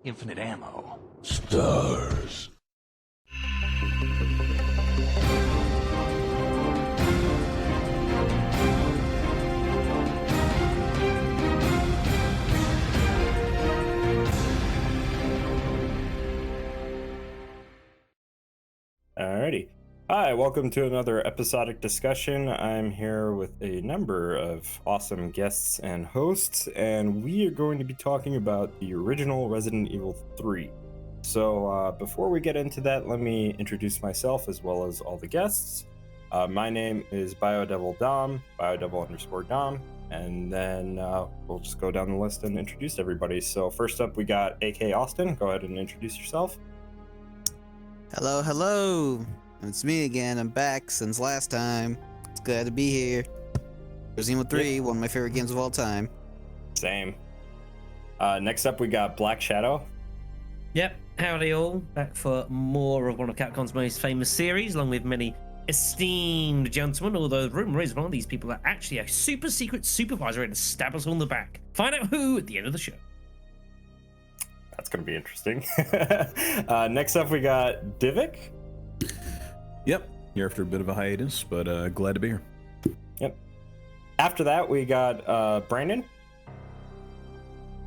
Infinite ammo. Stars. Alrighty. Hi, welcome to another episodic discussion. I'm here with a number of awesome guests and hosts, and we are going to be talking about the original Resident Evil 3. So before we get into that, let me introduce myself as well as all the guests. My name is BioDevil Dom, BioDevil_Dom, and then we'll just go down the list and introduce everybody. So first up, we got AK Austin. Go ahead and introduce yourself. Hello. It's me again. I'm back since last time. It's glad to be here. Resident Evil 3, one of my favorite games of all time. Same. Next up, we got Black Shadow. Yep, howdy all. Back for more of one of Capcom's most famous series, along with many esteemed gentlemen, although the rumor is one of these people are actually a super secret supervisor ready to stab us all in the back. Find out who at the end of the show. That's going to be interesting. Next up, we got Divik. Yep, here after a bit of a hiatus, but glad to be here. Yep. After that, we got Brandon.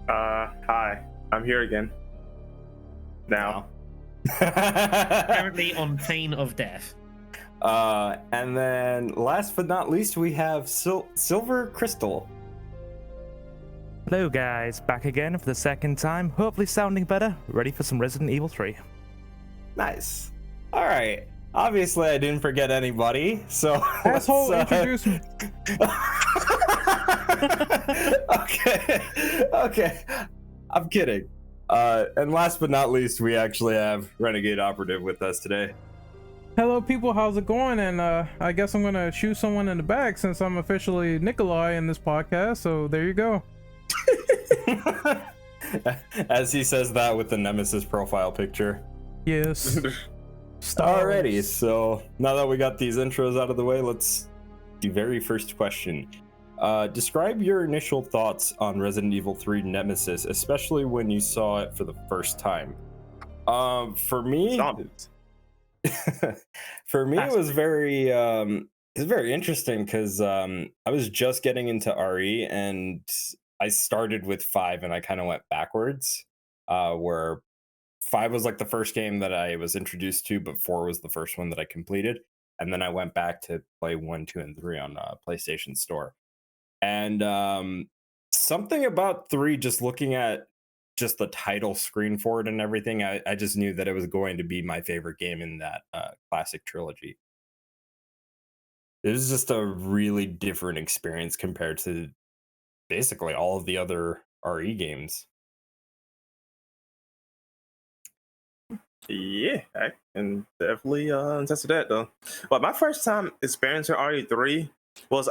Hi, I'm here again. Now. Apparently on pain of death. And then last but not least, we have Silver Crystal. Hello guys, back again for the second time, hopefully sounding better, ready for some Resident Evil 3. Nice. All right. Obviously, I didn't forget anybody, so... Asshole, introduce me. Okay. I'm kidding. And last but not least, we actually have Renegade Operative with us today. Hello people, how's it going? And I guess I'm gonna shoot someone in the back since I'm officially Nikolai in this podcast, so there you go. As he says that with the Nemesis profile picture. Yes. Alrighty, so now that we got these intros out of the way, let's the very first question. Describe your initial thoughts on Resident Evil 3 Nemesis, especially when you saw it for the first time. For me, it was very interesting because I was just getting into RE and I started with 5 and I kind of went backwards, where 5 was like the first game that I was introduced to, but 4 was the first one that I completed. And then I went back to play 1, 2, and 3 on PlayStation Store. And something about 3, just looking at just the title screen for it and everything, I just knew that it was going to be my favorite game in that classic trilogy. It was just a really different experience compared to basically all of the other RE games. Yeah, I can definitely attest to that though. But my first time experiencing RE3 was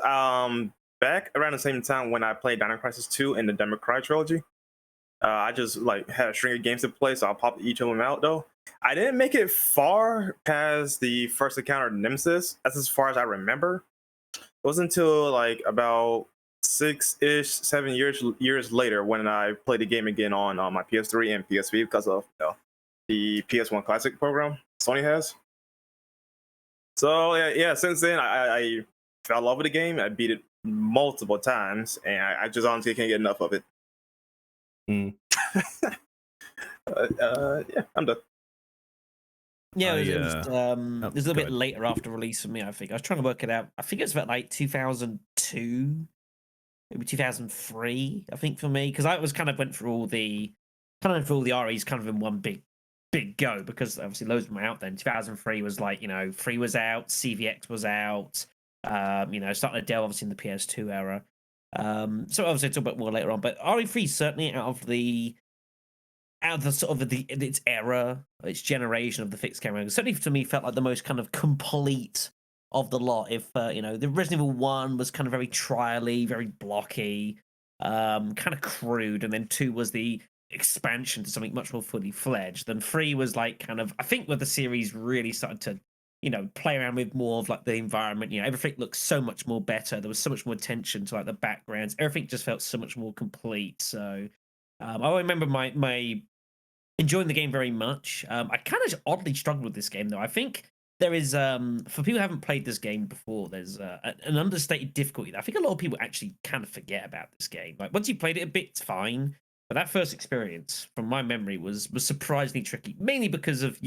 back around the same time when I played Dino Crisis 2 in the Devil May Cry trilogy. I just like had a string of games to play, so I'll pop each of them out though. I didn't make it far past the first encounter of Nemesis. That's as far as I remember. It wasn't until like about 7 years later when I played the game again on my PS3 and PSP because of the PS1 Classic program Sony has. So yeah, since then I fell in love with the game. I beat it multiple times, and I just honestly can't get enough of it. Yeah, I'm done. Yeah, it was a little bit ahead. later after release for me, I think. I was trying to work it out. I think it was about like 2002, maybe 2003, I think, for me, because I was went through all the REs kind of in one big go, because obviously loads of them were out then. 2003 was like, 3 was out, CVX was out, starting to delve obviously in the PS2 era. So obviously it's a bit more later on, but RE3 certainly out of the sort of its era, its generation of the fixed camera, certainly to me felt like the most kind of complete of the lot. If the Resident Evil 1 was kind of very trially, very blocky, kind of crude, and then 2 was the expansion to something much more fully fledged. Then 3 was like kind of, I think, where the series really started to play around with more of like the environment. Everything looked so much more better. There was so much more attention to like the backgrounds. Everything just felt so much more complete. So I remember my enjoying the game very much. I kind of oddly struggled with this game though. I think there is for people who haven't played this game before, there's an understated difficulty that I think a lot of people actually kind of forget about this game. Like once you played it a bit, it's fine. But that first experience, from my memory, was surprisingly tricky, mainly because of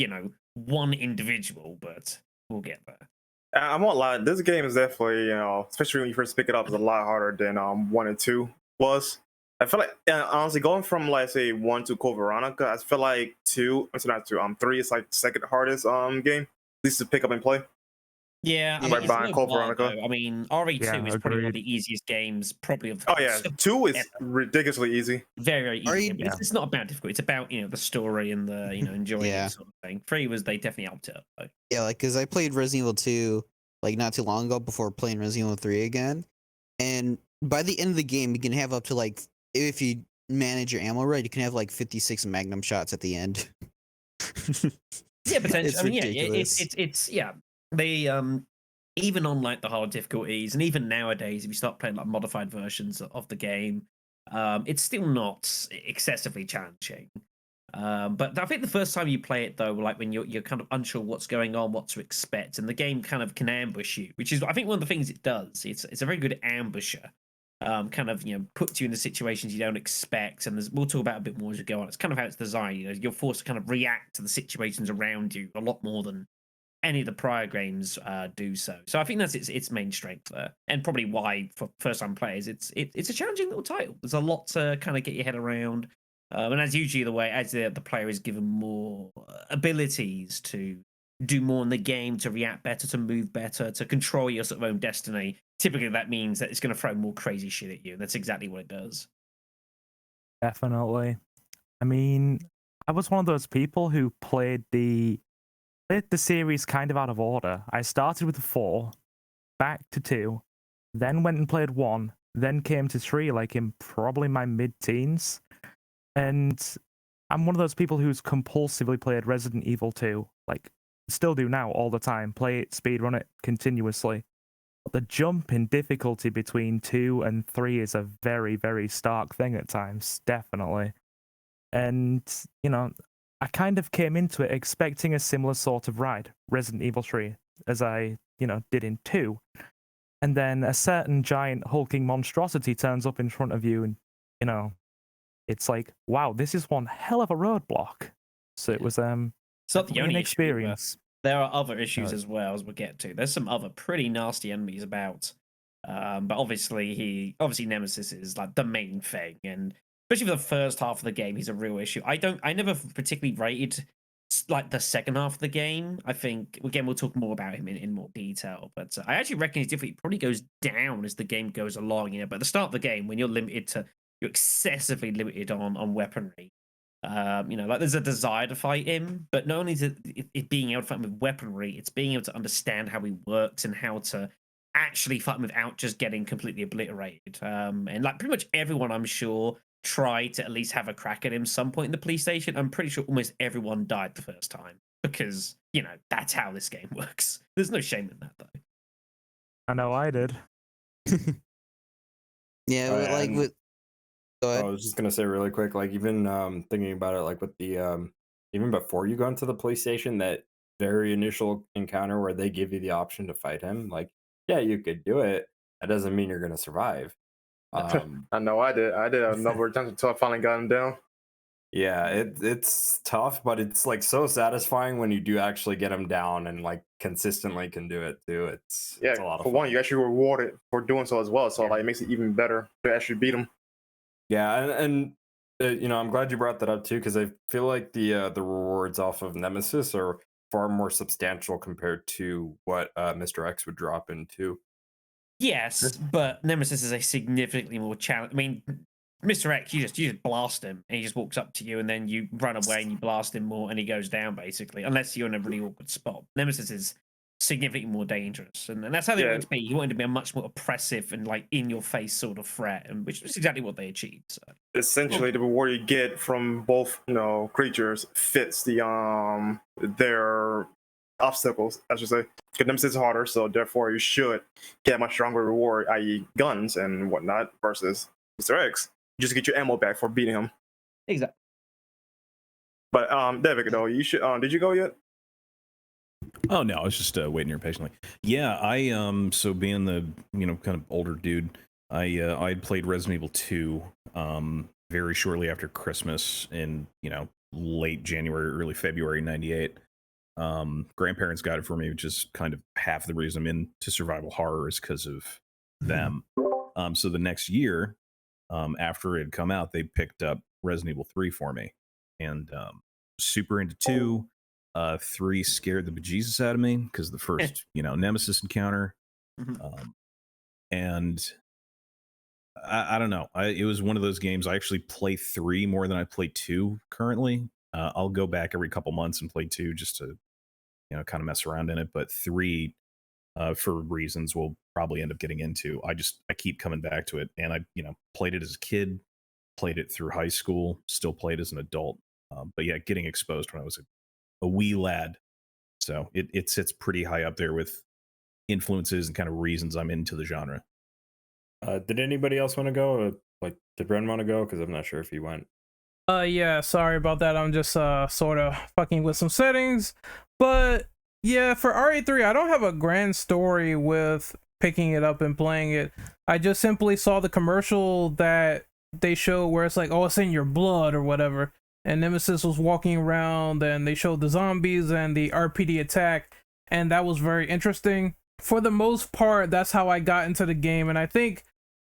one individual. But we'll get there. I won't lie. This game is definitely, especially when you first pick it up, is a lot harder than 1 and 2 was. I feel like, honestly, going from like say 1 to Code Veronica, I feel like 2, it's not 2, 3 is like the second hardest game, at least to pick up and play. Yeah, I Right mean, behind Code Veronica. I mean, RE2 Yeah, is probably one of agreed. the easiest games, probably of the Oh yeah, 2 is ever. ridiculously easy. Very, very easy. RE game, but it's not about difficulty. It's about the story and the enjoying Yeah. it sort of thing. 3 was they definitely upped it up. Though. Yeah, like because I played Resident Evil 2 like not too long ago before playing Resident Evil 3 again, and by the end of the game, you can have up to like if you manage your ammo right, you can have like 56 Magnum shots at the end. Yeah, potentially. It's I mean, yeah, ridiculous. it's they even on like the hard difficulties, and even nowadays, if you start playing like modified versions of the game, it's still not excessively challenging. But I think the first time you play it, though, like when you're kind of unsure what's going on, what to expect, and the game kind of can ambush you, which is I think one of the things it does. It's a very good ambusher. Kind of puts you into situations you don't expect, and we'll talk about it a bit more as we go on. It's kind of how it's designed. You're forced to kind of react to the situations around you a lot more than any of the prior games do so. So I think that's its main strength there, and probably why for first time players it's a challenging little title. There's a lot to kind of get your head around, and as usually the way as the player is given more abilities to do more in the game, to react better, to move better, to control your sort of own destiny. Typically, that means that it's going to throw more crazy shit at you, and that's exactly what it does. Definitely. I mean, I was one of those people who played the series kind of out of order. I started with 4, back to 2, then went and played 1, then came to 3, like in probably my mid-teens. And I'm one of those people who's compulsively played Resident Evil 2, like still do now all the time, play it, speedrun it continuously. But the jump in difficulty between 2 and 3 is a very, very stark thing at times, definitely. And, I kind of came into it expecting a similar sort of ride, Resident Evil 3, as I, did in 2. And then a certain giant hulking monstrosity turns up in front of you and, it's like, wow, this is one hell of a roadblock. So it was It's not the an only experience. There are other issues as well, as we'll get to. There's some other pretty nasty enemies about. But obviously Nemesis is like the main thing, and especially for the first half of the game, he's a real issue. I never particularly rated like the second half of the game. I think again we'll talk more about him in more detail, but I actually reckon his difficulty probably goes down as the game goes along. But at the start of the game, when you're excessively limited on weaponry. Like there's a desire to fight him, but not only is it being able to fight him with weaponry, it's being able to understand how he works and how to actually fight him without just getting completely obliterated. And like pretty much everyone, I'm sure, tried to at least have a crack at him some point in the police station. I'm pretty sure almost everyone died the first time because that's how this game works. There's no shame in that though. I know I did. Yeah, but, like with. Go ahead. I was just gonna say really quick, like even thinking about it, like with the even before you go into the police station, that very initial encounter where they give you the option to fight him, like yeah, you could do it. That doesn't mean you're gonna survive. I know I did a number of times until I finally got him down. Yeah, it's tough, but it's like so satisfying when you do actually get him down and like consistently can do it too. It's a lot of for fun. one, you actually rewarded for doing so as well. So like it makes it even better to actually beat him. Yeah, and I'm glad you brought that up too, because I feel like the rewards off of Nemesis are far more substantial compared to what Mr. X would drop into. Yes, but Nemesis is a significantly more challenge. I mean, Mr. X, you just blast him, and he just walks up to you, and then you run away and you blast him more, and he goes down basically, unless you're in a really awkward spot. Nemesis is significantly more dangerous, and that's how they wanted to be. He wanted to be a much more oppressive and like in your face sort of threat, and which is exactly what they achieved. So. Essentially, the reward you get from both creatures fits the their obstacles, I should say. Because Nemesis is harder, so therefore you should get a much stronger reward, i.e., guns and whatnot, versus Mr. X. You just get your ammo back for beating him. Exactly. But Devik, though, you should. Did you go yet? Oh no, I was just waiting here patiently. Yeah, I so being the kind of older dude, I had played Resident Evil 2 very shortly after Christmas in late January, early February '98. Grandparents got it for me, which is kind of half the reason I'm into survival horror is because of them. So the next year, after it had come out, they picked up Resident Evil 3 for me, and super into 2. 3 scared the bejesus out of me because the first Nemesis encounter, and I don't know. It was one of those games. I actually play 3 more than I play 2 currently. I'll go back every couple months and play 2 just to kind of mess around in it. But 3, for reasons we'll probably end up getting into, I keep coming back to it, and I played it as a kid, played it through high school, still played as an adult. But yeah, getting exposed when I was a wee lad, so it sits pretty high up there with influences and kind of reasons I'm into the genre. Did anybody else want to go? Did Bren want to go? Because I'm not sure if he went. Yeah, sorry about that. I'm just sort of fucking with some settings. But yeah, for RE3, I don't have a grand story with picking it up and playing it. I just simply saw the commercial that they showed where it's like, oh, it's in your blood or whatever. And Nemesis was walking around and they showed the zombies and the RPD attack. And that was very interesting. For the most part, that's how I got into the game. And I think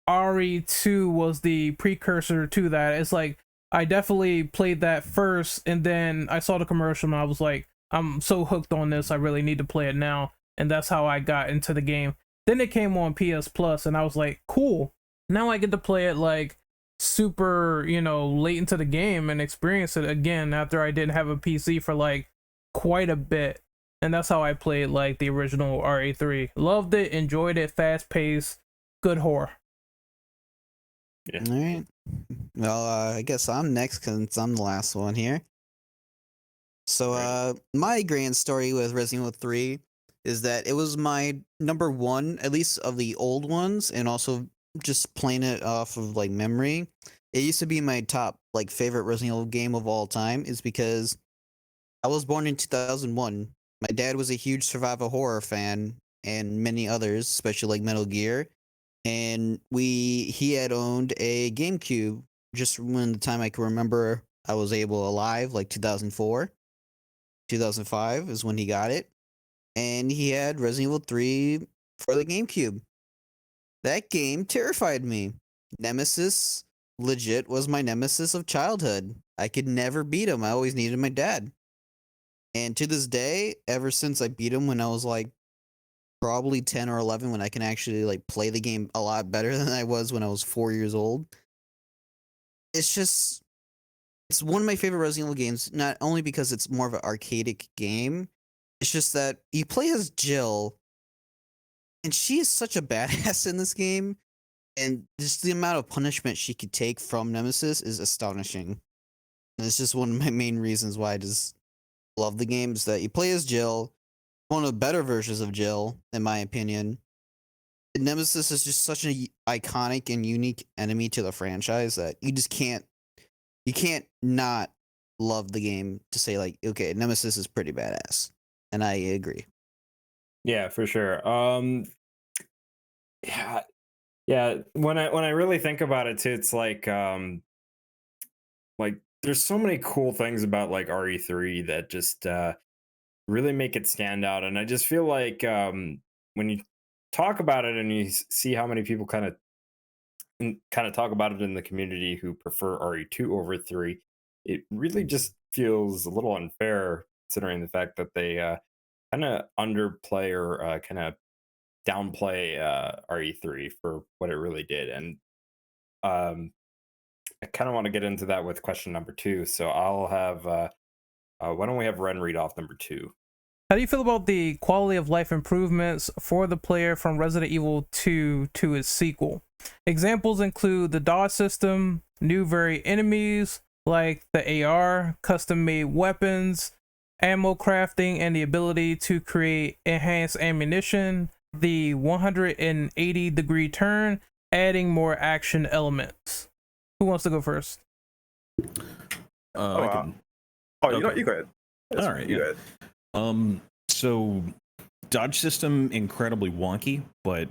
RE2 was the precursor to that. It's like, I definitely played that first, and then I saw the commercial and I was like, I'm so hooked on this, I really need to play it now. And that's how I got into the game. Then it came on PS Plus and I was like, cool. Now I get to play it like super, late into the game and experience it again after I didn't have a PC for like quite a bit. And that's how I played like the original RE3. Loved it, enjoyed it, fast paced, good horror. Yeah. All right. Well, I guess I'm next because I'm the last one here. So, my grand story with Resident Evil 3 is that it was my number 1, at least of the old ones, and also just playing it off of like memory. It used to be my top favorite Resident Evil game of all time, is because I was born in 2001. My dad was a huge survival horror fan, and many others, especially like Metal Gear. And he had owned a GameCube just when the time I can remember I was alive, like 2004, 2005 is when he got it. And he had Resident Evil 3 for the GameCube. That game terrified me. Nemesis legit was my nemesis of childhood. I could never beat him. I always needed my dad. And to this day, ever since I beat him when I was like probably 10 or 11, when I can actually play the game a lot better than I was when I was 4 years old. It's one of my favorite Resident Evil games, not only because it's more of an arcadic game, it's just that you play as Jill, and she is such a badass in this game, and just the amount of punishment she could take from Nemesis is astonishing. And it's just one of my main reasons why I just love the game, is that you play as Jill, one of the better versions of Jill, in my opinion. Nemesis is just such an iconic and unique enemy to the franchise that you can't not love the game to say okay, Nemesis is pretty badass, and I agree. Yeah, for sure. Yeah. When I really think about it too, it's like there's so many cool things about RE3 that just really make it stand out. And I just feel like when you talk about it and you see how many people kind of talk about it in the community who prefer RE2 over 3, it really just feels a little unfair considering the fact that they kind of underplay or kind of downplay RE3 for what it really did. And I kind of want to get into that with question number 2. So I'll have why don't we have Ren read off number 2? How do you feel about the quality of life improvements for the player from Resident Evil 2 to its sequel? Examples include the dodge system, new varied enemies like the AR, custom-made weapons, ammo crafting, and the ability to create enhanced ammunition, the 180-degree turn, adding more action elements. Who wants to go first? I can Oh, you know, Okay. you go ahead. That's All right, you yeah. go ahead. So dodge system incredibly wonky, but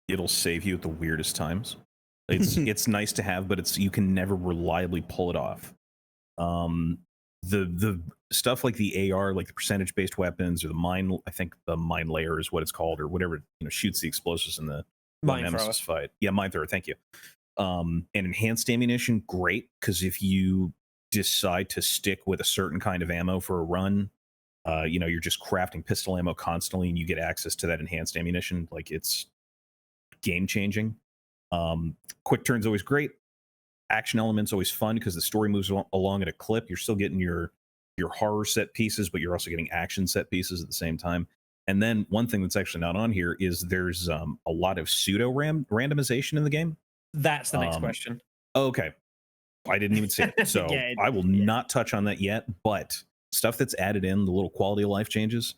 it'll save you at the weirdest times. It's nice to have, but it's you can never reliably pull it off. The stuff like the AR, like the percentage based weapons, or the mine, I think the mine layer is what it's called, or whatever, shoots the explosives in the Mine Nemesis fight. Yeah, mine thrower. Thank you. And enhanced ammunition, great, because if you decide to stick with a certain kind of ammo for a run, you're just crafting pistol ammo constantly, and you get access to that enhanced ammunition. Like, it's game changing. Quick turn's always great. Action elements always fun because the story moves along at a clip. You're still getting your horror set pieces, but you're also getting action set pieces at the same time. And then one thing that's actually not on here is there's a lot of pseudo randomization in the game. That's the next question. Okay, I didn't even see it, so Yeah, I will not touch on that yet. But stuff that's added in, the little quality of life changes,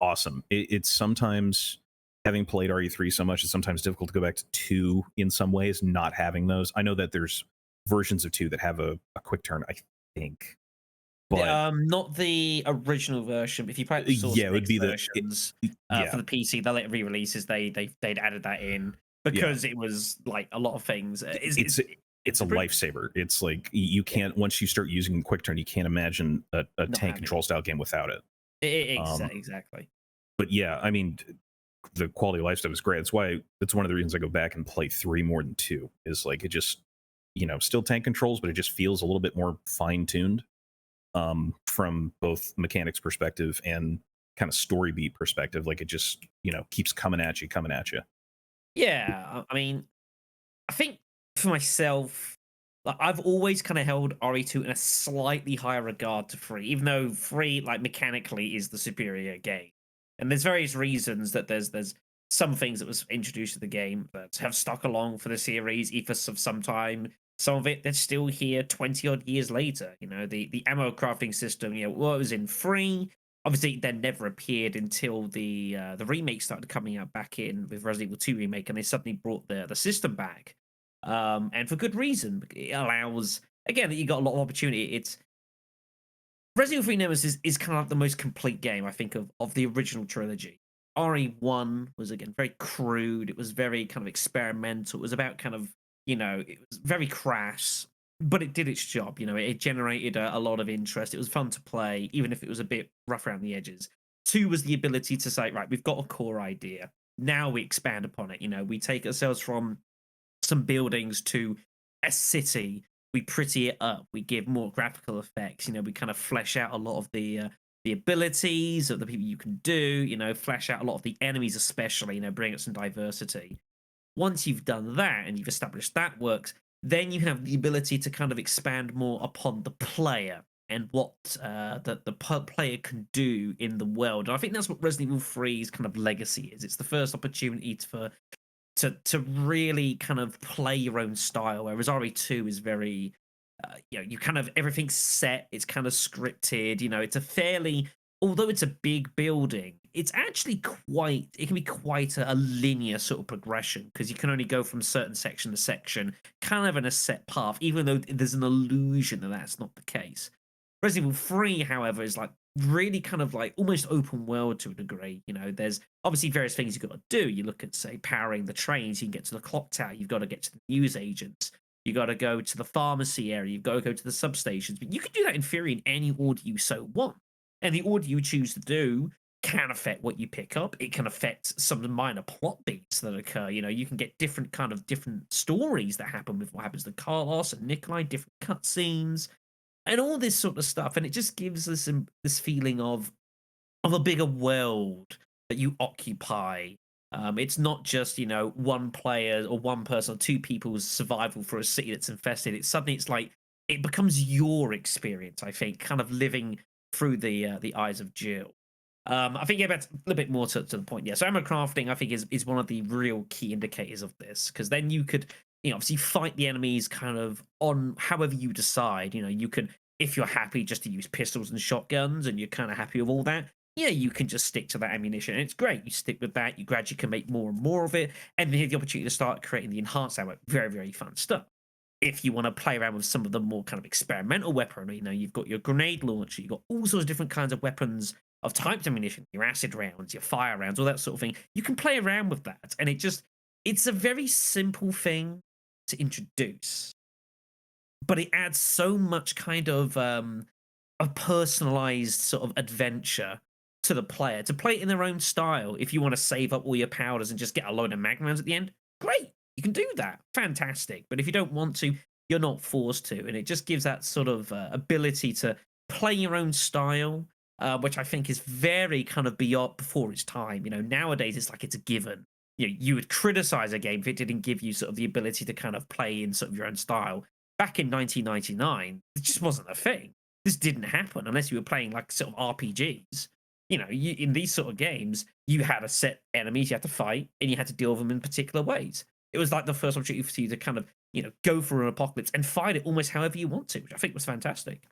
awesome. It's sometimes, having played RE3 so much, it's sometimes difficult to go back to 2 in some ways, not having those. I know that there's versions of 2 that have a quick turn, I think. But Not the original version. But if you play the Source it would be versions for the PC, the later re-releases, they'd added that in because it was like a lot of things. It's a lifesaver. It's like you can't, once you start using quick turn, you can't imagine a tank control style game without it. Exactly. But yeah, I mean, the quality of life stuff is great. That's why it's one of the reasons I go back and play 3 more than 2. Is like, it just, still tank controls, but it just feels a little bit more fine tuned from both mechanics perspective and kind of story beat perspective. Like, it just keeps coming at you. Yeah, I mean, I think for myself, like, I've always kind of held RE2 in a slightly higher regard to 3, even though 3, like, mechanically is the superior game. And there's various reasons that there's some things that was introduced to the game that have stuck along for the series ethos of some time. Some of it that's still here 20 odd years later. The ammo crafting system, what was in 3, obviously then never appeared until the remake started coming out back in with Resident Evil 2 remake, and they suddenly brought the system back. And for good reason. It allows, again, that you got a lot of opportunity. It's Resident Evil 3 Nemesis is kind of the most complete game, I think, of the original trilogy. RE1 was, again, very crude. It was very kind of experimental. It was about kind of, it was very crass, but it did its job. It generated a lot of interest. It was fun to play, even if it was a bit rough around the edges. 2 was the ability to say, right, we've got a core idea. Now we expand upon it. We take ourselves from some buildings to a city. We pretty it up. We give more graphical effects. We kind of flesh out a lot of the abilities of the people you can do. Flesh out a lot of the enemies, especially. Bring out some diversity. Once you've done that and you've established that works, then you have the ability to kind of expand more upon the player and what the player can do in the world. And I think that's what Resident Evil 3's kind of legacy is. It's the first opportunity to really kind of play your own style, whereas RE2 is very, you kind of, everything's set, it's kind of scripted, it's a fairly, although it's a big building, it's actually it can be quite a linear sort of progression, because you can only go from certain section to section, kind of in a set path, even though there's an illusion that that's not the case. Resident Evil 3, however, is like really kind of like almost open world to a degree. There's obviously various things you've got to do. You look at, say, powering the trains, you can get to the clock tower, you've got to get to the news agents, you got to go to the pharmacy area, you've got to go to the substations. But you can do that in theory in any order you so want. And the order you choose to do can affect what you pick up. It can affect some minor plot beats that occur. You can get different stories that happen with what happens to Carlos and Nikolai, different cutscenes, and all this sort of stuff. And it just gives us this feeling of a bigger world that you occupy. It's not just, one player or one person or 2 people's survival for a city that's infested. It's like it becomes your experience, I think, kind of living through the eyes of Jill. I think that's a little bit more to the point. Yeah, so ammo crafting, I think, is one of the real key indicators of this, because then you could, obviously fight the enemies kind of on however you decide. You can, if you're happy just to use pistols and shotguns and you're kind of happy with all that, yeah, you can just stick to that ammunition. And it's great. You stick with that. You gradually can make more and more of it. And then you have the opportunity to start creating the enhanced ammo. Very, very fun stuff. if you want to play around with some of the more kind of experimental weaponry, you've got your grenade launcher, you've got all sorts of different kinds of weapons of typed ammunition, your acid rounds, your fire rounds, all that sort of thing. You can play around with that. And it's a very simple thing to introduce, but it adds so much kind of a personalized sort of adventure to the player to play it in their own style. If you want to save up all your powders and just get a load of mag rounds at the end, great. You can do that. Fantastic. But if you don't want to, you're not forced to. And it just gives that sort of ability to play your own style, which I think is very kind of before its time. Nowadays it's like it's a given. You would criticize a game if it didn't give you sort of the ability to kind of play in sort of your own style. Back in 1999, it just wasn't a thing. This didn't happen unless you were playing like sort of RPGs. In these sort of games, you had a set enemies you had to fight, and you had to deal with them in particular ways. It was like the first opportunity for you to kind of, go for an apocalypse and fight it almost however you want to, which I think was fantastic.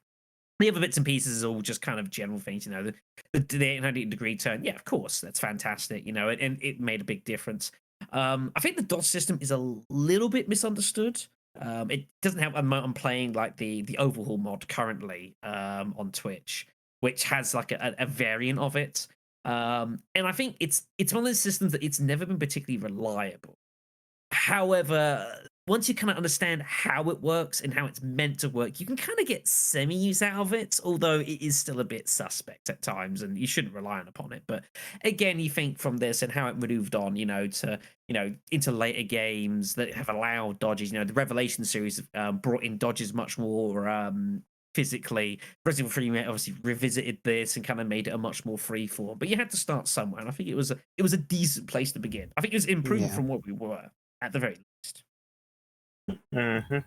The other bits and pieces is all just kind of general things, the 800-degree turn. Yeah, of course, that's fantastic, and it made a big difference. I think the dodge system is a little bit misunderstood. It doesn't have. I'm playing like the overhaul mod currently on Twitch, which has like a variant of it. And I think it's one of those systems that it's never been particularly reliable. However, once you kind of understand how it works and how it's meant to work, you can kind of get semi-use out of it, although it is still a bit suspect at times, and you shouldn't rely upon it. But again, you think from this and how it moved on, to into later games that have allowed dodges. The Revelation series brought in dodges much more physically. Resident Evil 3 obviously revisited this and kind of made it a much more free form. But you had to start somewhere, and I think it was a decent place to begin. I think it was improved from what we were at the very least. Mm-hmm.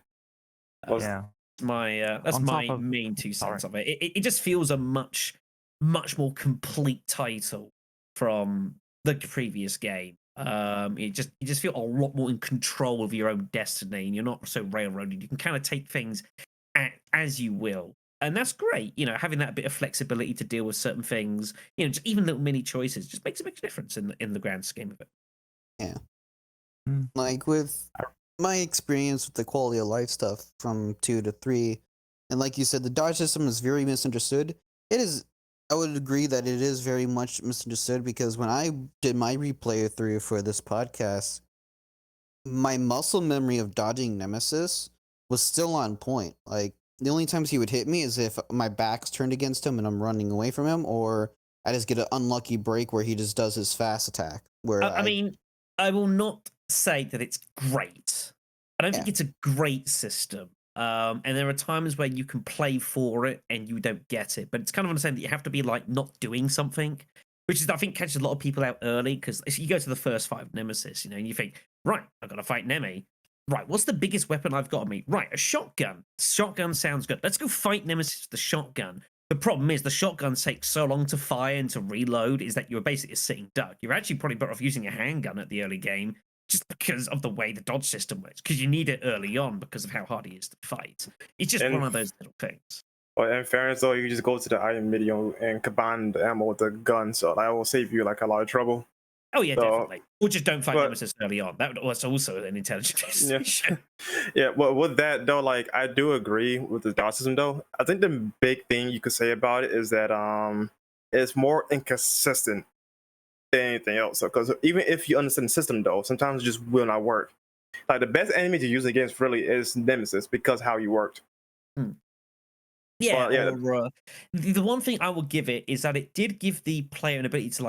That's my main 2 cents of it. It just feels a much more complete title from the previous game. You just feel a lot more in control of your own destiny, and you're not so railroaded. You can kind of take things as you will, and that's great. Having that bit of flexibility to deal with certain things, just even little mini choices, just makes a big difference in the grand scheme of it. Yeah. Like with my experience with the quality of life stuff from 2 to 3, and like you said, the dodge system is very misunderstood. It is. I would agree that it is very much misunderstood, because when I did my replay through for this podcast, my muscle memory of dodging Nemesis was still on point. Like, the only times he would hit me is if my back's turned against him and I'm running away from him, or I just get an unlucky break where he just does his fast attack. Where I mean, I will not say that it's great. I don't think it's a great system. And there are times where you can play for it and you don't get it, but it's kind of understand that you have to be like not doing something, which is, I think, catches a lot of people out early, because if you go to the first 5 Nemesis, and you think, right, I've got to fight Nemi. Right, what's the biggest weapon I've got on me? Right, a shotgun. Shotgun sounds good. Let's go fight Nemesis with the shotgun. The problem is the shotgun takes so long to fire and to reload is that you're basically a sitting duck. You're actually probably better off using a handgun at the early game, just because of the way the dodge system works, because you need it early on because of how hard he is to fight. It's just one of those little things. Well, in fairness, though, you just go to the item video and combine the ammo with the gun, so that will save you like a lot of trouble. Oh yeah, definitely. Or just don't fight Nemesis early on. That was also an intelligent decision. Yeah. Well, with that though, like, I do agree with the dodge system though. I think the big thing you could say about it is that it's more inconsistent than anything else. Because even if you understand the system though, sometimes it just will not work. Like, the best enemy to use against really is Nemesis, because how you worked. Yeah, the one thing I will give it is that it did give the player an ability to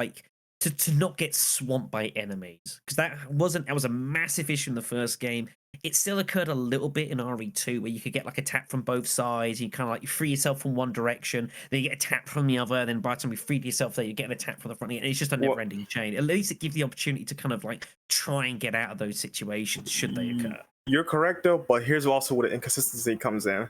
to not get swamped by enemies, because that was a massive issue in the first game. It still occurred a little bit in RE2, where you could get like attacked from both sides. You kind of like, you free yourself from one direction, then you get attacked from the other, then by the time you freed yourself there, you get an attack from the front, and it's just a never-ending chain. At least it gives the opportunity to kind of like try and get out of those situations should they occur. You're correct though, but here's also where the inconsistency comes in.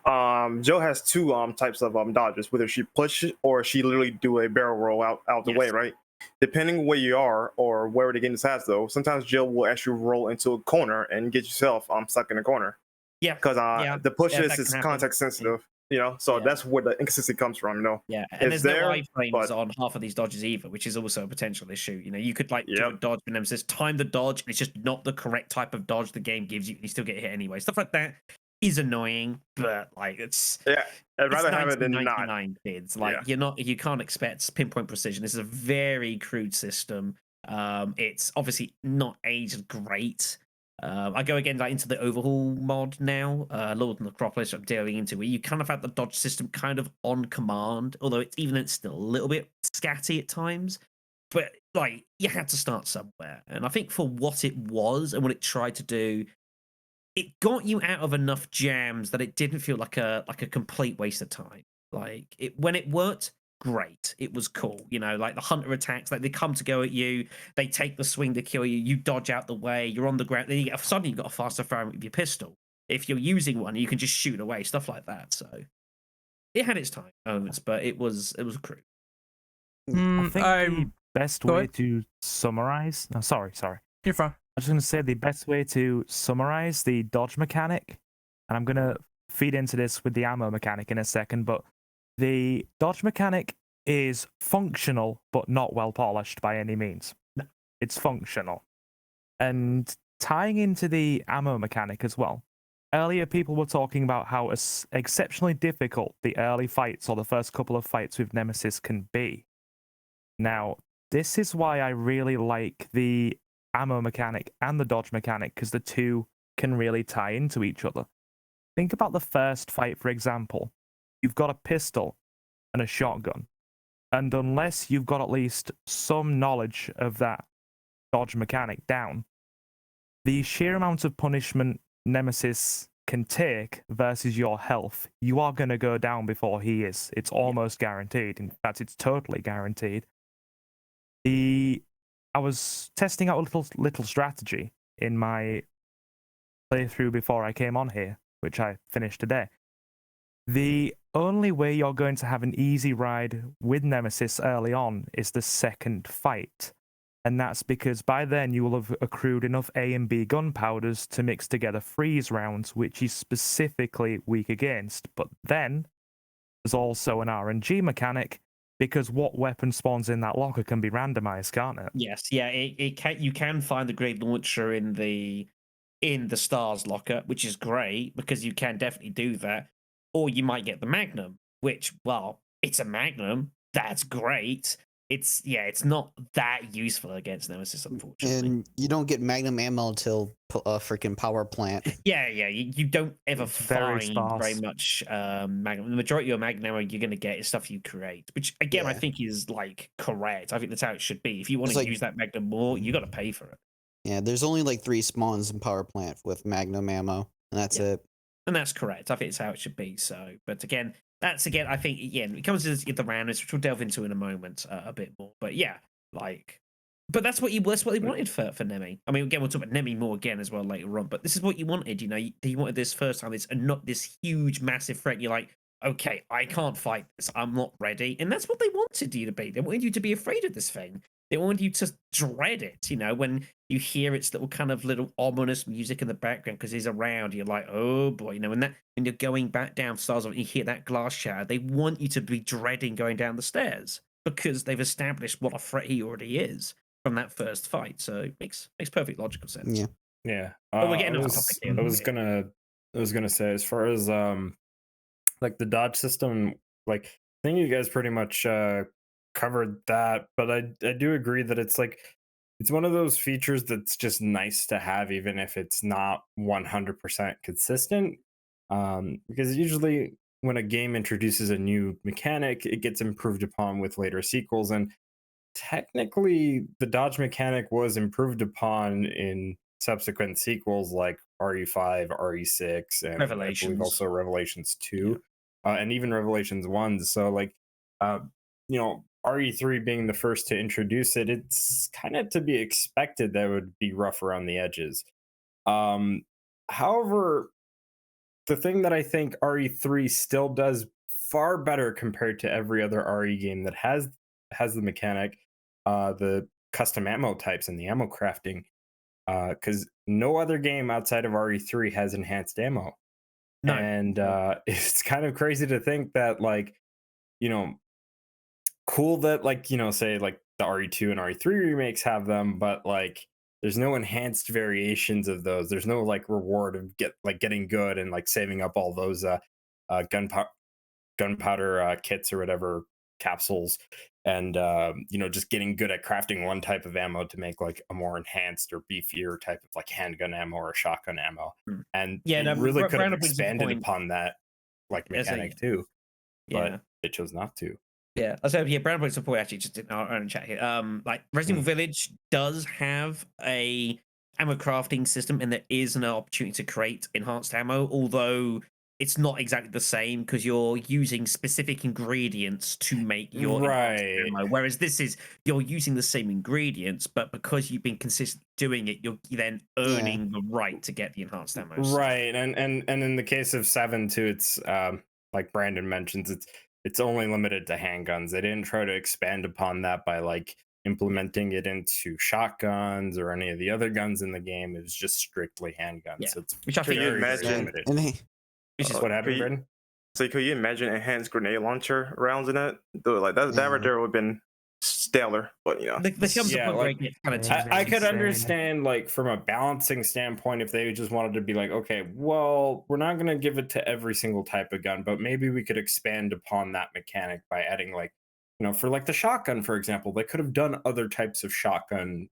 Joe has 2 types of dodges, whether she push or she literally do a barrel roll out the way, right? Depending where you are or where the game is at, though, sometimes Joe will actually roll into a corner and get yourself stuck in a corner. Yeah, because the push is context sensitive. So Yeah. that's where the inconsistency comes from. Yeah, and It's there's no there, iframes but- on half of these dodges either, which is also a potential issue. You could like do a Yep. dodge with Nemesis, time the dodge, and it's just not the correct type of dodge the game gives you, and you still get hit anyway. Stuff like that is annoying, but like it's I'd rather have it than not. 1999 kids. Like you can't expect pinpoint precision. This is a very crude system. It's obviously not aged great. I go again like into the overhaul mod now, Lord and Necropolis I'm delving into, where you kind of have the dodge system kind of on command, although it's still a little bit scatty at times. But like you had to start somewhere, and I think for what it was and what it tried to do, it got you out of enough jams that it didn't feel like a complete waste of time. Like when it worked, great. It was cool. Like the hunter attacks, like they come to go at you, they take the swing to kill you, you dodge out the way, you're on the ground, then suddenly you've got a faster firing with your pistol. If you're using one, you can just shoot away, stuff like that. So it had its time moments, but it was crude. I think the best Go way ahead. to summarize. No, sorry. You're fine. I was going to say the best way to summarize the dodge mechanic, and I'm going to feed into this with the ammo mechanic in a second, but the dodge mechanic is functional, but not well polished by any means. It's functional. And tying into the ammo mechanic as well, earlier people were talking about how exceptionally difficult the early fights or the first couple of fights with Nemesis can be. Now, this is why I really like the ammo mechanic and the dodge mechanic, because the two can really tie into each other. Think about the first fight, for example. You've got a pistol and a shotgun, and unless you've got at least some knowledge of that dodge mechanic down, the sheer amount of punishment Nemesis can take versus your health, you are going to go down before he is. It's almost guaranteed. In fact, it's totally guaranteed. I was testing out a little strategy in my playthrough before I came on here, which I finished today. The only way you're going to have an easy ride with Nemesis early on is the second fight. And that's because by then you will have accrued enough A and B gunpowders to mix together freeze rounds, which he's specifically weak against. But then there's also an RNG mechanic, because what weapon spawns in that locker can be randomized, can't it? Yes, yeah, you can find the grenade launcher in the stars locker, which is great because you can definitely do that. Or you might get the Magnum, which, well, it's a Magnum. That's great. It's not that useful against Nemesis, unfortunately. And you don't get Magnum ammo until a freaking power plant. Yeah, you don't ever It's very find sparse. very much Magnum. The majority of Magnum ammo you're going to get is stuff you create, which again I Yeah. think is like correct. I think that's how it should be. If you want It's to like- use that Magnum more, you got to pay for it. Yeah, there's only like 3 spawns in power plant with Magnum ammo, and that's Yeah. it. And that's correct. I think it's how it should be. So, but again, I think it comes to the randomness, which we'll delve into in a moment a bit more. But yeah, but that's what they wanted for Nemi. I mean, again, we'll talk about Nemi more again as well later on. But this is what you wanted. You wanted this first time. It's not this huge, massive threat. You're like, okay, I can't fight this. I'm not ready. And that's what they wanted you to be. They wanted you to be afraid of this thing. They wanted you to dread it. When you hear its little ominous music in the background because he's around, you're like, oh boy. When you're going back down stairs and you hear that glass shatter, they want you to be dreading going down the stairs because they've established what a threat he already is from that first fight. So it makes perfect logical sense. Yeah. Yeah. But we're getting I off was, topic here. I was gonna say, as far as like the dodge system, like I think you guys pretty much covered that, but I do agree that it's one of those features that's just nice to have, even if it's not 100% consistent. Because usually when a game introduces a new mechanic, it gets improved upon with later sequels, and technically the dodge mechanic was improved upon in subsequent sequels like RE5, RE6, and I believe Revelations. also Revelations 2, and even Revelations 1. So RE3 being the first to introduce it, it's kind of to be expected that it would be rough around the edges. However, the thing that I think RE3 still does far better compared to every other RE game that has the mechanic, the custom ammo types and the ammo crafting, because no other game outside of RE3 has enhanced ammo. No. And it's kind of crazy to think that, like, you know, cool that, like, you know, say like the RE2 and RE3 remakes have them, but like there's no enhanced variations of those. There's no like reward of getting good and like saving up all those gunpowder kits or whatever capsules, and you know, just getting good at crafting one type of ammo to make like a more enhanced or beefier type of like handgun ammo or shotgun ammo. And Yeah, it no, really could have Brandon brings up a expanded point. upon that like As a- mechanic too, but Yeah. they chose not to. Yeah, I said, yeah, Brandon brings up a point actually just in our own chat here. Like Resident Evil Village does have a ammo crafting system, and there is an opportunity to create enhanced ammo, although it's not exactly the same because you're using specific ingredients to make your enhanced Right. ammo. Whereas this is you're using the same ingredients, but because you've been consistent doing it, you're then earning the right to get the enhanced ammo. Right, and in the case of 7 too, it's like Brandon mentions, it's only limited to handguns. They didn't try to expand upon that by like implementing it into shotguns or any of the other guns in the game. It was just strictly handguns. Yeah. So it's Which I think Can you very, very imagine- limited. And he, Which is What happened, could you- Brandon? So could you imagine enhanced grenade launcher rounds in that? Dude, like that right Yeah. there would have been stellar. But you know, the comes Yeah, a point where it like, gets kind of Yeah. too I could insane. understand, like, from a balancing standpoint, if they just wanted to be like, okay, well, we're not going to give it to every single type of gun, but maybe we could expand upon that mechanic by adding, like, you know, for like the shotgun, for example, they could have done other types of shotgun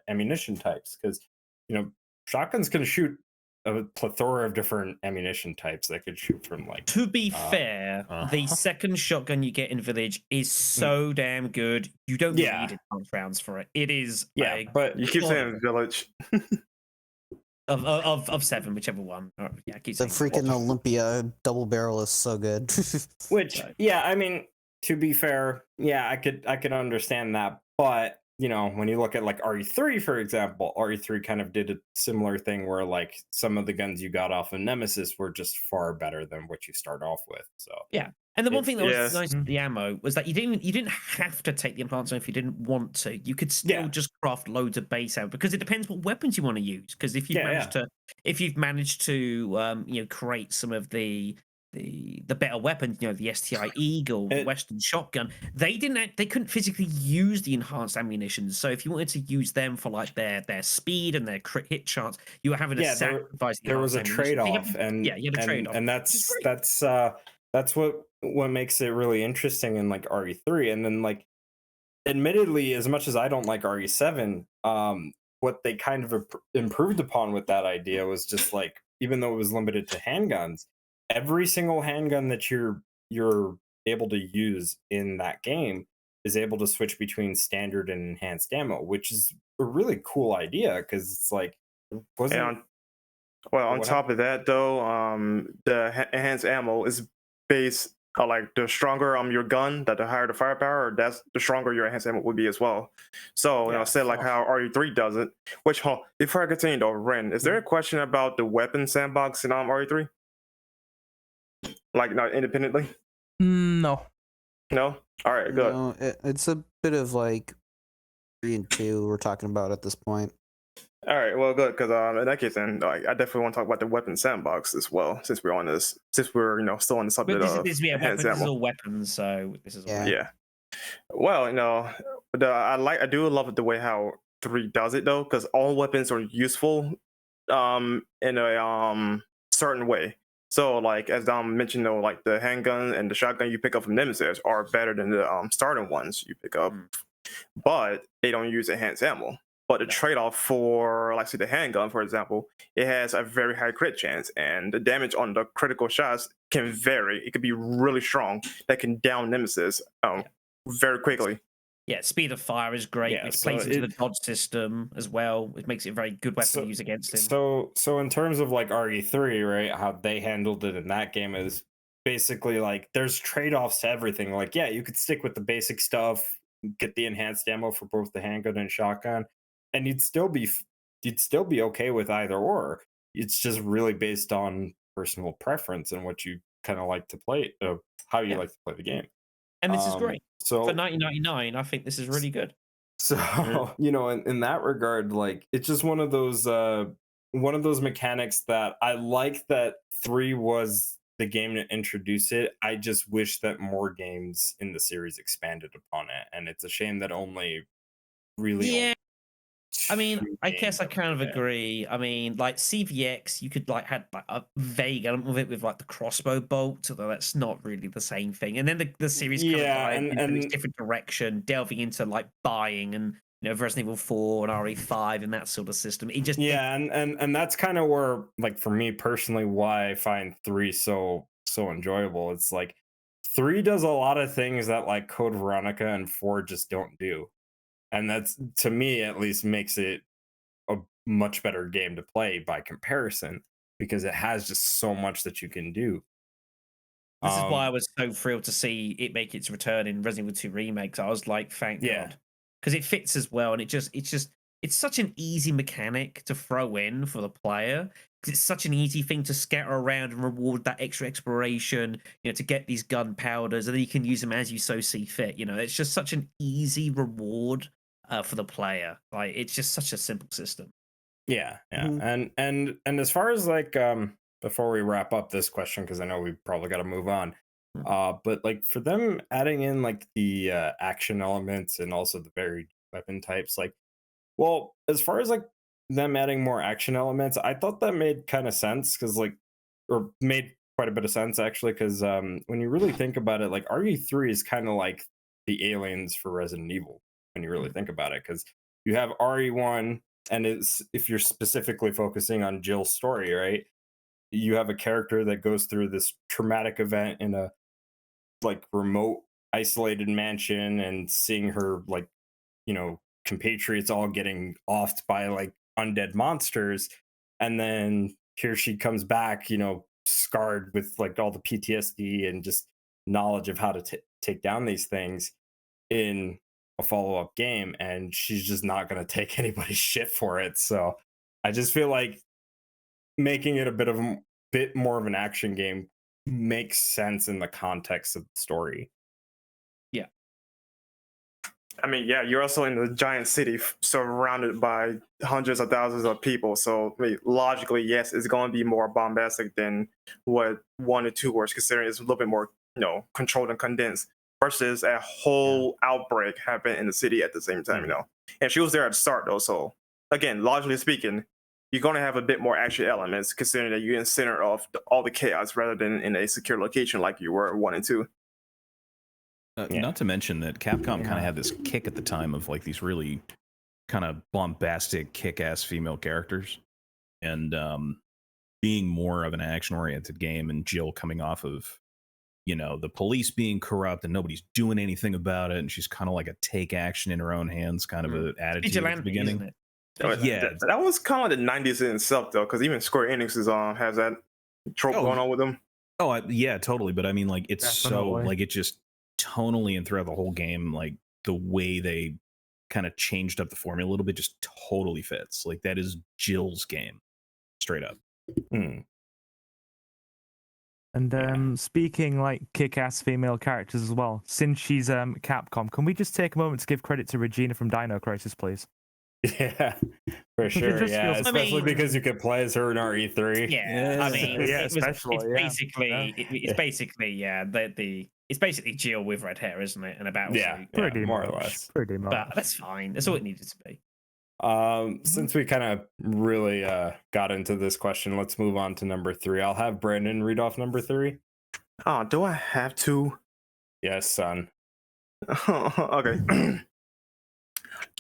ammunition types, because, you know, shotguns can shoot a plethora of different ammunition types. They could shoot from like. To be fair, the second shotgun you get in Village is so damn good. You don't Yeah. need advanced rounds for it. It is Yeah, but you keep God saying village. of 7, whichever one. Yeah, I keep the saying freaking Olympia double barrel is so good. which, Right. yeah, I mean, to be fair, yeah, I could understand that, but you know, when you look at like RE3, for example, RE3 kind of did a similar thing where like some of the guns you got off of Nemesis were just far better than what you start off with. So And the one It's- thing that was yes. nice with the ammo was that you didn't have to take the enhancement if you didn't want to. You could still Yeah. just craft loads of base ammo because it depends what weapons you want to use. Because if you've managed to you know, create some of the better weapons, you know, the STI Eagle, the It- Western shotgun, they couldn't physically use the enhanced ammunition. So if you wanted to use them for like their speed and their crit hit chance, you were having to Yeah, sacrifice. there was a enhanced ammunition. trade-off, and you had a trade-off, and which is great. that's what makes it really interesting in like RE3. And then, like, admittedly, as much as I don't like RE7, what they kind of improved upon with that idea was just like, even though it was limited to handguns, every single handgun that you're able to use in that game is able to switch between standard and enhanced ammo, which is a really cool idea, because it's like, wasn't And on What top of that, though, the enhanced ammo is based like the stronger your gun, that the higher the firepower, that's the stronger your enhanced ammo would be as well. So you know, say like how RE3 does it. Which before I continue though, Ren, is there a question about the weapon sandbox in RE3? Like not independently? No. No. All right, good. No, it's a bit of like 3 and 2 we're talking about at this point. All right, well, good, because in that case, then I definitely want to talk about the weapon sandbox as well, since we're on this, since we're still on the But subject this, of this, yeah, enhanced weapons, this is ammo. all weapons, so this is all Yeah. weapons. Yeah. Well, I do love the way how 3 does it though, because all weapons are useful in a certain way. So like as Dom mentioned though, like the handgun and the shotgun you pick up from Nemesis are better than the starting ones you pick up, but they don't use enhanced ammo. But the trade-off for, like, say, the handgun, for example, it has a very high crit chance, and the damage on the critical shots can vary. It could be really strong. That can down Nemesis very quickly. Yeah, speed of fire is great. Yeah, It so plays into the dodge system as well. It makes it a very good weapon So- to use against him. So in terms of like RE3, right, how they handled it in that game is basically like there's trade-offs to everything. Like, yeah, you could stick with the basic stuff, get the enhanced ammo for both the handgun and shotgun, and you'd still be okay with either or. It's just really based on personal preference and what you kind of like to play, how you like to play the game. And this is great. So For 1999, I think this is really good. So, you know, in that regard, like, it's just one of those one of those mechanics that I like that 3 was the game to introduce it. I just wish that more games in the series expanded upon it, and it's a shame that only really. Yeah. I mean, 2 I guess I games kind of of it. agree. I mean, like CVX, you could like had like a vague element of it with like the crossbow bolt, although that's not really the same thing. And then the series kind of Yeah, dived into this and different direction, delving into like buying and Resident Evil 4 and RE5 and that sort of system. It just yeah, and that's kind of where, like, for me personally, why I find 3 so enjoyable. It's like 3 does a lot of things that like Code Veronica and 4 just don't do, and that's, to me at least, makes it a much better game to play by comparison, because it has just so much that you can do. This is why I was so thrilled to see it make its return in Resident Evil 2 remakes. I was like, thank Yeah. God, because it fits as well, and it's such an easy mechanic to throw in for the player, because it's such an easy thing to scatter around and reward that extra exploration, to get these gunpowders, and then you can use them as you so see fit. It's just such an easy reward for the player. Like, it's just such a simple system. Yeah, Mhm. and as far as like before we wrap up this question, because I know we probably got to move on, but like for them adding in like the action elements and also the varied weapon types, like, well, as far as like them adding more action elements, I thought that made kind of sense, because like, or made quite a bit of sense actually, because when you really think about it, like RE3 is kind of like the aliens for Resident Evil when you really think about it, because you have RE1, and it's, if you're specifically focusing on Jill's story, right? You have a character that goes through this traumatic event in a like remote, isolated mansion, and seeing her like, compatriots all getting offed by like undead monsters, and then here she comes back, scarred with like all the PTSD and just knowledge of how to take down these things in a follow-up game, and she's just not going to take anybody's shit for it. So I just feel like making it a bit more of an action game makes sense in the context of the story. Yeah. I mean, yeah, you're also in a giant city surrounded by hundreds of thousands of people. So, I mean, logically, yes, it's going to be more bombastic than what 1 or 2 was, considering it's a little bit more, controlled and condensed, versus a whole outbreak happened in the city at the same time, And she was there at the start, though. So, again, logically speaking, you're going to have a bit more action elements, considering that you're in the center of all the chaos rather than in a secure location like you were 1 and 2. Not to mention that Capcom kind Yeah. of had this kick at the time of like these really kind of bombastic, kick-ass female characters, and being more of an action-oriented game, and Jill coming off of, the police being corrupt and nobody's doing anything about it, and she's kind of like a take action in her own hands kind of an attitude at the Vigilante, beginning. isn't it? Yeah, That was kind of the 90s in itself, though, because even Square Enix has that trope going on with them. Yeah, totally. But I mean, like, it's so Definitely. like, it just tonally and throughout the whole game, like the way they kind of changed up the formula a little bit just totally fits. Like, that is Jill's game, straight up. And speaking like kick-ass female characters as well, since she's Capcom, can we just take a moment to give credit to Regina from Dino Crisis, please? Yeah, for sure. just Yeah, feels- especially I mean- because you could play as her in RE3. Yeah, I mean, Yeah, it's especially, yeah. basically, it's basically, it's basically Jill with red hair, isn't it? And a battle Yeah, suit. Pretty more or much. less. Pretty much. But that's fine. That's all it needed to be. Since we kind of really got into this question, let's move on to number 3. I'll have Brandon read off number 3. Oh, do I have to? Yes, son. Okay.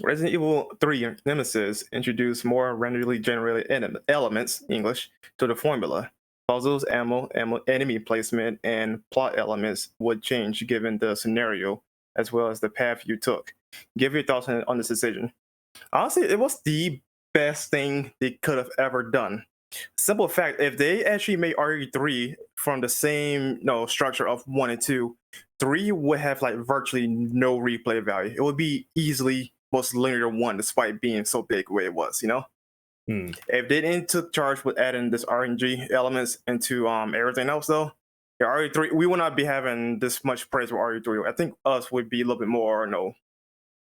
Resident Evil 3 Nemesis introduced more randomly generated elements, English, to the formula. Puzzles, ammo, enemy placement, and plot elements would change given the scenario, as well as the path you took. Give your thoughts on this decision. Honestly, it was the best thing they could have ever done. Simple fact, if they actually made RE3 from the same structure of 1 and 2, 3 would have like virtually no replay value. It would be easily most linear 1, despite being so big the way it was, If they didn't took charge with adding this RNG elements into everything else, though, RE3, we would not be having this much praise for RE3. I think us would be a little bit more,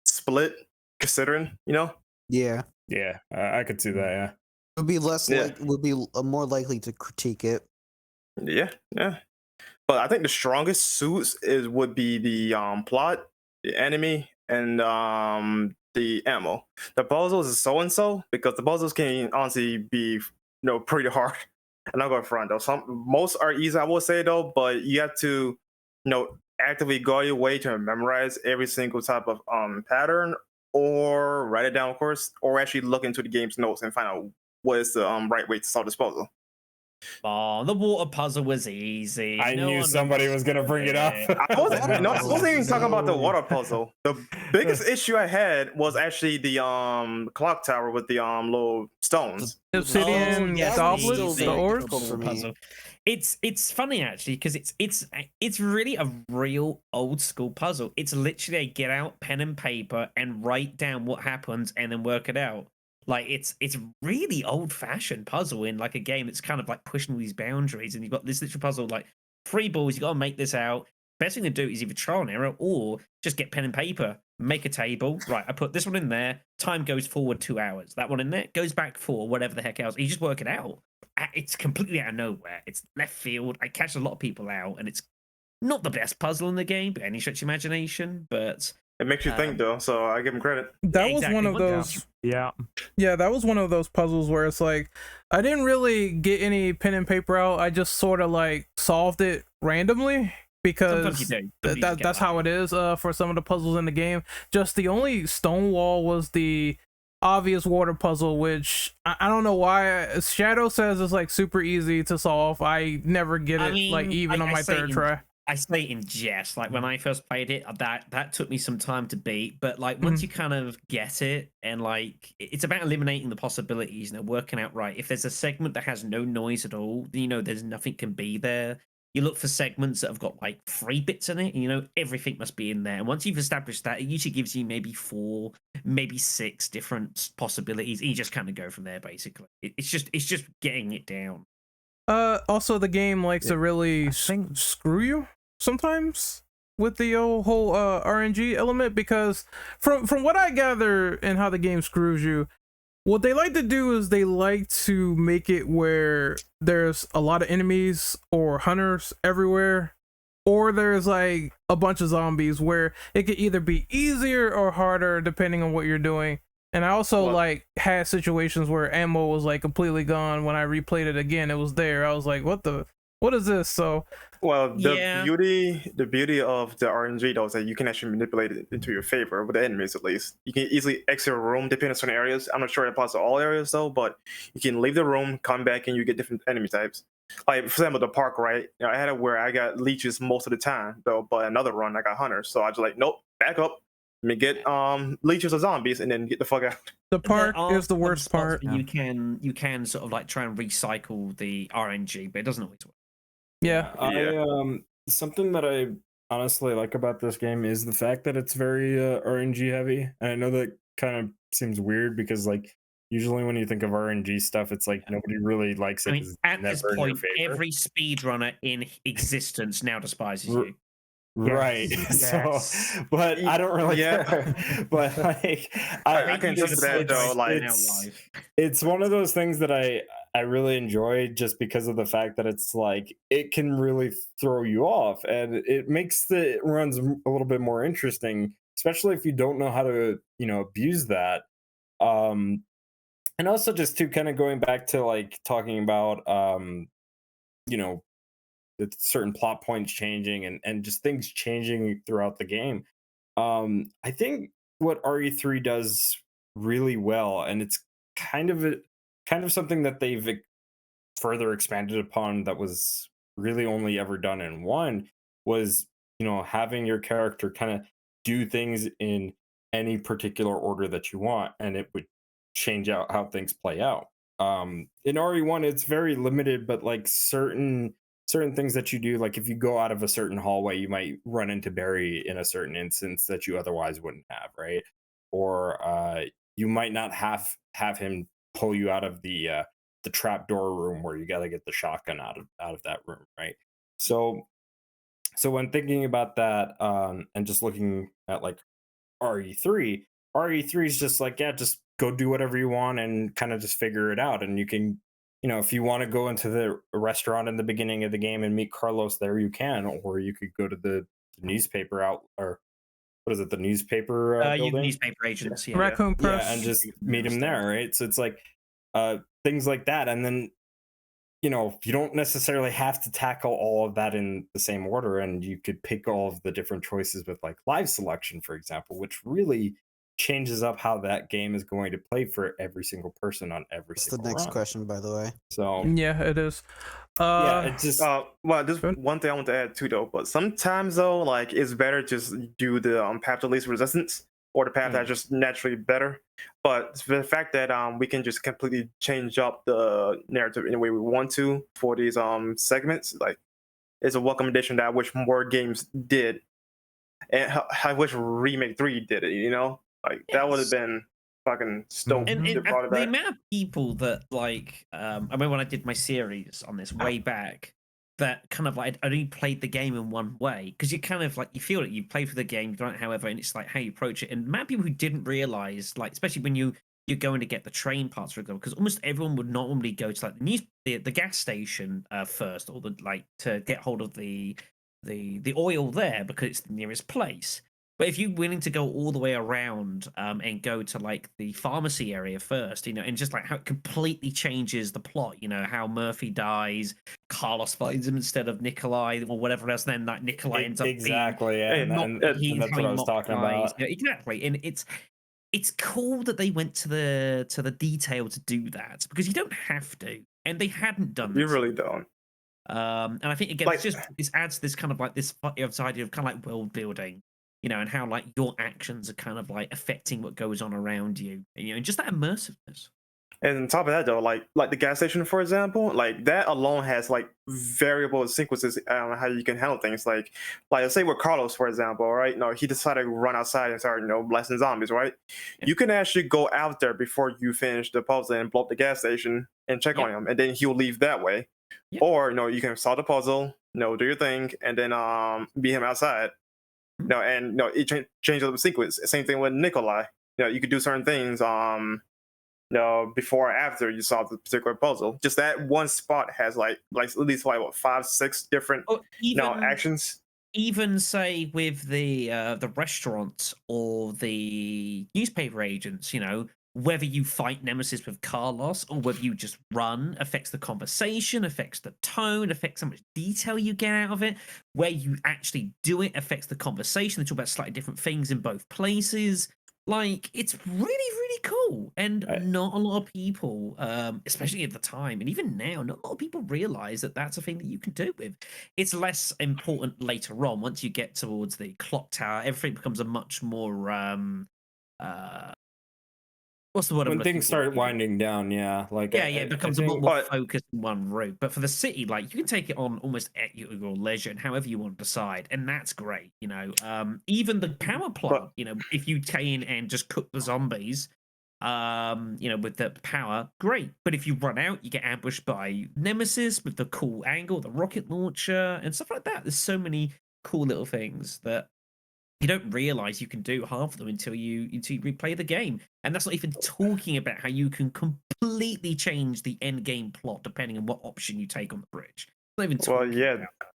split, considering, Yeah. Yeah, I could see that. Yeah. would be less Yeah. like would be more likely to critique it. Yeah, yeah. But I think the strongest suits would be the plot, the enemy, and the ammo. The puzzles is so and so because the puzzles can honestly be pretty hard. I'm not going front though. Most are easy, I will say though, but you have to actively go your way to memorize every single type of pattern, or write it down, of course, or actually look into the game's notes and find out what is the right way to solve this puzzle. Oh, the water puzzle was easy. I No knew one somebody was gonna bring it up. I wasn't even talking about the No. water puzzle. The biggest issue I had was actually the clock tower with the little stones. Obsidian yes, goblets, still the very orbs. difficult for me. puzzle. It's funny actually because it's really a real old school puzzle. It's literally a get out pen and paper and write down what happens and then work it out. Like it's really old fashioned puzzle in like a game that's kind of like pushing these boundaries, and you've got this literal puzzle like 3 balls. You got to make this out. Best thing to do is either trial and error or just get pen and paper, make a table. Right, I put this one in there. Time goes forward 2 hours. That one in there goes back 4. Whatever the heck else. You just work it out. It's completely out of nowhere. It's left field. I catch a lot of people out, and it's not the best puzzle in the game by any stretch of imagination, but It makes you think though, so I give him credit. That was one exactly. of those. Yeah. Yeah, that was one of those puzzles where it's like I didn't really get any pen and paper out. I just sort of like solved it randomly sometimes you because do. Sometimes you get that's that. how it is for some of the puzzles in the game. Just the only stone wall was the obvious water puzzle, which I don't know why Shadow says is like super easy to solve. I never get it, like even on my third try. I say in jest, like when I first played it, that took me some time to beat. But like once you kind of get it, and like it's about eliminating the possibilities, working out right. If there's a segment that has no noise at all, there's nothing can be there. You look for segments that have got like 3 bits in it, and everything must be in there. And once you've established that, it usually gives you maybe 4, maybe 6 different possibilities. And you just kind of go from there, basically. It's just getting it down. Also, the game likes to really screw you sometimes with the whole RNG element, because from what I gather and how the game screws you, what they like to do is they like to make it where there's a lot of enemies or hunters everywhere, or there's like a bunch of zombies, where it could either be easier or harder depending on what you're doing. And I also like had situations where ammo was like completely gone. When I replayed it again, it was there. I was like, what is this? So the beauty of the RNG though is that you can actually manipulate it into your favor with the enemies. At least you can easily exit a room depending on certain areas. I'm not sure it applies to all areas though, but you can leave the room, come back, and you get different enemy types. Like for example, the park, right? I had it where I got leeches most of the time though, but another run I got hunters. So I just like, nope, back up. Let me get leeches or zombies and then get the fuck out. The park is the Some worst spots part. where you can sort of like try and recycle the RNG, but it doesn't always work. Yeah. Something that I honestly like about this game is the fact that it's very RNG heavy. And I know that kind of seems weird because like usually when you think of RNG stuff, it's like nobody really likes it. I mean, at this point, every speedrunner in existence now despises you. Right. Yes. So, but I don't really care. But like, I can just just that though. Like, it's one of those things that I really enjoy just because of the fact that it's like it can really throw you off, and it makes the runs a little bit more interesting, especially if you don't know how to abuse that. And also just to kind of going back to like talking about certain plot points changing and just things changing throughout the game. I think what RE3 does really well, and it's kind of something that they've further expanded upon that was really only ever done in 1, was having your character kind of do things in any particular order that you want, and it would change out how things play out. In RE1 it's very limited, but like certain things that you do, like if you go out of a certain hallway, you might run into Barry in a certain instance that you otherwise wouldn't have, right? Or you might not have him pull you out of the trap door room where you got to get the shotgun out of that room, right? So when thinking about that, and just looking at like RE3 is just like, yeah, just go do whatever you want and kind of just figure it out. And you can, if you want to go into the restaurant in the beginning of the game and meet Carlos there, you can, or you could go to the newspaper out, or what is it, the newspaper building? Newspaper agents, yeah. Raccoon Press. Yeah, and just meet him there, right? So it's like things like that. And then, you don't necessarily have to tackle all of that in the same order, and you could pick all of the different choices with like live selection, for example, which really changes up how that game is going to play for every single person on every That's the single next run. question, by the way. So Yeah, it is. yeah, it's just well, there's Good. one thing I want to add too, though. But sometimes, though, like it's better just do the path of least resistance or the path that's just naturally better. But the fact that we can just completely change up the narrative in the way we want to for these segments, like, it's a welcome addition that I wish more games did, and I wish Remake 3 did it. Like that would have Yes. been fucking stoked. And to brought it the back. amount of people that like, I remember when I did my series on this way back, that kind of like I only played the game in one way, because you kind of like you feel it, you play through the game, you don't, however, and it's like how you approach it. And amount of people who didn't realize, like especially when you're going to get the train parts, for example, because almost everyone would normally go to like the gas station first, or to get hold of the oil there because it's the nearest place. But if you're willing to go all the way around and go to like the pharmacy area first, and just like how it completely changes the plot, how Murphy dies, Carlos finds him instead of Nikolai or whatever else, then like Nikolai ends up exactly, yeah, Hey, and being that's what I was talking about. Exactly, and it's cool that they went to the detail to do that, because you don't have to, and they hadn't done You this. really don't. And I think again, Like- this adds this kind of like this idea of kind of like world building, and how like your actions are kind of like affecting what goes on around you, and just that immersiveness. And on top of that, though, like the gas station, for example, like that alone has like variable sequences on how you can handle things. Like let's say with Carlos, for example, right? No, he decided to run outside and start, blasting zombies, right? Yeah. You can actually go out there before you finish the puzzle and blow up the gas station and check Yeah. on him, and then he'll leave that way. Yeah. Or you can solve the puzzle, do your thing, and then beat him outside. And it changes up the sequence. Same thing with Nikolai. You could do certain things. Before or after you solve the particular puzzle. Just that one spot has like at least like what 5-6 different Or even actions. even say with the restaurants or the newspaper agents, whether you fight Nemesis with Carlos or whether you just run affects the conversation, affects the tone, affects how much detail you get out of it. Where you actually do it affects the conversation. They talk about slightly different things in both places. Like, it's really, really cool. And not a lot of people, especially at the time, and even now, not a lot of people realize that that's a thing that you can do with. It's less important later on. Once you get towards the clock tower, everything becomes a much more, what's the word I'm When looking things for? start winding down, yeah, like It becomes a lot think- more focused in one route. But for the city, like you can take it on almost at your leisure and however you want to decide, and that's great. Even the power plant. If you came in and just cook the zombies, with the power, great. But if you run out, you get ambushed by Nemesis with the cool angle, the rocket launcher, and stuff like that. There's so many cool little things that you don't realize you can do half of them until you replay the game. And that's not even talking about how you can completely change the end game plot depending on what option you take on the bridge. Not even Well, talking yeah. about that.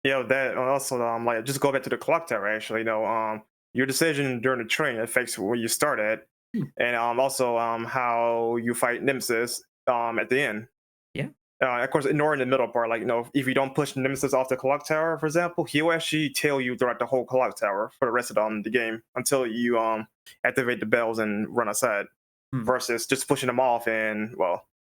Yeah, that also like just go back to the clock tower. Actually, your decision during the train affects where you start at, and also how you fight Nemesis at the end. Yeah. Of course, ignoring the middle part, like if you don't push Nemesis off the clock tower, for example, he'll actually tail you throughout the whole clock tower for the rest of the game until you activate the bells and run outside. Versus just pushing him off, and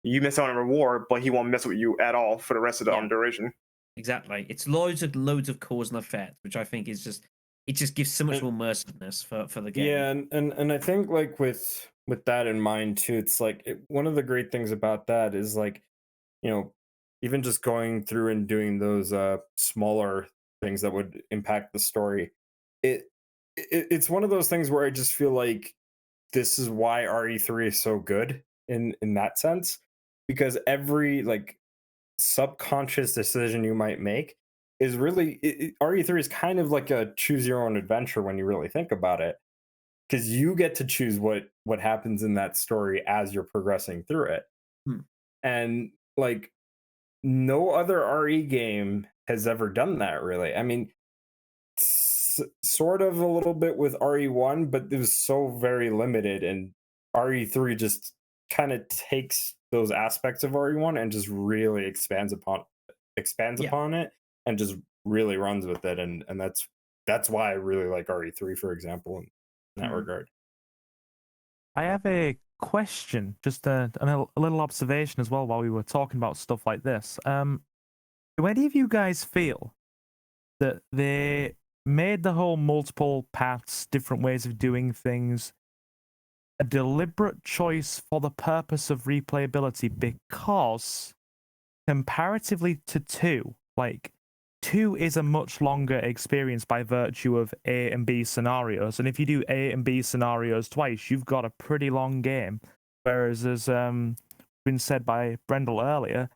you miss out on a reward, but he won't mess with you at all for the rest of the duration. Exactly. It's loads of cause and effect, which I think is it just gives so much more immersiveness for the game. Yeah, and I think like with that in mind too, it's like one of the great things about that is like, even just going through and doing those smaller things that would impact the story. It's one of those things where I just feel like this is why RE3 is so good in that sense, because every like subconscious decision you might make is really RE3 is kind of like a choose your own adventure when you really think about it, because you get to choose what happens in that story as you're progressing through it. And like no other RE game has ever done that, really. I mean, sort of a little bit with RE1, but it was so very limited, and RE3 just kind of takes those aspects of RE1 and just really expands upon it and just really runs with it, and that's why I really like RE3, for example, in that regard. I have a question, just a little observation as well while we were talking about stuff like this. Do any of you guys feel that they made the whole multiple paths, different ways of doing things, a deliberate choice for the purpose of replayability? Because comparatively to 2, like 2 is a much longer experience by virtue of A and B scenarios, and if you do A and B scenarios twice, you've got a pretty long game. Whereas, as been said by Brendel earlier,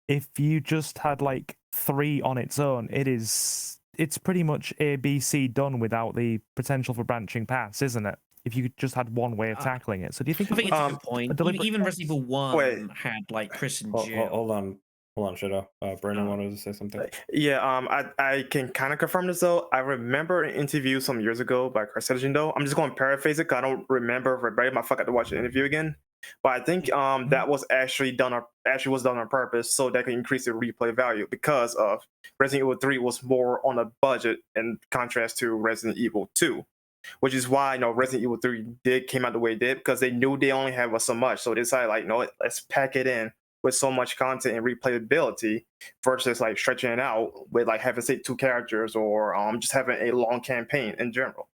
if you just had like 3 on its own, it's pretty much A, B, C done without the potential for branching paths, isn't it? If you just had one way of tackling it. So do you think? I think it's a good point. Even choice? Resident Evil 1 had like Chris and Jill. Hold on, Shadow. Brandon wanted to say something. Yeah, I can kind of confirm this though. I remember an interview some years ago by Contagion though. I'm just going to paraphrase it because I don't remember verbatim. I forgot to watch the interview again. But I think that was actually done on purpose so that can increase the replay value, because of Resident Evil 3 was more on a budget in contrast to Resident Evil 2, which is why Resident Evil 3 came out the way it did, because they knew they only had so much, so they decided like let's pack it in with so much content and replayability versus like stretching it out with like having say 2 characters or just having a long campaign in general.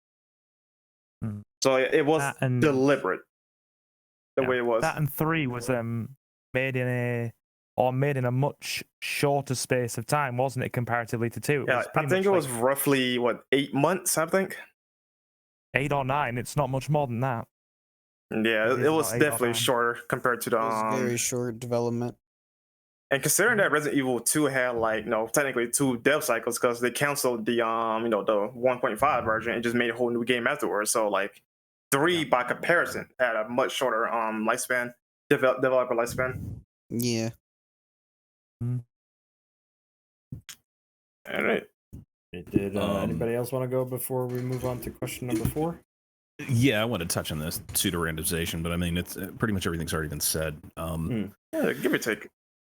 So it was deliberate. The way it was. That and 3 was made in a much shorter space of time, wasn't it, comparatively to 2? Yeah, I think it was roughly 8 months, I think. 8 or 9. It's not much more than that. Yeah, it was definitely shorter compared to the very short development. And considering that Resident Evil 2 had technically 2 dev cycles, because they canceled the the 1.5 version and just made a whole new game afterwards. So like 3 by comparison had a much shorter lifespan, developer lifespan. Yeah. All right. Did anybody else want to go before we move on to question number 4? Yeah, I want to touch on this pseudo randomization, but I mean, it's pretty much everything's already been said. Yeah, give me a take.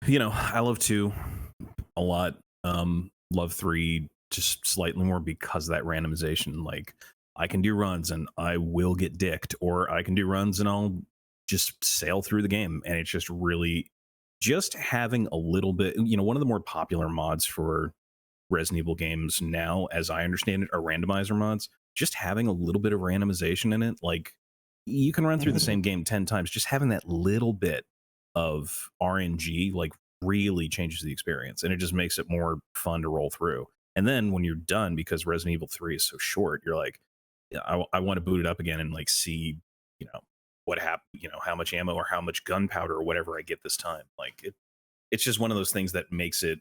I love 2 a lot. Love 3 just slightly more because of that randomization. Like, I can do runs and I will get dicked, or I can do runs and I'll just sail through the game. And it's just really just having a little bit, one of the more popular mods for Resident Evil games now, as I understand it, are randomizer mods. Just having a little bit of randomization in it, like you can run through the same game 10 times. Just having that little bit of RNG like really changes the experience, and it just makes it more fun to roll through. And then when you're done, because Resident Evil 3 is so short, you're like, I want to boot it up again and like see, what happened, how much ammo or how much gunpowder or whatever I get this time. Like it's just one of those things that makes it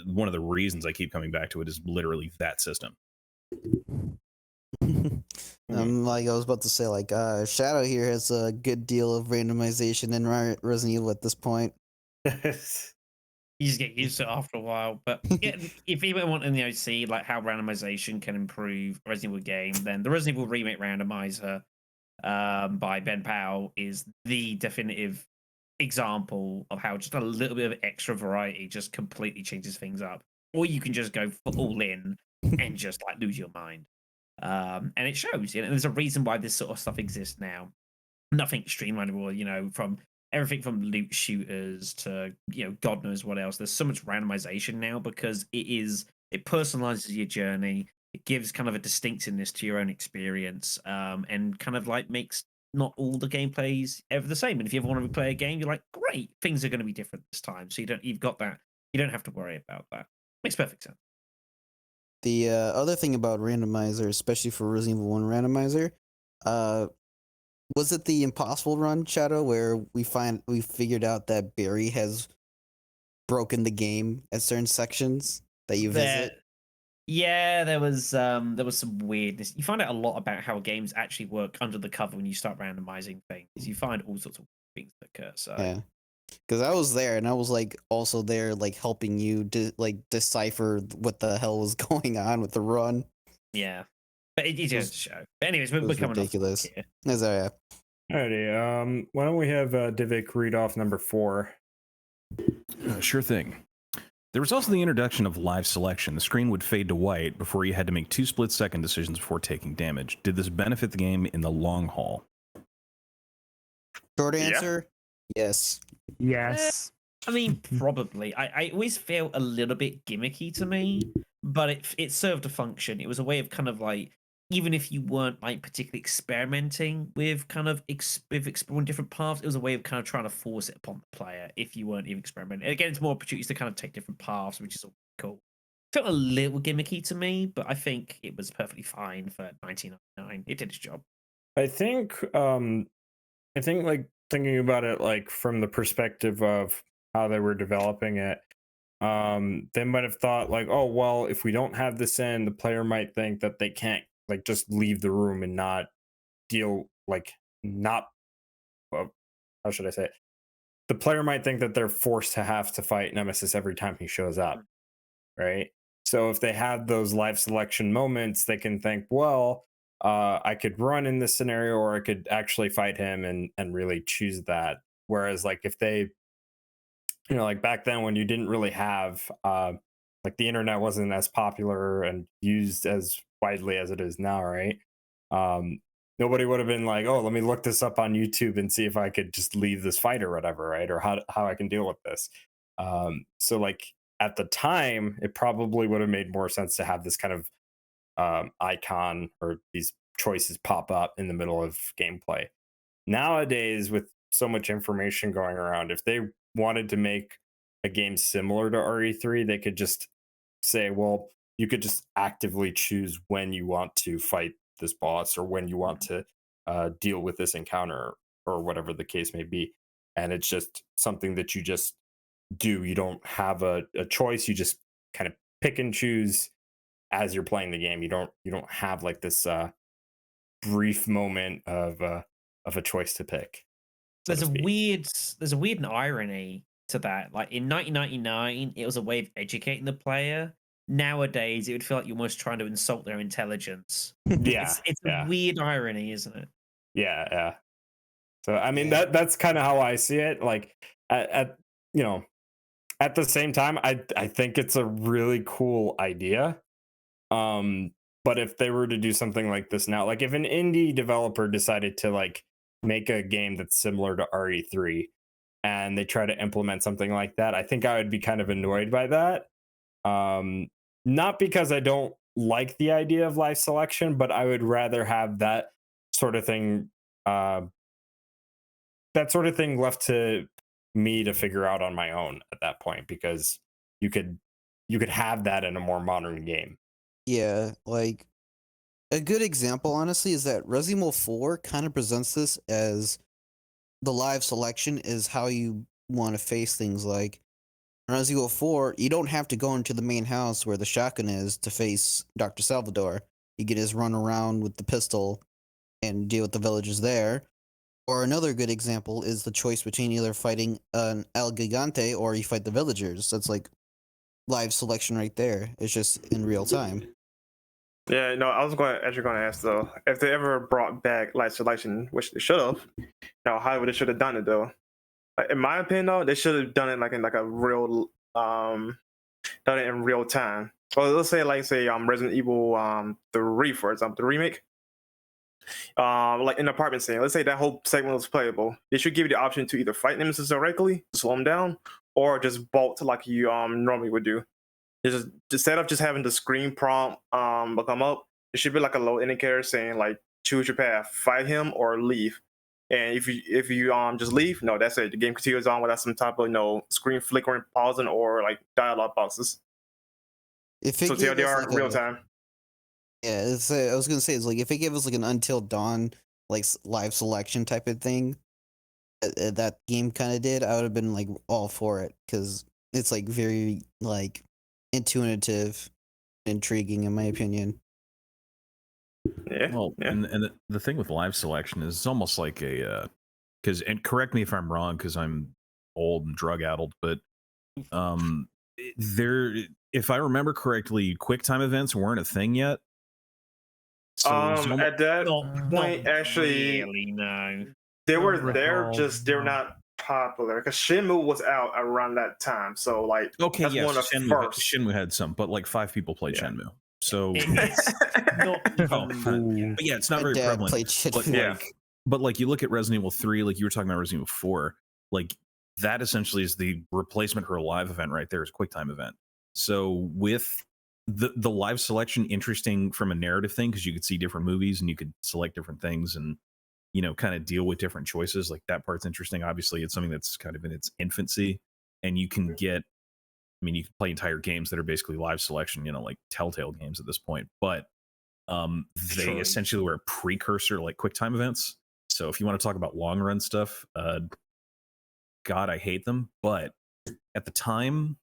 one of the reasons I keep coming back to it is literally that system. Like I was about to say, like Shadow here has a good deal of randomization in Resident Evil at this point. You just get used to it after a while. But yeah, if you want to see like how randomization can improve a Resident Evil game, then the Resident Evil Remake Randomizer by Ben Powell is the definitive example of how just a little bit of extra variety just completely changes things up. Or you can just go all in and just like lose your mind. And it shows, there's a reason why this sort of stuff exists now. Nothing streamlinable, from everything from loot shooters to, God knows what else. There's so much randomization now because it personalizes your journey. It gives kind of a distinctiveness to your own experience, and kind of like makes not all the gameplays ever the same. And if you ever want to replay a game, you're like, great, things are going to be different this time. So you've got that. You don't have to worry about that. Makes perfect sense. The other thing about randomizer, especially for Resident Evil 1 randomizer, was it the Impossible Run, Shadow, where we figured out that Barry has broken the game at certain sections that you visit? Yeah, there was some weirdness. You find out a lot about how games actually work under the cover when you start randomizing things. You find all sorts of things that occur. So Yeah. Because I was there and I was like also there like helping you like decipher what the hell was going on with the run. yeah, but it goes to show. But anyways, we're It was coming ridiculous. off here. As I Alrighty, why don't we have Divik read off number 4? Sure thing. There was also the introduction of live selection. The screen would fade to white before you had to make 2 split-second decisions before taking damage. Did this benefit the game in the long haul? Short answer, yes. Yes. I mean, probably. I always felt a little bit gimmicky to me, but it served a function. It was a way of kind of like, even if you weren't like particularly experimenting with kind of with exploring different paths, it was a way of kind of trying to force it upon the player if you weren't even experimenting. Again, it's more opportunities to kind of take different paths, which is all cool. Felt a little gimmicky to me, but I think it was perfectly fine for 1999. It did its job. I think like thinking about it like from the perspective of how they were developing it, they might have thought like, oh well, if we don't have this in, the player might think that they can't like just leave the room and not deal like not well, how should I say it? The player might think that they're forced to have to fight Nemesis every time he shows up, right? So if they have those live selection moments, they can think, well, I could run in this scenario, or I could actually fight him and really choose that. Whereas like if they, you know, like back then when you didn't really have like the internet wasn't as popular and used as widely as it is now, right? Nobody would have been like, oh, let me look this up on YouTube and see if I could just leave this fight or whatever, right? Or how I can deal with this. So like at the time, it probably would have made more sense to have this kind of icon or these choices pop up in the middle of gameplay. Nowadays, with so much information going around, if they wanted to make a game similar to RE3, they could just say, well, you could just actively choose when you want to fight this boss or when you want to deal with this encounter or whatever the case may be. And it's just something that you just do. You don't have a choice. You just kind of pick and choose as you're playing the game. You don't have like this brief moment of a choice to pick. So There's to a speak. weird irony to that. Like in 1999, it was a way of educating the player. Nowadays, it would feel like you're almost trying to insult their intelligence. Yeah, It's a weird irony, isn't it? yeah. So I mean Yeah. that's kind of how I see it. Like at you know, at the same time, I think it's a really cool idea. But if they were to do something like this now, like if an indie developer decided to like make a game that's similar to RE3 and they try to implement something like that, I think I would be kind of annoyed by that. Not because I don't like the idea of live selection, but I would rather have that sort of thing left to me to figure out on my own at that point, because you could have that in a more modern game. Yeah, like a good example, honestly, is that Resident Evil 4 kind of presents this as the live selection is how you want to face things. Like in Resident Evil 4, you don't have to go into the main house where the shotgun is to face Dr. Salvador. You can just run around with the pistol and deal with the villagers there. Or another good example is the choice between either fighting an El Gigante or you fight the villagers. That's like live selection right there. It's just in real time. Yeah, no, I was actually going to ask though, if they ever brought back live selection, which they should have. How they should have done it though. Like, in my opinion, though, they should have done it like in like a real, done it in real time. Or let's say Resident Evil 3, for example, the remake. Like in the apartment scene, let's say that whole segment was playable. They should give you the option to either fight Nemesis directly, slow him down, or just bolt like you normally would do. Just instead of just having the screen prompt come up, it should be like a little indicator saying like choose your path, fight him or leave. And if you just leave, no, that's it. The game continues on without some type of screen flickering, pausing, or like dialogue boxes. If it So gave us, TLDR like, real time. Yeah, I was gonna say it's like if it gave us like an Until Dawn like live selection type of thing, that game kind of did, I would have been like all for it because it's like very like intuitive intriguing in my opinion. Yeah. Well, yeah. and the thing with live selection is it's almost like a because and correct me if I'm wrong because I'm old and drug addled, but there if I remember correctly, QuickTime events weren't a thing yet. So it's At that Not point, actually, really, no. they Don't were there, recall, just they're no. not popular because Shenmue was out around that time. So like, okay, that's yes, one of the Shenmue, first. Shenmue had some, but like 5 people played Yeah. Shenmue. So It's not Oh, even. but yeah, it's not My very dad prevalent. played shit. But Yeah. like you look at Resident Evil 3, like you were talking about Resident Evil 4, like that essentially is the replacement for a live event right there is QuickTime event. So with the live selection interesting from a narrative thing because you could see different movies and you could select different things and kind of deal with different choices. Like that part's interesting. Obviously, it's something that's kind of in its infancy, and you can get. I mean, you can play entire games that are basically live selection, like Telltale games at this point. But they Sure. essentially were a precursor to like QuickTime events. So if you want to talk about long run stuff, God, I hate them. But at the time,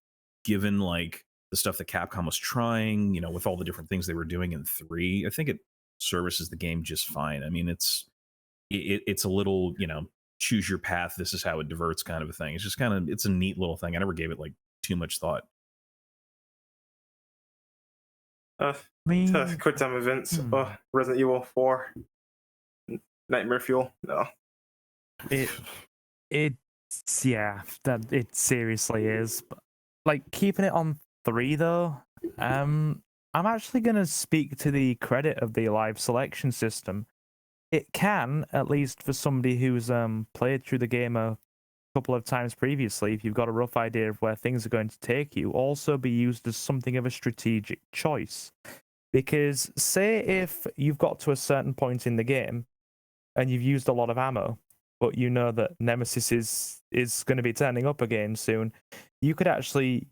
given like the stuff that Capcom was trying, with all the different things they were doing in 3, I think it services the game just fine. I mean, it's a little, choose your path. This is how it diverts kind of a thing. It's just it's a neat little thing. I never gave it like too much thought. I mean, QuickTime events. Resident Evil 4. Nightmare Fuel. No. that it seriously is. But, like keeping it on 3 though, I'm actually gonna speak to the credit of the live selection system. It can, at least for somebody who's played through the game a couple of times previously, if you've got a rough idea of where things are going to take you, also be used as something of a strategic choice. Because say if you've got to a certain point in the game and you've used a lot of ammo, but you know that Nemesis is going to be turning up again soon, you could actually,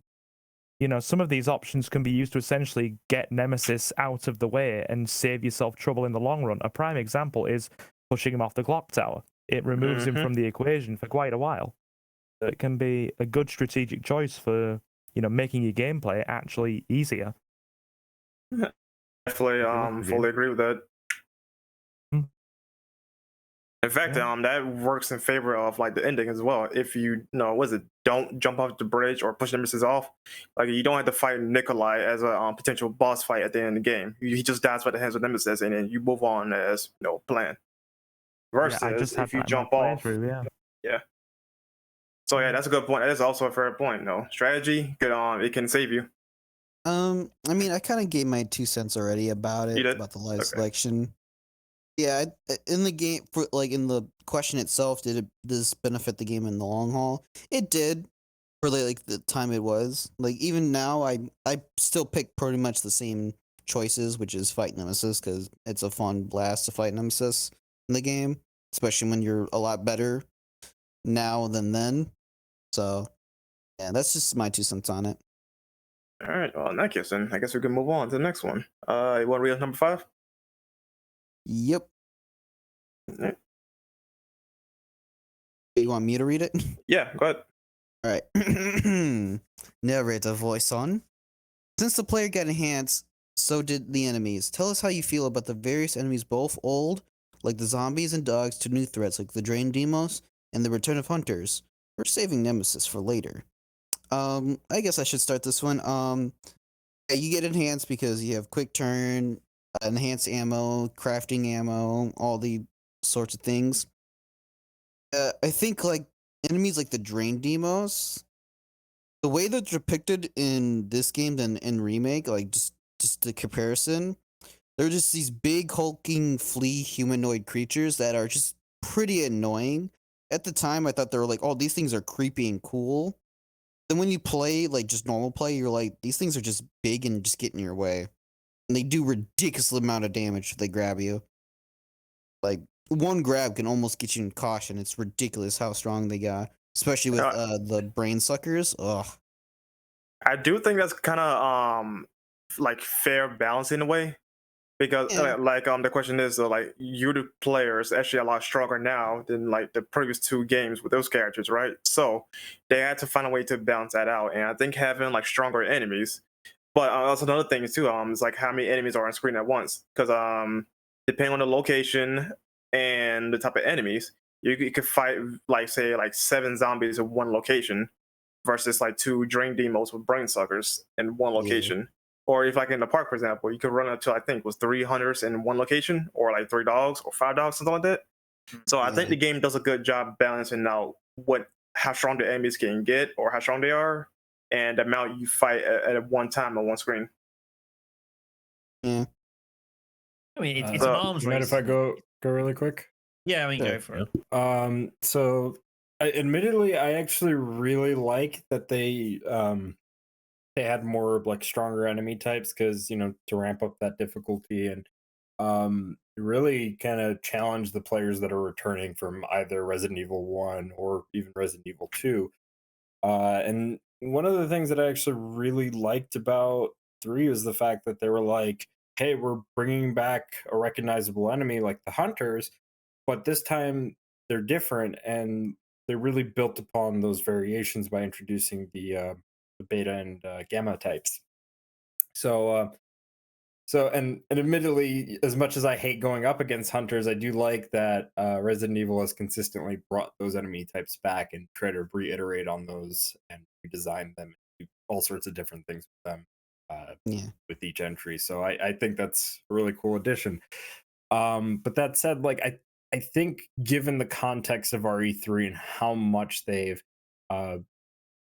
some of these options can be used to essentially get Nemesis out of the way and save yourself trouble in the long run. A prime example is pushing him off the clock tower. It removes him from the equation for quite a while. It can be a good strategic choice for, making your gameplay actually easier. Definitely fully agree with that. Mm. In fact, that works in favor of like the ending as well. If you don't jump off the bridge or push Nemesis off, like you don't have to fight Nikolai as a potential boss fight at the end of the game. He just dies by the hands of Nemesis, and then you move on as planned. Versus I just if you jump off, yeah. So yeah, that's a good point. That is also a fair point. Strategy, good it can save you. I mean, I kind of gave my 2 cents already about it, about the live selection. Yeah, in the game, in the question itself, did this benefit the game in the long haul? It did, for like the time it was. Like even now, I still pick pretty much the same choices, which is fight Nemesis because it's a fun blast to fight Nemesis in the game, especially when you're a lot better now than then. So yeah, that's just my 2 cents on it. All right. Well, in that case, then I guess we can move on to the next one. You want to read us number 5? Yep. Right. You want me to read it? Yeah, go ahead. All right. Narrator voice on. Since the player got enhanced, so did the enemies. Tell us how you feel about the various enemies, both old, like the zombies and dogs, to new threats like the Drain Demos and the Return of Hunters. We're saving Nemesis for later. I guess I should start this one. Yeah, you get enhanced because you have quick turn, enhanced ammo, crafting ammo, all the sorts of things. I think like enemies like the Drain Demos, the way they're depicted in this game than in remake, like just the comparison, they're just these big hulking flea humanoid creatures that are just pretty annoying. At the time, I thought they were like, oh, these things are creepy and cool. Then when you play like just normal play, you're like, these things are just big and just get in your way, and they do ridiculous amount of damage if they grab you. Like one grab can almost get you in caution. It's ridiculous how strong they got, especially with the brain suckers. Ugh. I do think that's kind of like fair balance in a way, because the question is like you the players actually a lot stronger now than like the previous 2 games with those characters, right? So they had to find a way to balance that out, and I think having like stronger enemies But also another thing too, is like how many enemies are on screen at once. Because depending on the location and the type of enemies, you could fight like say like 7 zombies in one location versus like 2 drain demos with brain suckers in one location. Or if like in the park, for example, you could run up to I think was 3 hunters in one location, or like 3 dogs or 5 dogs, something like that. So I think the game does a good job balancing out how strong the enemies can get or how strong they are, and the amount you fight at one time on one screen. Yeah. I mean, it's an arms You mind race. if I go really quick? Yeah, I mean, go for it. So admittedly, I actually really like that they had more like stronger enemy types, because to ramp up that difficulty and really kind of challenge the players that are returning from either Resident Evil 1 or even Resident Evil 2. And one of the things that I actually really liked about 3 was the fact that they were like, hey, we're bringing back a recognizable enemy like the hunters, but this time they're different, and they really built upon those variations by introducing the beta and gamma types. So and admittedly, as much as I hate going up against hunters, I do like that Resident Evil has consistently brought those enemy types back and try to reiterate on those and redesign them, do all sorts of different things with them with each entry. So I think that's a really cool addition. But that said, like I think given the context of RE3 and how much they've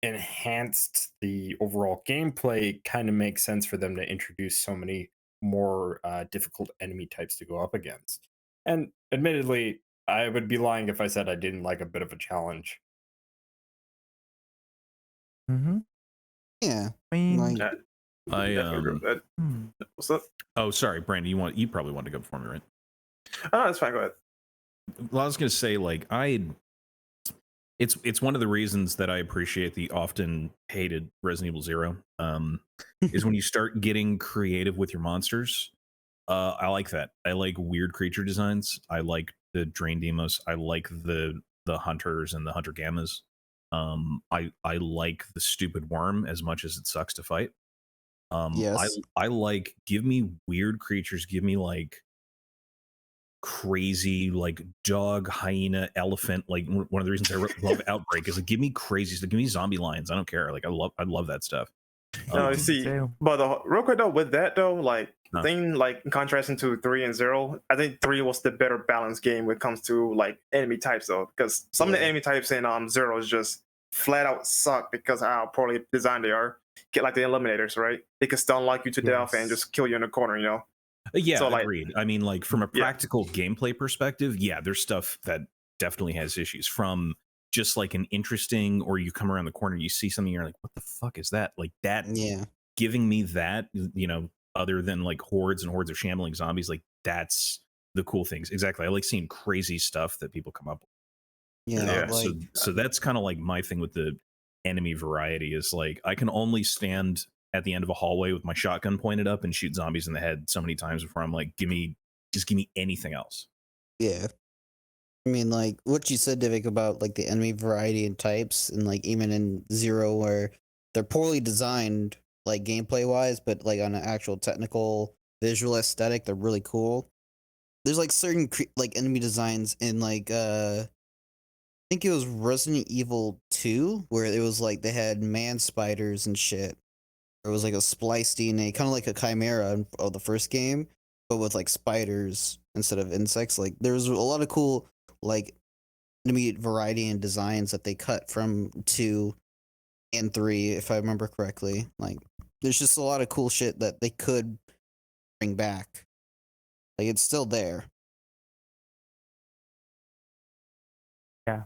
enhanced the overall gameplay, it kind of makes sense for them to introduce so many more difficult enemy types to go up against. And admittedly, I would be lying if I said I didn't like a bit of a challenge. Mm-hmm. Yeah. I mean, Like, What's up? Oh, sorry, Brandon. You probably wanted to go before me, right? Oh, that's fine. Go ahead. Well, I was gonna say, like, it's one of the reasons that I appreciate the often hated Resident Evil 0. Is when you start getting creative with your monsters. I like that. I like weird creature designs. I like the drain demos. I like the hunters and the hunter gammas. I like the stupid worm as much as it sucks to fight. yes. I like, give me weird creatures. Give me like crazy like dog, hyena, elephant. Like one of the reasons I love Outbreak is like, give me crazy stuff. Give me zombie lions. I don't care. Like I love that stuff. No, you see, but real quick though, with that though, like thing like in contrasting to 3 and 0, I think 3 was the better balanced game when it comes to like enemy types though, because some of the enemy types in 0 is just flat out suck because of how poorly designed they are. Get like the eliminators, right? They can stun like you to death and just kill you in the corner, you know. Yeah, So, like, agreed. I mean, like from a practical gameplay perspective, yeah, there's stuff that definitely has issues. From just like an interesting, or you come around the corner, you see something, you're like, what the fuck is that? Like that, giving me that, other than like hordes and hordes of shambling zombies, like that's the cool things. Exactly. I like seeing crazy stuff that people come up with. Yeah. So that's kind of like my thing with the enemy variety is like, I can only stand at the end of a hallway with my shotgun pointed up and shoot zombies in the head so many times before I'm like, give me anything else. Yeah. I mean, like what you said, Divik, about like the enemy variety and types, and like even in 0 where they're poorly designed, like gameplay wise, but like on an actual technical visual aesthetic, they're really cool. There's like certain like enemy designs in like I think it was Resident Evil 2 where it was like they had man spiders and shit. It was like a splice DNA, kind of like a chimera of the first game, but with like spiders instead of insects. Like there's a lot of cool like enemy variety and designs that they cut from 2 and 3, if I remember correctly. Like there's just a lot of cool shit that they could bring back. Like it's still there. Yeah.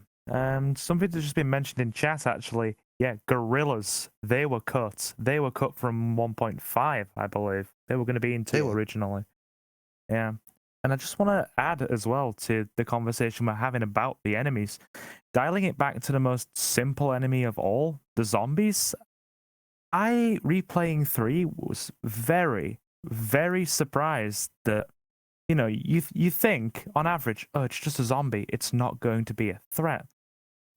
Something that's just been mentioned in chat actually. Yeah, gorillas. They were cut. They were cut from 1.5, I believe. They were going to be in 2 originally. Yeah. And I just want to add as well to the conversation we're having about the enemies, dialing it back to the most simple enemy of all, the zombies. I, replaying 3, was very, very surprised that, you think, on average, oh, it's just a zombie. It's not going to be a threat.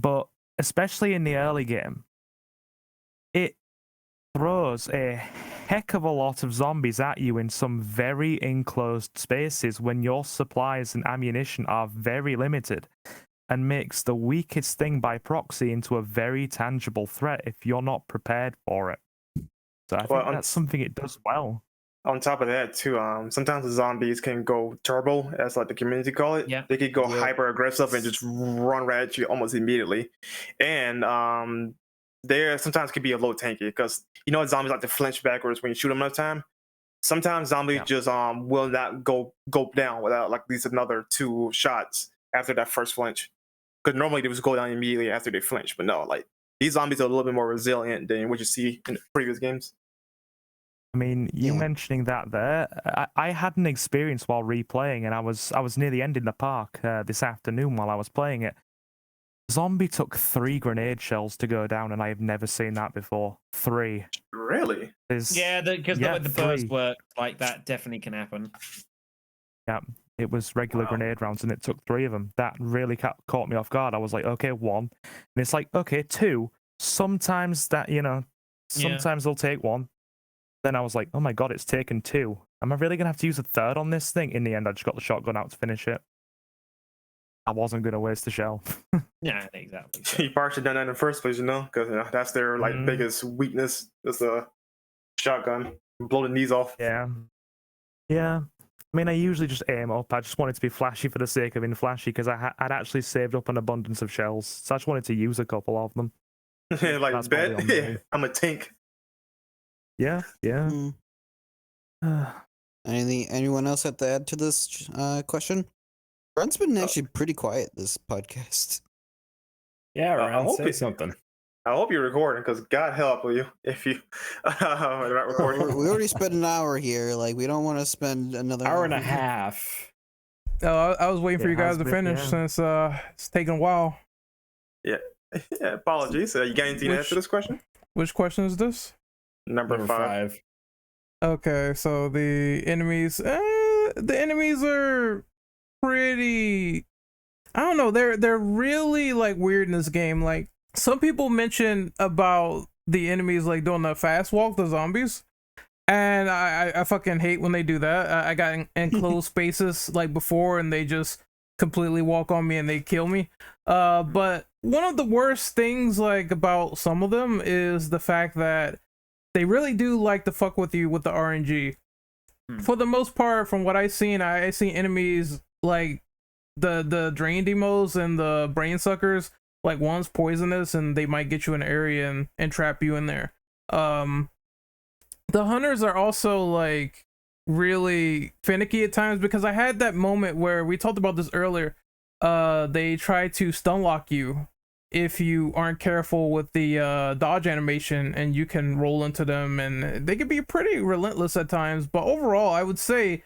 But especially in the early game, it throws a heck of a lot of zombies at you in some very enclosed spaces when your supplies and ammunition are very limited, and makes the weakest thing by proxy into a very tangible threat if you're not prepared for it. So I think that's something it does well. On top of that, too, sometimes the zombies can go turbo, as like the community call it. Yeah. They could go hyper aggressive and just run right at you almost immediately. And there sometimes could be a low tanky because zombies like to flinch backwards when you shoot them enough time. Sometimes zombies just will not go down without like at least another 2 shots after that first flinch. Because normally they just go down immediately after they flinch, but no, like these zombies are a little bit more resilient than what you see in the previous games. I mean, you mentioning that there, I had an experience while replaying, and I was near the end in the park this afternoon while I was playing it. Zombie took 3 grenade shells to go down, and I have never seen that before. 3. Really? Yeah, because the burst work, like that definitely can happen. Yeah, it was regular grenade rounds, and it took 3 of them. That really caught me off guard. I was like, okay, 1. And it's like, okay, 2. Sometimes that, sometimes they'll take 1. Then I was like, oh my god, it's taken 2. Am I really going to have to use a 3rd on this thing? In the end, I just got the shotgun out to finish it. I wasn't going to waste the shell. Yeah, exactly. You probably should have done that in the first place, because that's their biggest weakness. Is the shotgun. Blow the knees off. Yeah. I mean, I usually just aim up. I just wanted to be flashy for the sake of being flashy, because I'd actually saved up an abundance of shells. So I just wanted to use a couple of them. Like, bet? Yeah, I'm a tank. Yeah. Anyone else have to add to this question? Brent's been actually pretty quiet this podcast. Yeah, I hope say something. I hope you're recording, because God help you if you are not recording. We already spent an hour here. Like, we don't want to spend another hour and a half. Oh, I was waiting for you guys to finish since it's taking a while. Yeah, apologies. You got anything to answer this question? Which question is this? Number 5. Okay, so the enemies are pretty, I don't know, they're really like weird in this game. Like, some people mention about the enemies like doing the fast walk, the zombies, and I fucking hate when they do that. I got in enclosed spaces like before, and they just completely walk on me and they kill me. But one of the worst things like about some of them is the fact that they really do like to fuck with you with the RNG. For the most part, from what I've seen, I see enemies like the drain demos and the brain suckers. Like, one's poisonous and they might get you in an area and trap you in there. The hunters are also like really finicky at times, because I had that moment where we talked about this earlier. They try to stun lock you if you aren't careful with the dodge animation, and you can roll into them, and they can be pretty relentless at times. But overall, I would say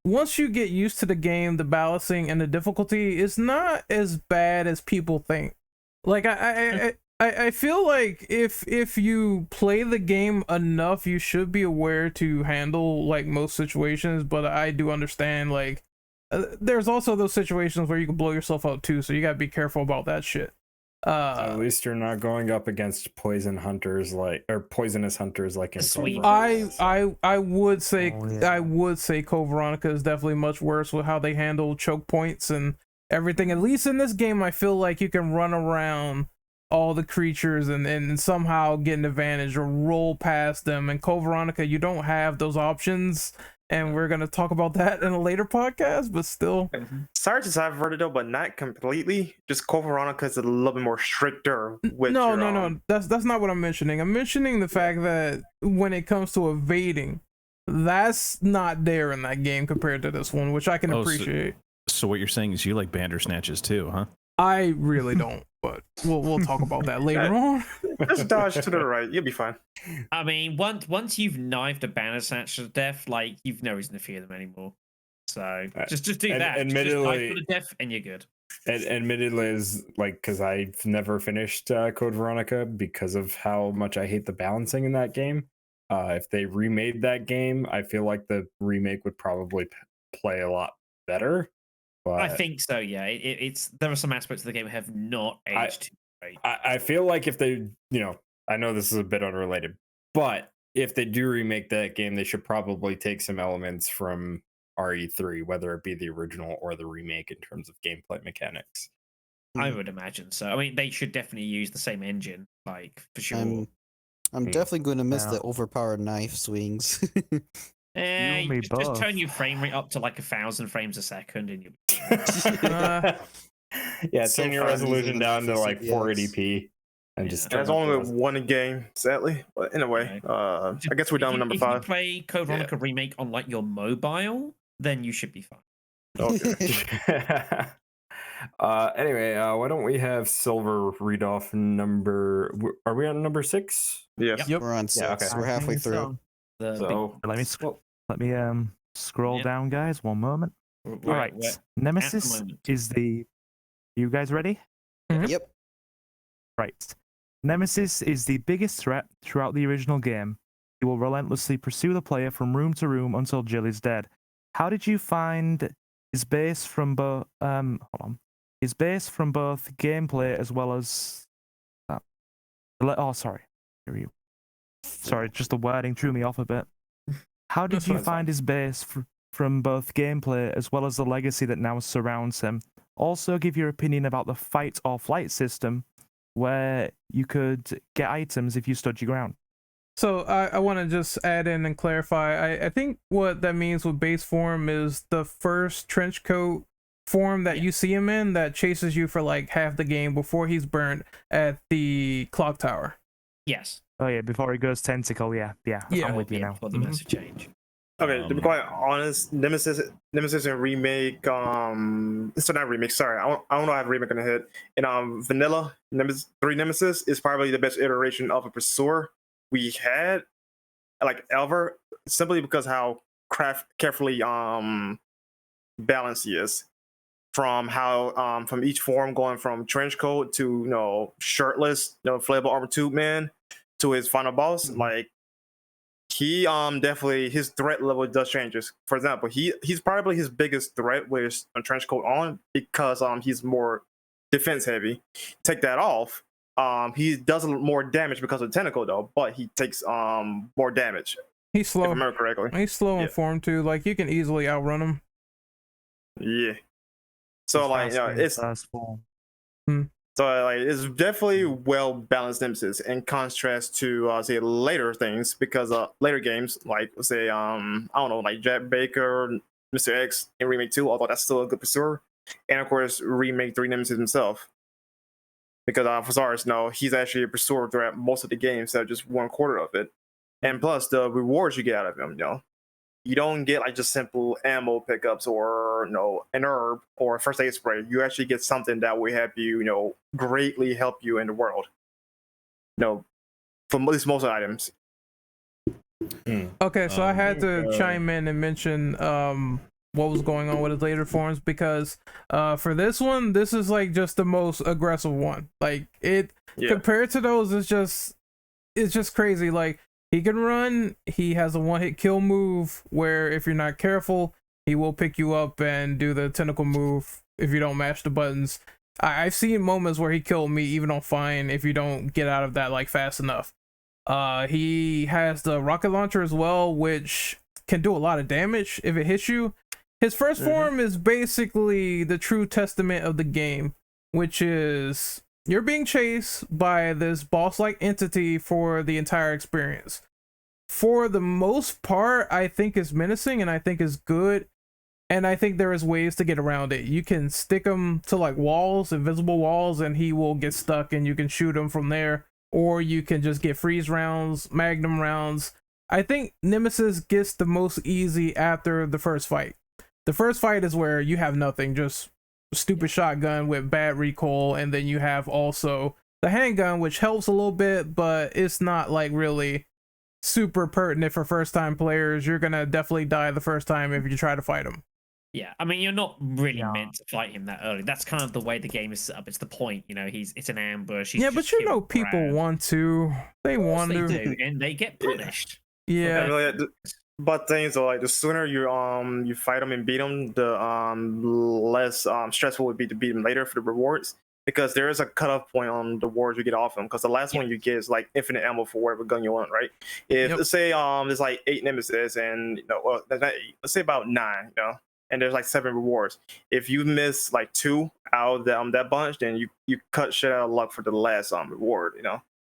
once you get used to the game, the balancing and the difficulty is not as bad as people think. Like, I feel like if you play the game enough, you should be aware to handle like most situations. But I do understand, like, there's also those situations where you can blow yourself out too, so you gotta be careful about that shit. At least you're not going up against poisonous hunters like in Sweet. I would say I would say Code Veronica is definitely much worse with how they handle choke points and everything. At least in this game, I feel like you can run around all the creatures and somehow get an advantage or roll past them. In Code Veronica, you don't have those options, and we're gonna talk about that in a later podcast. But still, sorry to subvert it though, but not completely. Just Code Veronica is a little bit more stricter with no. That's not what I'm mentioning. I'm mentioning the fact that when it comes to evading, that's not there in that game compared to this one, which I can appreciate. So what you're saying is you like Bandersnatches too, huh? I really don't, but we'll talk about that later on. Just dodge to the right, you'll be fine. I mean, once you've knifed a Bandersnatch to death, like, you've no reason to fear them anymore. So just do that. Admittedly, just knife to death, and you're good. Admittedly, is like, because I've never finished Code Veronica because of how much I hate the balancing in that game. If they remade that game, I feel like the remake would probably play a lot better. But I think so, yeah. There are some aspects of the game that have not aged too great. I feel like if they, I know this is a bit unrelated, but if they do remake that game, they should probably take some elements from RE3, whether it be the original or the remake in terms of gameplay mechanics. I would imagine so. I mean, they should definitely use the same engine, like for sure. I'm definitely going to miss Yeah. the overpowered knife swings. and me Just turn both. your frame rate up to like 1,000 frames a second, and you. Yeah, So turn your far, resolution using the down to knife like is 480p and just. Yeah. turn That's up the only res- one game, sadly. But anyway, I guess we're done with number If 5. you play Code Yeah. Veronica Remake on like your mobile, then you should be fine. Okay. Anyway, why don't we have Silver read off number? Are we on number 6? Yes. Yep. We're on 6. Yeah, okay. We're I think halfway through. so. The So Let me let me scroll Yep. down, guys. One moment. big, All right. we're- Nemesis moment. is the. You guys ready? Yep. Right. Nemesis is the biggest threat throughout the original game. He will relentlessly pursue the player from room to room until Jill is dead. How did you find his base from both? Hold on. His base from both gameplay as well as. Oh, sorry. Here you. Sorry, just the wording threw me off a bit. How did That's you fine, find his base from both gameplay as well as the legacy that now surrounds him? Also, give your opinion about the fight or flight system, where you could get items if you stood your ground. So I want to just add in and clarify. I think what that means with base form is the first trench coat form that you see him in that chases you for like half the game before he's burnt at the clock tower. Yes. Oh yeah, before he goes tentacle, yeah, I'm with you now. For the Mhm. massive change. Okay, to be quite honest, Nemesis and remake, so not remake, sorry, I don't know how to remake in the head. And vanilla Nemesis is probably the best iteration of a pursuer we had, like ever, simply because how carefully balanced he is. From how from each form, going from trench coat to shirtless, inflatable armor tube man, to his final boss, like he definitely, his threat level does changes. For example, he's probably his biggest threat with a trench coat on, because he's more defense heavy. Take that off, he does more damage because of the tentacle though, but he takes more damage. He's If I slow. remember correctly. He's slow in Yeah. form too. Like you can easily outrun him. Yeah. So like it's first form. So like it's definitely well balanced Nemesis in contrast to say later things, because later games like say I don't know, like Jack Baker, Mr. X in Remake 2, although that's still a good pursuer, and of course Remake 3 Nemesis himself, because for Zars, no, he's actually a pursuer throughout most of the game instead of just 1/4 of it, and plus the rewards you get out of him, you don't get like just simple ammo pickups or an herb or a first aid spray. You actually get something that will help you, greatly help you in the world. For at least most items. Okay, so I had to okay. chime in and mention what was going on with his later forms, because for this one, this is like just the most aggressive one. Like compared to those, it's just crazy. Like he can run, he has a one-hit kill move where if you're not careful, he will pick you up and do the tentacle move if you don't mash the buttons. I've seen moments where he killed me even on fine if you don't get out of that like fast enough. He has the rocket launcher as well, which can do a lot of damage if it hits you. His first form is basically the true testament of the game, which is you're being chased by this boss-like entity for the entire experience. For the most part, I think it's menacing and I think it's good. And I think there is ways to get around it. You can stick him to like walls, invisible walls, and he will get stuck and you can shoot him from there. Or you can just get freeze rounds, magnum rounds. I think Nemesis gets the most easy after the first fight. The first fight is where you have nothing, just stupid shotgun with bad recoil, and then you have also the handgun, which helps a little bit, but it's not like really super pertinent for first time players. You're gonna definitely die the first time if you try to fight him. Yeah, I mean, you're not really meant to fight him that early. That's kind of the way the game is set up. It's the point, it's an ambush. He's Yeah, just but killing people around. want to. They Of course want they to. do, and they get punished. Yeah. But things are like the sooner you fight them and beat them, the less stressful it would be to beat them later for the rewards. because there is a cutoff point on the wards you get off them. Because the last one you get is like infinite ammo for whatever gun you want, right? If let's say there's like 8 Nemesis and let's say about 9, and there's like 7 rewards. If you miss like 2 out of that bunch, then you cut shit out of luck for the last reward,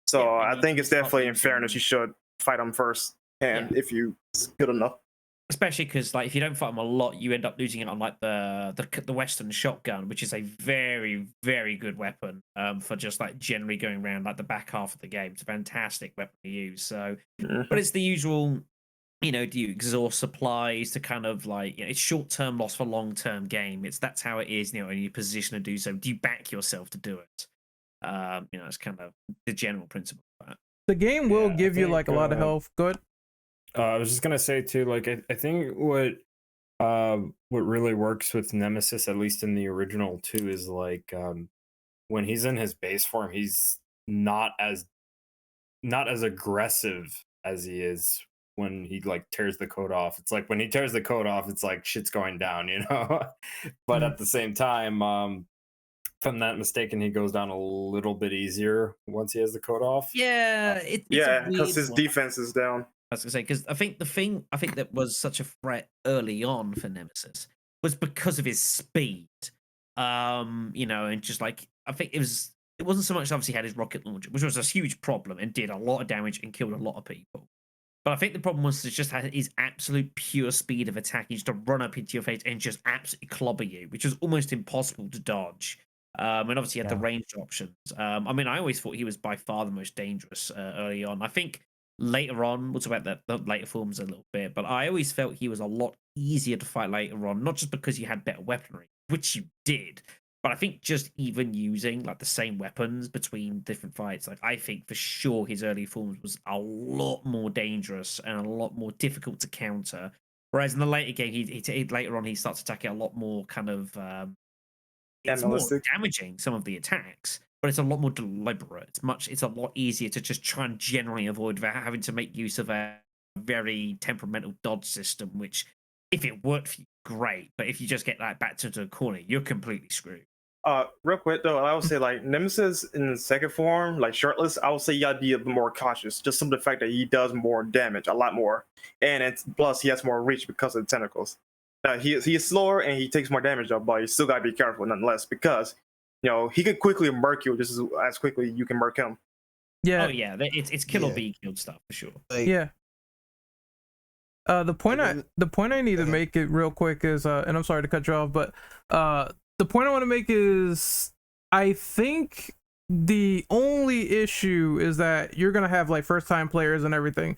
So I think it's definitely in fairness you should fight them first, and if you good enough. Especially because, like, if you don't fight them a lot, you end up losing it on like the Western shotgun, which is a very, very good weapon for just like generally going around like the back half of the game. It's a fantastic weapon to use. So, but it's the usual, do you exhaust supplies to kind of like it's short-term loss for long-term game. That's how it is, in your position to do so. Do you back yourself to do it? It's kind of the general principle of that. The game will give you like a lot of health. Good. I was just gonna say too, like I think what really works with Nemesis, at least in the original too, is like when he's in his base form, he's not as aggressive as he is when he like tears the coat off. It's like when he tears the coat off, it's like shit's going down, But at the same time, if I'm not mistaken, he goes down a little bit easier once he has the coat off. Yeah, because his defense is down. I was gonna say, because I think that was such a threat early on for Nemesis was because of his speed. And just like I think it wasn't so much obviously he had his rocket launcher, which was a huge problem and did a lot of damage and killed a lot of people. But I think the problem was just his absolute pure speed of attack. He used to run up into your face and just absolutely clobber you, which was almost impossible to dodge. And obviously, he had the ranged options. I always thought he was by far the most dangerous early on. I think later on, we'll talk about the later forms a little bit, but I always felt he was a lot easier to fight later on, not just because you had better weaponry, which you did, but I think just even using like the same weapons between different fights, like I think for sure his early forms was a lot more dangerous and a lot more difficult to counter. Whereas in the later game, he later on he starts attacking a lot more kind of it's more damaging some of the attacks, but it's a lot more deliberate. It's a lot easier to just try and generally avoid having to make use of a very temperamental dodge system, which if it worked for you, great. But if you just get like backed into a corner, you're completely screwed. Real quick though, I would say like Nemesis in the second form, like shirtless, I would say you gotta be a bit more cautious. Just some of the fact that he does more damage, a lot more, and plus he has more reach because of the tentacles. He is slower and he takes more damage though, but you still gotta be careful nonetheless because he can quickly murk you just as quickly you can murk him. Yeah. Oh yeah, it's kill or be killed stuff for sure. Like, the point I need to make it real quick is and I'm sorry to cut you off, but the point I want to make is I think the only issue is that you're gonna have like first time players and everything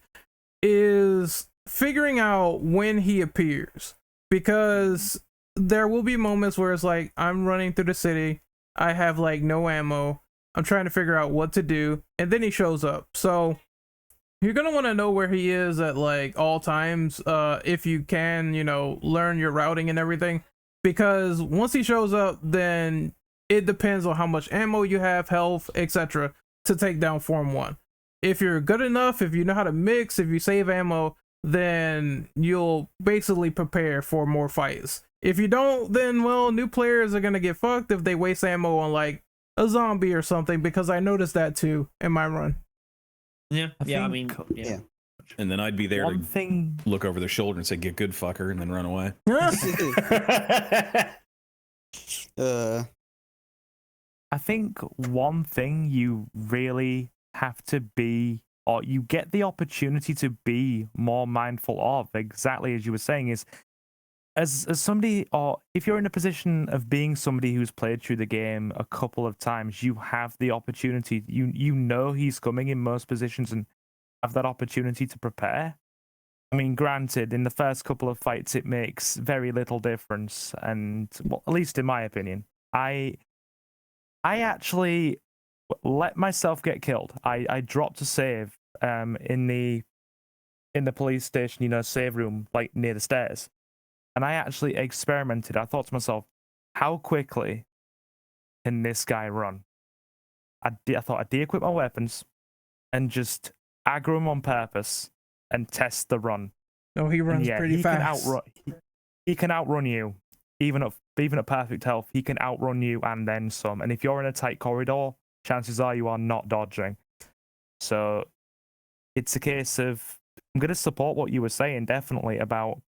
is figuring out when he appears, because there will be moments where it's like I'm running through the city, I have like no ammo, I'm trying to figure out what to do, and then he shows up. So you're gonna want to know where he is at like all times, if you can, learn your routing and everything, because once he shows up, then it depends on how much ammo you have, health, etc., to take down Form 1. If you're good enough, if you know how to mix, if you save ammo, then you'll basically prepare for more fights. If you don't, then well, new players are gonna get fucked if they waste ammo on like a zombie or something, because I noticed that too in my run. Yeah. And then I'd be there to look over their shoulder and say, "Get good, fucker," and then run away. I think one thing you really have to be, or you get the opportunity to be more mindful of, exactly as you were saying, is as somebody, or if you're in a position of being somebody who's played through the game a couple of times, you have the opportunity, you know he's coming in most positions and have that opportunity to prepare. I mean, granted, in the first couple of fights, it makes very little difference, and well, at least in my opinion, I actually let myself get killed. I dropped a save in the police station, save room, like near the stairs, and I actually experimented. I thought to myself, how quickly can this guy run? I thought I'd de-equip my weapons and just aggro him on purpose and test the run. No, he runs pretty fast. He can outrun you, even at even at perfect health, he can outrun you and then some. And if you're in a tight corridor, chances are you are not dodging. So it's a case of, I'm going to support what you were saying, definitely, about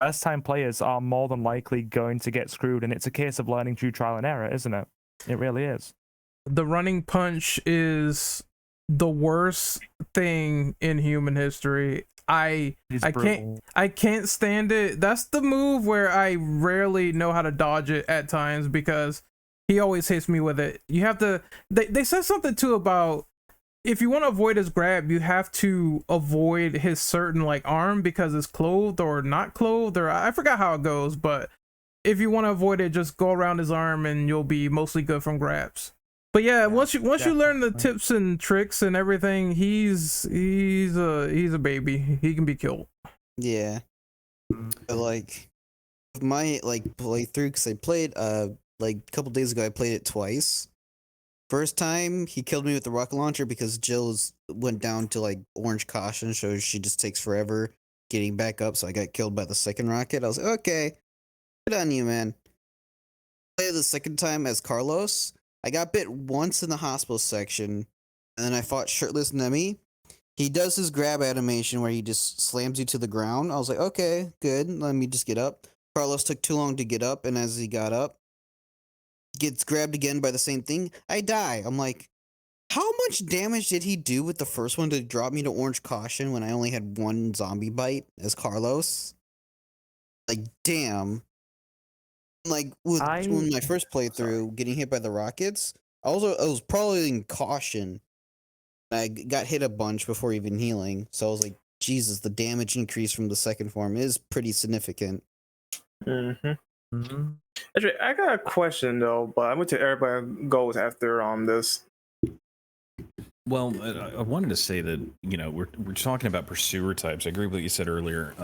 first-time players are more than likely going to get screwed, and it's a case of learning through trial and error, isn't it? It really is. The running punch is the worst thing in human history. I can't stand it. That's the move where I rarely know how to dodge it at times because he always hits me with it. You have to. They said something too about if you want to avoid his grab, you have to avoid his certain like arm because it's clothed or not clothed, or I forgot how it goes. But if you want to avoid it, just go around his arm and you'll be mostly good from grabs. But yeah, once you learn the tips and tricks and everything, he's a baby. He can be killed. Yeah. But like my playthrough, because I played like a couple days ago, I played it twice. First time he killed me with the rocket launcher because Jill went down to like orange caution, so she just takes forever getting back up. So I got killed by the second rocket. I was like, okay, good on you, man. Played the second time as Carlos. I got bit once in the hospital section, and then I fought shirtless Nemi. He does his grab animation where he just slams you to the ground. I was like, okay, good. Let me just get up. Carlos took too long to get up, and as he got up, gets grabbed again by the same thing. I die. I'm like, how much damage did he do with the first one to drop me to orange caution when I only had one zombie bite as Carlos? Like, damn. Like with my first playthrough, getting hit by the rockets, I was probably in caution. I got hit a bunch before even healing, so I was like, Jesus, the damage increase from the second form is pretty significant. Actually, I got a question though, but I'm going to everybody goes after this. Well, I wanted to say that we're talking about pursuer types. I agree with what you said earlier.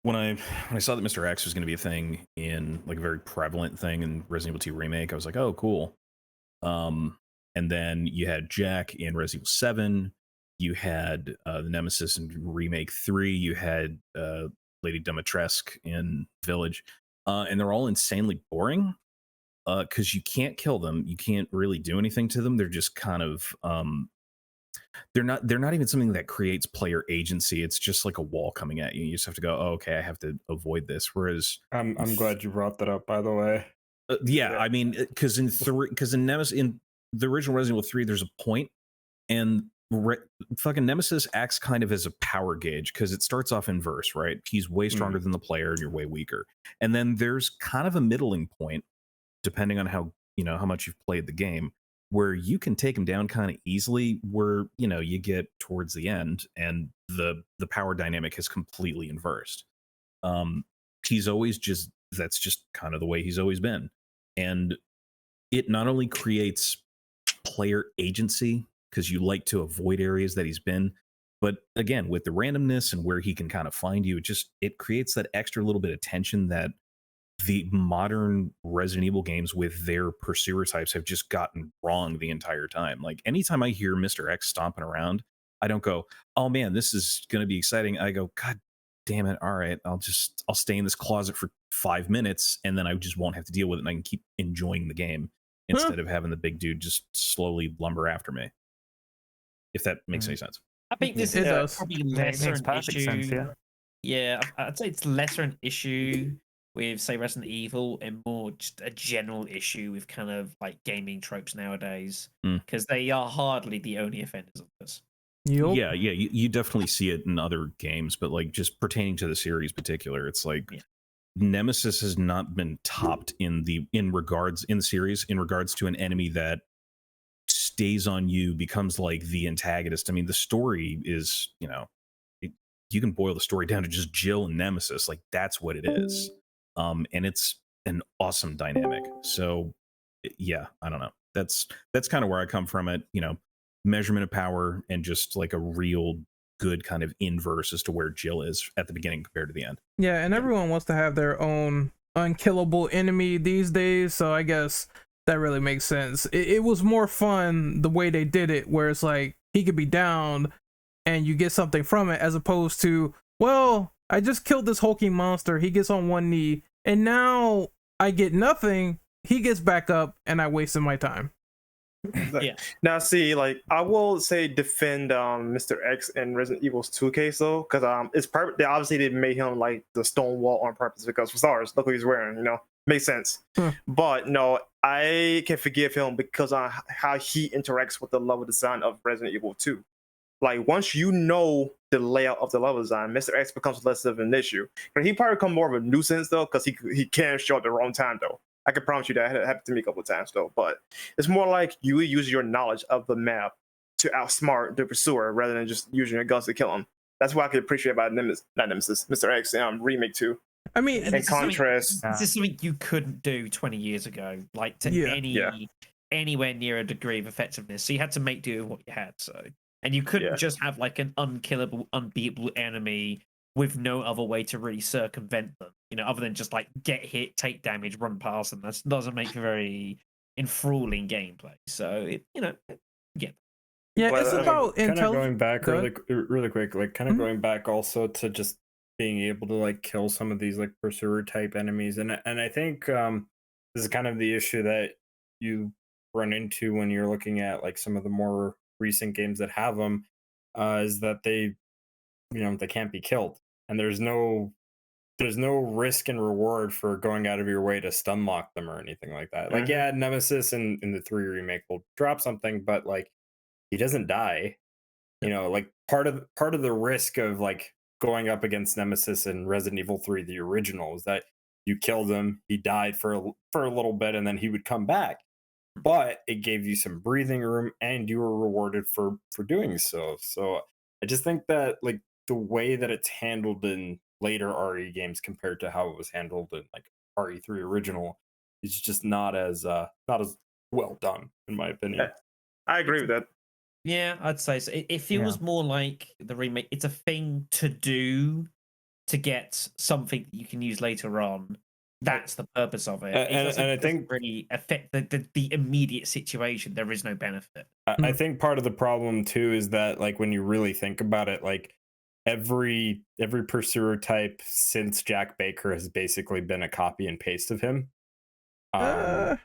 When I saw that Mr. X was going to be a thing in like a very prevalent thing in Resident Evil 2 Remake, I was like, oh, cool. And then you had Jack in Resident Evil 7. You had the Nemesis in Remake 3. You had Lady Dimitrescu in Village. And they're all insanely boring because you can't kill them. You can't really do anything to them. They're just kind of... They're not even something that creates player agency. It's just like a wall coming at you. You just have to go, oh, okay, I have to avoid this. Whereas I'm glad you brought that up, by the way. Yeah, I mean, because in Nemesis, in the original Resident Evil 3, there's a point, and fucking Nemesis acts kind of as a power gauge because it starts off inverse, right? He's way stronger than the player, and you're way weaker. And then there's kind of a middling point, depending on how much you've played the game, where you can take him down kind of easily, where you get towards the end and the power dynamic has completely inversed. He's always that's just kind of the way he's always been, and it not only creates player agency because you like to avoid areas that he's been, but again, with the randomness and where he can kind of find you, it creates that extra little bit of tension that the modern Resident Evil games with their pursuer types have just gotten wrong the entire time. Like anytime I hear Mr. X stomping around, I don't go, oh man, this is going to be exciting. I go, God damn it. All right. I'll stay in this closet for 5 minutes and then I just won't have to deal with it. And I can keep enjoying the game instead of having the big dude just slowly lumber after me. If that makes any sense. I think this is probably lesser an issue. Sense, yeah, I'd say it's lesser an issue with, say, Resident Evil, and more just a general issue with kind of like gaming tropes nowadays, because they are hardly the only offenders of this. Yep. Yeah, you definitely see it in other games, but like just pertaining to the series in particular, it's like Nemesis has not been topped in the series in regards to an enemy that stays on you, becomes like the antagonist. I mean, the story is, you can boil the story down to just Jill and Nemesis, like that's what it is. And it's an awesome dynamic. So yeah, I don't know. That's kind of where I come from it, measurement of power and just like a real good kind of inverse as to where Jill is at the beginning compared to the end. Yeah, and everyone wants to have their own unkillable enemy these days, so I guess that really makes sense. It was more fun the way they did it, where it's like he could be downed and you get something from it, as opposed to, well, I just killed this hulking monster, he gets on one knee, and now I get nothing, he gets back up, and I wasted my time. Yeah. Now, see, like I will say defend Mr. X in Resident Evil's 2 case though, because it's perfect. They obviously made him like the stone wall on purpose because for stars, look what he's wearing. You know, makes sense. But no, I can forgive him because on how he interacts with the level design of Resident Evil 2. Like once you know the layout of the level design, Mr. X becomes less of an issue. But he probably become more of a nuisance though, because he can show up at the wrong time though. I can promise you that it happened to me a couple of times though. But it's more like you use your knowledge of the map to outsmart the pursuer rather than just using your guns to kill him. That's what I could appreciate about Mr. X Remake 2. I mean, In contrast, This is something you couldn't do 20 years ago, like to anywhere near a degree of effectiveness. So you had to make do with what you had. So, and you couldn't just have like an unkillable, unbeatable enemy with no other way to really circumvent them, you know, other than just like get hit, take damage, run past them. That doesn't make a very enthralling gameplay. So, yeah, But, it's about kind of intelligence. going back really quick, like kind of going back also to just being able to like kill some of these like pursuer type enemies, and I think this is kind of the issue that you run into when you're looking at like some of the more recent games that have them, is that they can't be killed, and there's no risk and reward for going out of your way to stun lock them or anything like that. Like Nemesis in the 3 remake will drop something, but like he doesn't die. You know, like part of the risk of like going up against Nemesis in Resident Evil 3, the original, is that you killed him, he died for a little bit, and then he would come back. But it gave you some breathing room, and you were rewarded for doing so. So I just think that like the way that it's handled in later RE games compared to how it was handled in like RE3 original is just not as well done, in my opinion. I agree with that. Yeah, I'd say so. It feels more like the remake. It's a thing to do to get something that you can use later on. That's the purpose of it. And I think really affect the immediate situation. There is no benefit. I think part of the problem too is that like when you really think about it, like every pursuer type since Jack Baker has basically been a copy and paste of him. Now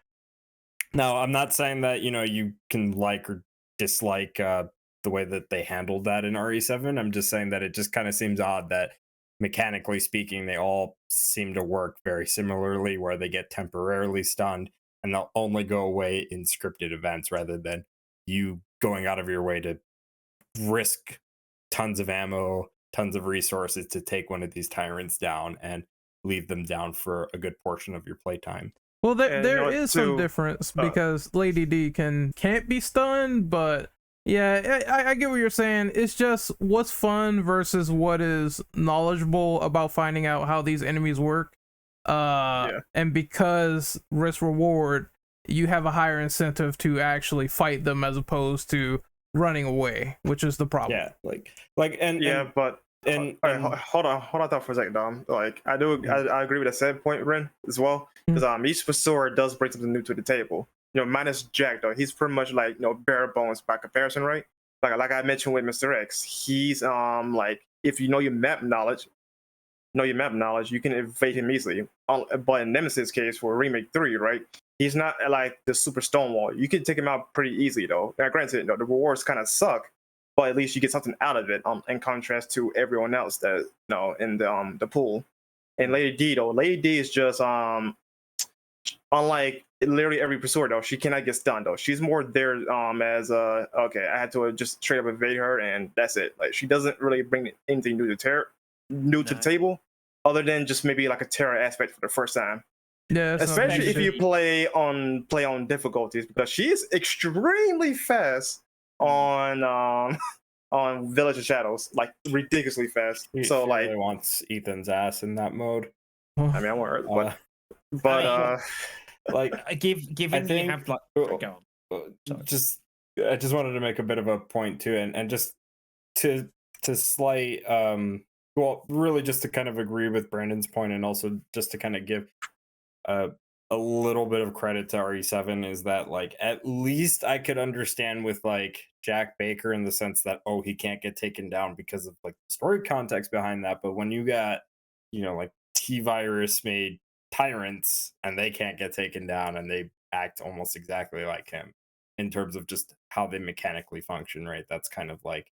I'm not saying that you can like or dislike the way that they handled that in RE7. I'm just saying that it just kind of seems odd that mechanically speaking they all seem to work very similarly, where they get temporarily stunned and they'll only go away in scripted events rather than you going out of your way to risk tons of ammo, tons of resources to take one of these tyrants down and leave them down for a good portion of your playtime. Well, there is some difference because Lady D can't be stunned, but yeah, I get what you're saying. It's just what's fun versus what is knowledgeable about finding out how these enemies work. And because risk reward, you have a higher incentive to actually fight them as opposed to running away, which is the problem. Yeah, hold on thought for a second, Dom. Like I agree with that said point, Ren, as well. Because each pursuer does bring something new to the table. Minus Jack though, he's pretty much like bare bones by comparison, right? Like I mentioned with Mr. X, he's like if you know your map knowledge, you can evade him easily. But in Nemesis' case for Remake 3, right? He's not like the super stonewall. You can take him out pretty easily though. Now granted, the rewards kind of suck, but at least you get something out of it. In contrast to everyone else that in the pool. And Lady D though, Lady D is just unlike literally every pursuer though, she cannot get stunned though. She's more there as okay, I had to just straight up evade her and that's it. Like she doesn't really bring anything new to the table, other than just maybe like a terror aspect for the first time. Yeah, especially if you play on difficulties, because she is extremely fast on Village of Shadows, like ridiculously fast. So like really wants Ethan's ass in that mode. I mean, I'm worried, but like given you have like go on. I just wanted to make a bit of a point too, and just to slight well, really just to kind of agree with Brandon's point, and also just to kind of give a little bit of credit to RE7, is that like at least I could understand with like Jack Baker in the sense that he can't get taken down because of like the story context behind that. But when you got like T-Virus made tyrants and they can't get taken down, and they act almost exactly like him in terms of just how they mechanically function, right? That's kind of like,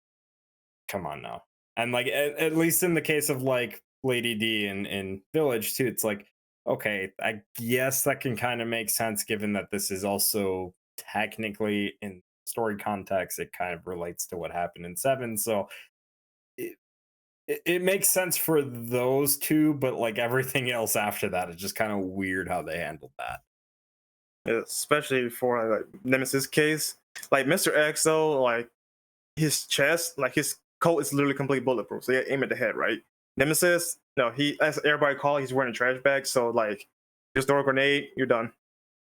come on now. And like at least in the case of like Lady D in Village too, it's like, okay, I guess that can kind of make sense given that this is also technically in story context, it kind of relates to what happened in 7. So it makes sense for those two, but like everything else after that is just kind of weird how they handled that. Especially for like Nemesis case, like Mr. X though, like his chest, like his coat is literally completely bulletproof, so you aim at the head, right? Nemesis, no, he, as everybody call it, he's wearing a trash bag, so like just throw a grenade, you're done.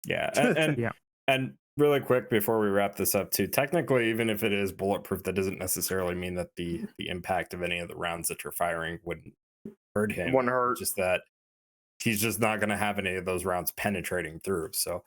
Yeah, and Yeah. and really quick before we wrap this up too, technically, even if it is bulletproof, that doesn't necessarily mean that the impact of any of the rounds that you're firing wouldn't hurt him. Wouldn't hurt. Just that he's just not going to have any of those rounds penetrating through. So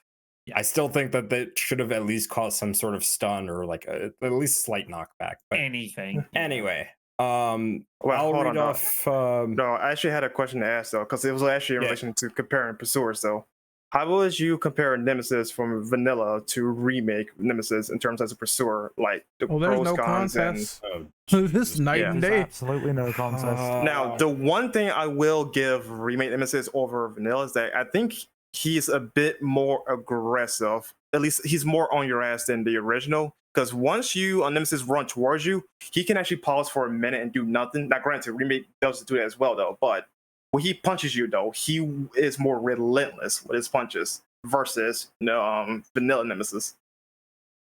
Yeah. I still think that that should have at least caused some sort of stun or like at least slight knockback. But Anything. anyway, Well, I'll hold read on, off. No, I actually had a question to ask though, because it was actually in Yeah. relation to comparing pursuers though. How would you compare Nemesis from vanilla to remake Nemesis in terms as a pursuer? Like the Well, there's pros, no cons, and contest. Oh, This night Yeah. and There's day. absolutely no contest. now the one thing I will give remake Nemesis over vanilla is that I think he's a bit more aggressive. At least he's more on your ass than the original. Because once you on Nemesis run towards you, he can actually pause for a minute and do nothing. Now, granted, remake does do that as well though, but when he punches you though, he is more relentless with his punches versus vanilla Nemesis.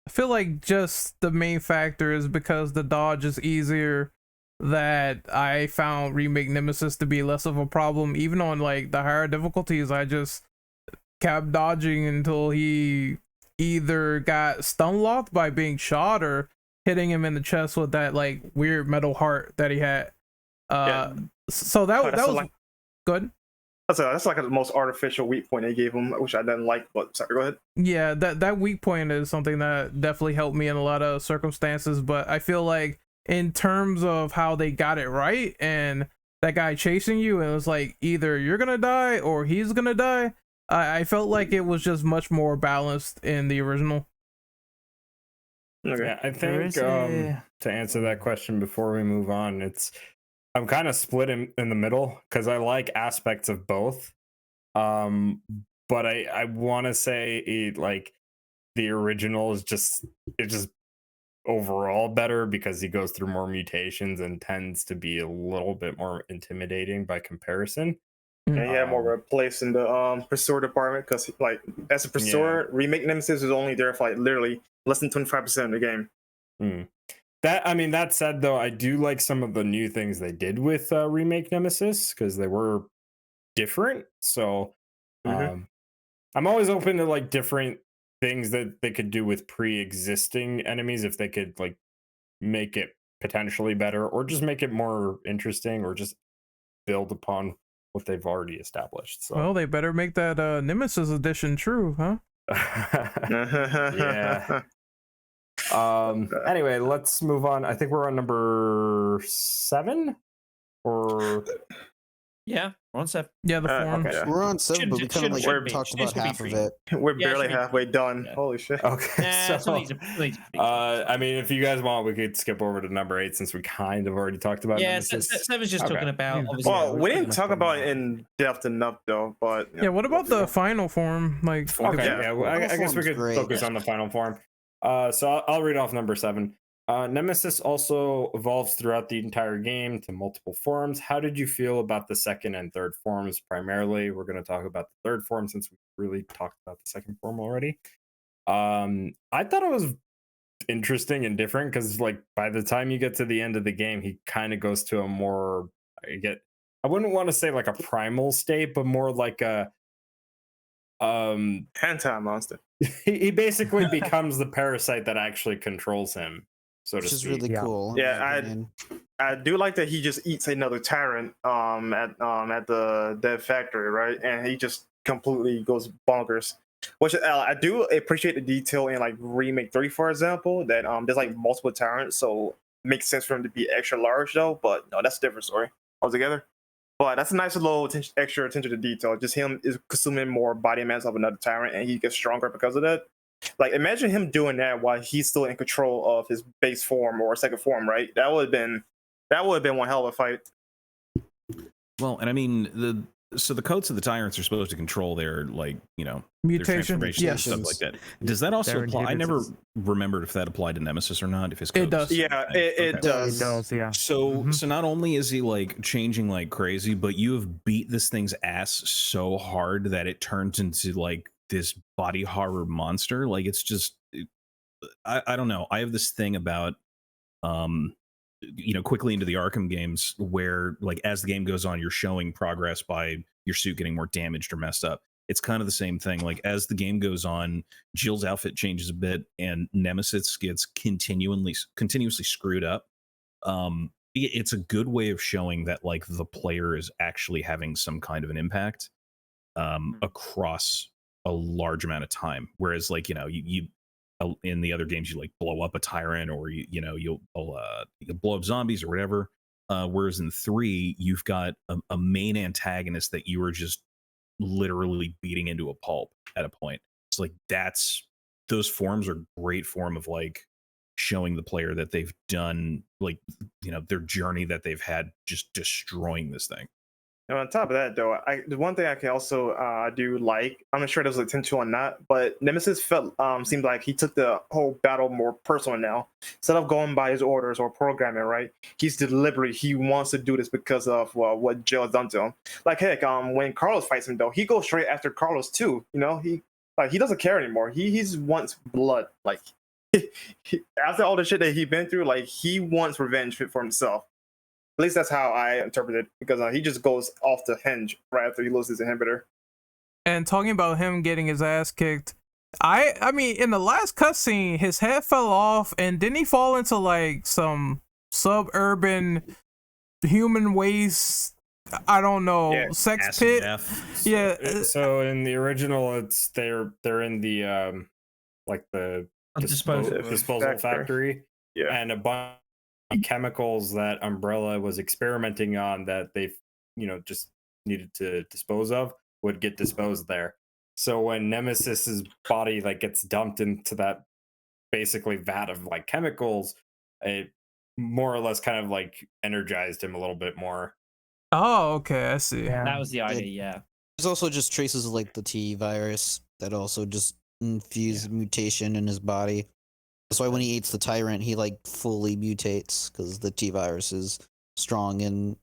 I feel like just the main factor is because the dodge is easier, that I found remake Nemesis to be less of a problem. Even on like the higher difficulties, I just kept dodging until he either got stun locked by being shot or hitting him in the chest with that like weird metal heart that he had. Yeah. So that That's was like- good. That's like the most artificial weak point they gave him, which I didn't like. But sorry, go ahead. Yeah, that weak point is something that definitely helped me in a lot of circumstances, but I feel like in terms of how they got it right and that guy chasing you, and it was like either you're gonna die or he's gonna die, I felt like it was just much more balanced in the original. Okay. Yeah, I There think is a- to answer that question before we move on, I'm kind of split in the middle because I like aspects of both. But I want to say like the original is just overall better because he goes through more mutations and tends to be a little bit more intimidating by comparison. And he had more of a place in the pursuer department because, like, as a pursuer, remake Nemesis is only there for like literally less than 25% of the game. That said, though, I do like some of the new things they did with remake Nemesis because they were different. So Mhm. I'm always open to like different things that they could do with pre-existing enemies if they could like make it potentially better or just make it more interesting or just build upon what they've already established. So Well, they better make that Nemesis edition true, huh? yeah. Anyway, let's move on. I think we're on number 7 or Yeah, we're on 7. Yeah, the Uh, forums. okay. We're on 7, but we kind of like Shouldn't be. talked Should about be half of free. it. We're Yeah, it barely should be- halfway done. yeah. Holy shit. okay. Nah, So, I mean, if you guys want, we could skip over to number 8 since we kind of already talked about yeah, Nemesis. 7's just Okay. talking about obviously. Well, we didn't much talk fun about with it that. in depth enough though. But Yeah, what about the final form? Like, Okay, Yeah. yeah, well, I guess we form's could great. focus on the final form. So I'll read off number 7. Nemesis also evolves throughout the entire game to multiple forms. How did you feel about the second and third forms primarily? We're going to talk about the third form since we really talked about the second form already. I thought it was interesting and different because like by the time you get to the end of the game, he kind of goes to a more, I wouldn't want to say like a primal state, but more like a hentai monster. he basically becomes the parasite that actually controls him, so to Which is speak. really Yeah. cool. in Yeah, my I- opinion. I do like that he just eats another tyrant at the dead factory, right? And he just completely goes bonkers. Which I do appreciate the detail in like remake 3, for example, that there's like multiple tyrants, so it makes sense for him to be extra large though. But no, that's a different story altogether. But that's a nice little extra attention to detail. Just him is consuming more body mass of another tyrant, and he gets stronger because of that. Like, imagine him doing that while he's still in control of his base form or second form, right? That would have been one hell of a fight. Well, and I mean the coats of the tyrants are supposed to control their, like, their Mutation, transformations yes. and stuff like that. Does that also Their apply? I never inhibitors. remembered if that applied to Nemesis or not. If his It coats- does. Yeah, it Okay. does. It does, yeah. So Mhm. so not only is he like changing like crazy, but you have beat this thing's ass so hard that it turns into like this body horror monster. Like, it's just I don't know. I have this thing about quickly into the Arkham games where, like, as the game goes on, you're showing progress by your suit getting more damaged or messed up. It's kind of the same thing. Like, as the game goes on, Jill's outfit changes a bit and Nemesis gets continuously screwed up. It's a good way of showing that, like, the player is actually having some kind of an impact across a large amount of time. Whereas, like, you in the other games, you like blow up a tyrant, or you'll blow up zombies or whatever. Whereas in 3, you've got a main antagonist that you are just literally beating into a pulp at a point. It's like those forms are a great form of, like, showing the player that they've done, like, their journey that they've had just destroying this thing. And on top of that, though, the one thing I can also do like, I'm not sure there was intentional or not, but Nemesis seemed like he took the whole battle more personal now. Instead of going by his orders or programming, right? He's deliberate. He wants to do this because of what Jill has done to him. Like, heck, when Carlos fights him, though, he goes straight after Carlos too. He doesn't care anymore. He's wants blood. Like, after all the shit that he's been through, like, he wants revenge for himself. At least that's how I interpret it, because he just goes off the hinge right after he loses his inhibitor. And talking about him getting his ass kicked, I mean, in the last cutscene, his head fell off, and didn't he fall into like some suburban human waste? I don't know, Yeah, sex Acid pit. death. Yeah, So in the original, it's they're in the like the disposal factory, Yeah. and a bunch of chemicals that Umbrella was experimenting on that they just needed to dispose of would get disposed there. So when Nemesis's body like gets dumped into that basically vat of like chemicals, it more or less kind of like energized him a little bit more. oh, okay, I see. Yeah. That was the idea, yeah. There's also just traces of like the T virus that also just infused mutation in his body. That's why when he eats the tyrant, he like fully mutates because the T virus is strong and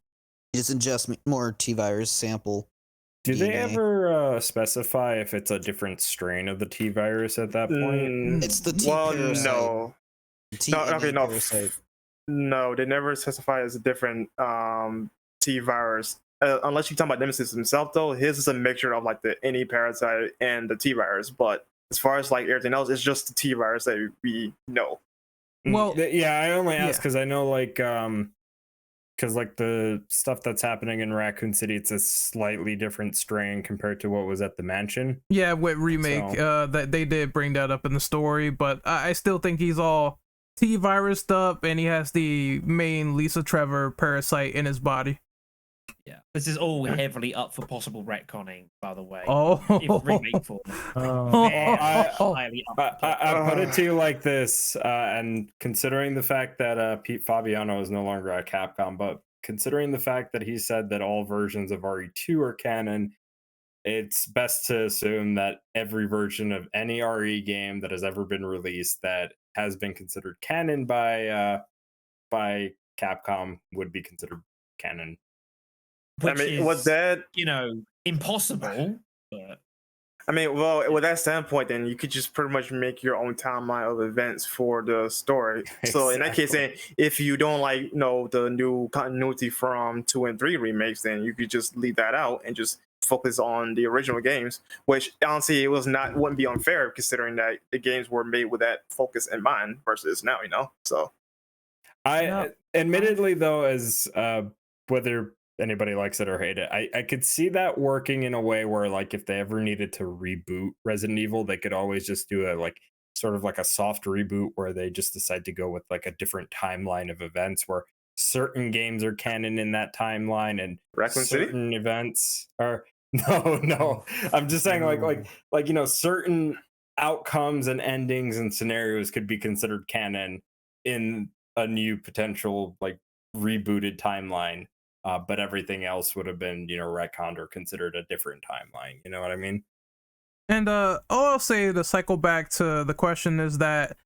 he just ingests more T virus sample. Do they DNA. ever specify if it's a different strain of the T virus at that point? It's the T Well, parasite. no. T No, okay, no. parasite. No, they never specify as a different T virus. Unless you're talking about Nemesis himself, though, his is a mixture of like the NE parasite and the T virus. But as far as like everything else, it's just the T virus that we know. Well, Yeah, I only ask yeah. because I know like because like the stuff that's happening in Raccoon City, it's a slightly different strain compared to what was at the mansion. Yeah, with remake, that they did bring that up in the story, but I still think he's all T virused up, and he has the main Lisa Trevor parasite in his body. Yeah. This is all heavily up for possible retconning, by the way. Oh, If remake form. Oh. Highly up for I put it to you like this, and considering the fact that Pete Fabiano is no longer at Capcom, but considering the fact that he said that all versions of RE2 are canon, it's best to assume that every version of any RE game that has ever been released that has been considered canon by Capcom would be considered canon. which is, was that? impossible. But I mean, well, with that standpoint, then you could just pretty much make your own timeline of events for the story. So in that case, then if you don't like, the new continuity from 2 and 3 remakes, then you could just leave that out and just focus on the original games. Which honestly, it wouldn't be unfair considering that the games were made with that focus in mind versus now, So Admittedly, though, as whether anybody likes it or hate it, I could see that working in a way where, like, if they ever needed to reboot Resident Evil, they could always just do a like sort of like a soft reboot where they just decide to go with like a different timeline of events where certain games are canon in that timeline and Raccoon City? certain events are no. I'm just saying like certain outcomes and endings and scenarios could be considered canon in a new potential like rebooted timeline. But everything else would have been, retconned or considered a different timeline. You know what I mean? And all I'll say to cycle back to the question is that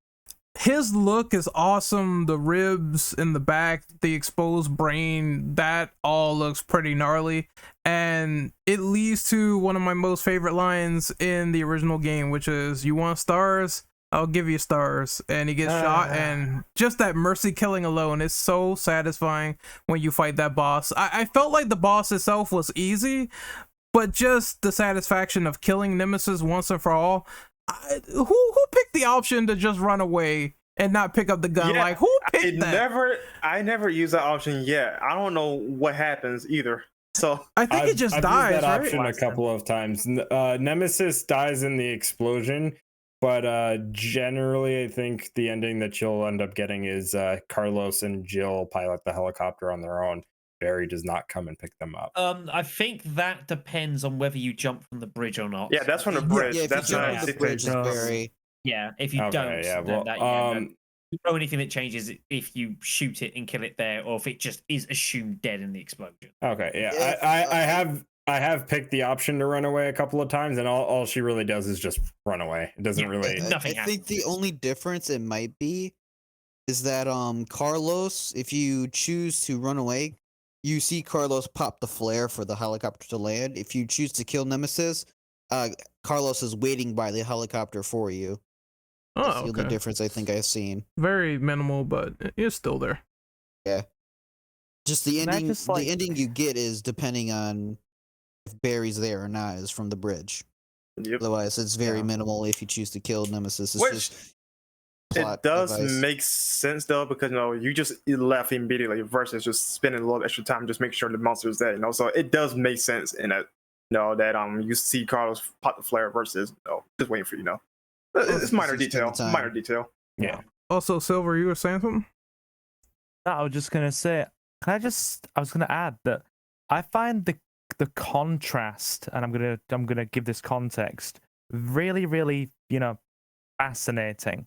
his look is awesome. The ribs in the back, the exposed brain, that all looks pretty gnarly. And it leads to one of my most favorite lines in the original game, which is, "You want stars? I'll give you stars." And he gets shot, and just that mercy killing alone is so satisfying when you fight that boss. I felt like the boss itself was easy, but just the satisfaction of killing Nemesis once and for all. Who picked the option to just run away and not pick up the gun? Yeah, like, who picked that? I never used that option yet. I don't know what happens either. So I think it just I've dies, used that right? option a couple of times. Nemesis dies in the explosion, but generally I think the ending that you'll end up getting is Carlos and Jill pilot the helicopter on their own. Barry does not come and pick them up. I think that depends on whether you jump from the bridge or not. yeah, that's from the bridge. Yeah, if That's you jump not on the bridge, it's very. Yeah, if you Okay, don't, yeah, then well, the only thing that changes if you shoot it and kill it there, or if it just is assumed dead in the explosion. Okay, yeah, I have picked the option to run away a couple of times, and all she really does is just run away. It doesn't really. Nothing I think the only difference it might be is that Carlos, if you choose to run away, you see Carlos pop the flare for the helicopter to land. If you choose to kill Nemesis, Carlos is waiting by the helicopter for you. That's Oh, the only okay. difference I think I've seen. Very minimal, but it's still there. Yeah. Just the Can I ending. just, like- The ending you get is depending on if Barry's there or not. Is from the bridge. Yep. Otherwise, it's very Yeah. minimal if you choose to kill Nemesis. It's Which just it plot does device. make sense though, because you just left immediately versus just spending a little extra time just make sure the monster's there. So it does make sense in that that you see Carlos pop the flare versus just waiting for It's minor Just detail. spend time. Minor detail. Yeah. Also, Silver, you were saying something? No, I was just gonna say, I was gonna add that I find the contrast, and I'm gonna give this context, really, really, fascinating.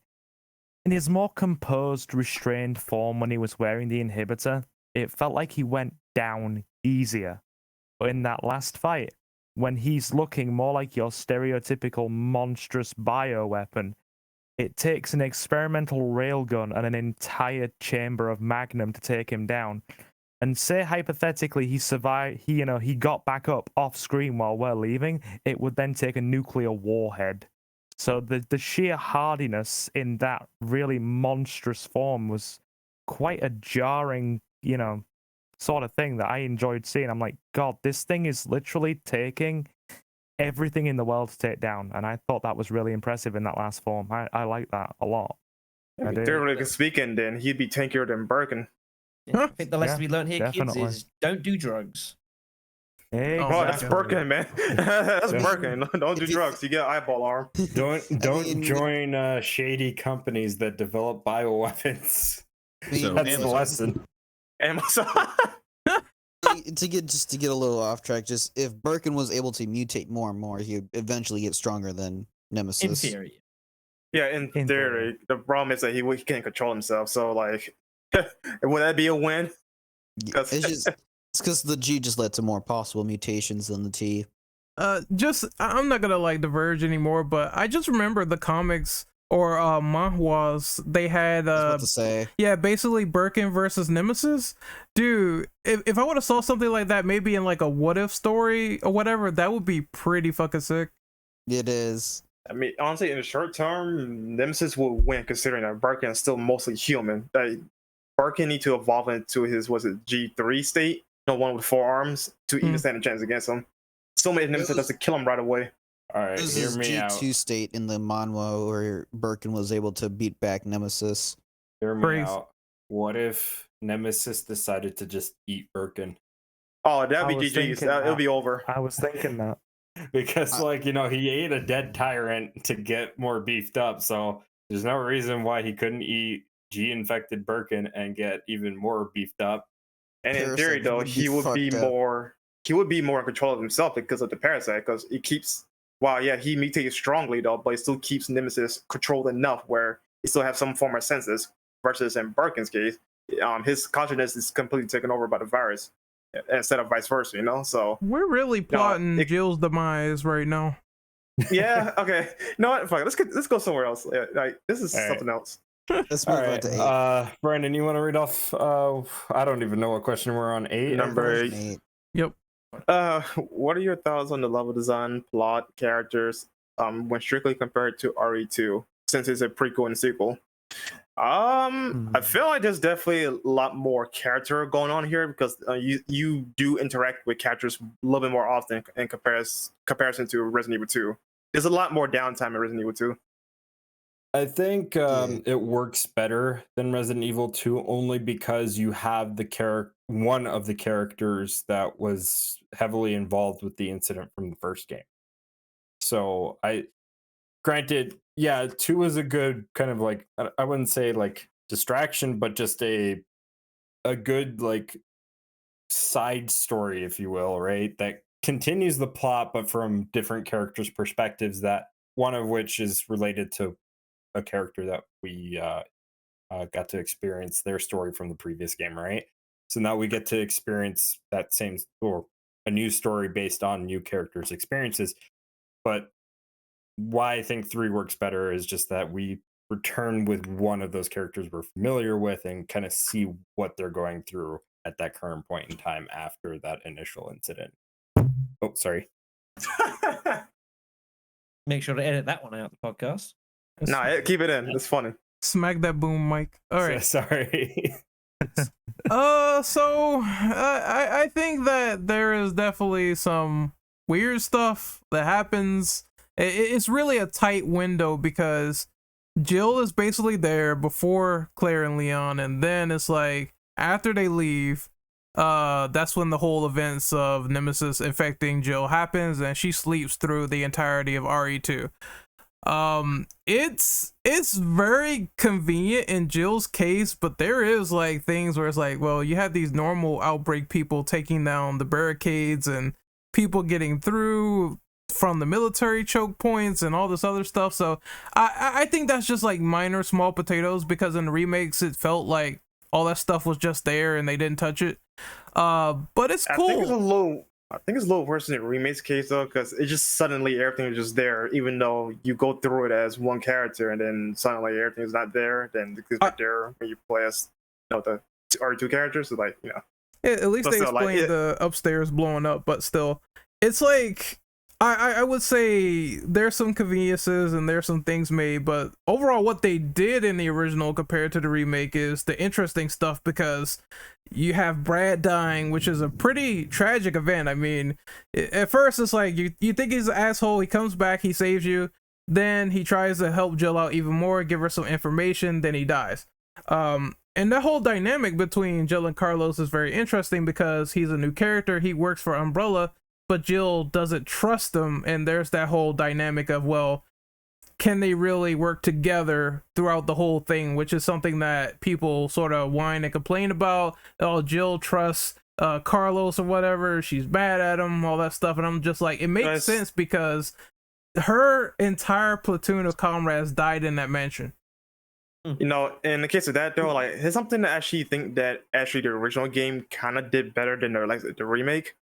In his more composed, restrained form when he was wearing the inhibitor, it felt like he went down easier. But in that last fight, when he's looking more like your stereotypical monstrous bioweapon, it takes an experimental railgun and an entire chamber of magnum to take him down. And say hypothetically he survived, he got back up off screen while we're leaving, it would then take a nuclear warhead. So the sheer hardiness in that really monstrous form was quite a jarring, sort of thing that I enjoyed seeing. I'm like, God, this thing is literally taking everything in the world to take down. And I thought that was really impressive in that last form. I like that a lot. I do. Theoretically speaking, then he'd be tankier than Birkin. I think the lesson Yeah, we learned here, definitely. kids, is don't do drugs. Oh, that's Exactly. Birkin, man. That's Yeah. Birkin. Don't do If you- drugs. You get eyeball arm. Don't mean- join shady companies that develop bioweapons. I mean, So, That's the Amazon. lesson. Amazon. to get a little off track, just if Birkin was able to mutate more and more, he'd eventually get stronger than Nemesis. In theory. Yeah, in In theory. The problem is that he can't control himself. So, would that be a win? It's just it's because the G just led to more possible mutations than the T. I'm not gonna diverge anymore, but I just remember the comics or manhwas. They had That's what to say. yeah, basically Birkin versus Nemesis. Dude, if I would have saw something like that, maybe in a what if story or whatever, that would be pretty fucking sick. It is. I mean, honestly, in the short term, Nemesis will win considering that Birkin is still mostly human. Birkin need to evolve into his, G3 state? One with 4 arms to even stand a chance against him. So many Nemesis doesn't kill him right away. All right, This hear is me out. G2 state in the manhwa where Birkin was able to beat back Nemesis. Hear me Crazy. out. What if Nemesis decided to just eat Birkin? Oh, that'd I be was GG's. thinking It'll that. be over. I was thinking that. Because he ate a dead tyrant to get more beefed up, so there's no reason why he couldn't eat G-infected Birkin and get even more beefed up. And in Parasite theory, though, would be he would be fucked up. more in control of himself because of the parasite. Because it keeps, while yeah, he mutates strongly though, but it still keeps Nemesis controlled enough where he still have some form of senses. Versus in Birkin's case, his consciousness is completely taken over by the virus instead of vice versa. You know, so We're really plotting Jill's demise right now. yeah, okay. You know what? Fuck it. Let's go somewhere else. Yeah, like this is All something else. Let's All move on right, to 8. Brandon, you want to read off? I don't even know what question we're on. 8. Number Version 8. 8. Yep. What are your thoughts on the level design, plot, characters, when strictly compared to RE2, since it's a prequel and sequel? I feel like there's definitely a lot more character going on here because you do interact with characters a little bit more often in comparison to Resident Evil 2. There's a lot more downtime in Resident Evil 2. I think it works better than Resident Evil 2 only because you have the one of the characters that was heavily involved with the incident from the first game. So granted, yeah, 2 was a good kind of like, I wouldn't say like distraction, but just a good like side story, if you will, right? That continues the plot, but from different characters' perspectives, that one of which is related to a character that we got to experience their story from the previous game, right? So now we get to experience that same, or a new story based on new characters' experiences. But why I think 3 works better is just that we return with one of those characters we're familiar with and kind of see what they're going through at that current point in time after that initial incident. Oh, sorry. Make sure to edit that one out of the podcast. Nah, keep it in. It's funny. Smack that boom mic. All right. Sorry. So I think that there is definitely some weird stuff that happens. It's really a tight window because Jill is basically there before Claire and Leon, and then it's like after they leave, that's when the whole events of Nemesis infecting Jill happens, and she sleeps through the entirety of RE2. It's very convenient in Jill's case, but there is like things where it's like, well, you have these normal outbreak people taking down the barricades and people getting through from the military choke points and all this other stuff. So I think that's just like minor small potatoes, because in the remakes it felt like all that stuff was just there and they didn't touch it. But it's cool. I think it's a little worse in the remakes case though, because it just suddenly everything is just there, even though you go through it as one character and then suddenly everything's not there. Then it's not there when you play as the RE2 characters. So like at least they explained the upstairs blowing up, but still, it's like I would say there's some conveniences and there's some things made, but overall what they did in the original compared to the remake is the interesting stuff, because you have Brad dying, which is a pretty tragic event. I mean, at first it's like you think he's an asshole, he comes back, he saves you, then he tries to help Jill out even more, give her some information, then he dies. And that whole dynamic between Jill and Carlos is very interesting because he's a new character, he works for Umbrella, but Jill doesn't trust him, and there's that whole dynamic of, well, can they really work together throughout the whole thing, which is something that people sort of whine and complain about. Oh, Jill trusts Carlos or whatever, she's mad at him, all that stuff, and I'm just like, it makes sense because her entire platoon of comrades died in that mansion. In the case of that though, like it's something that I actually think that actually the original game kind of did better than the remake,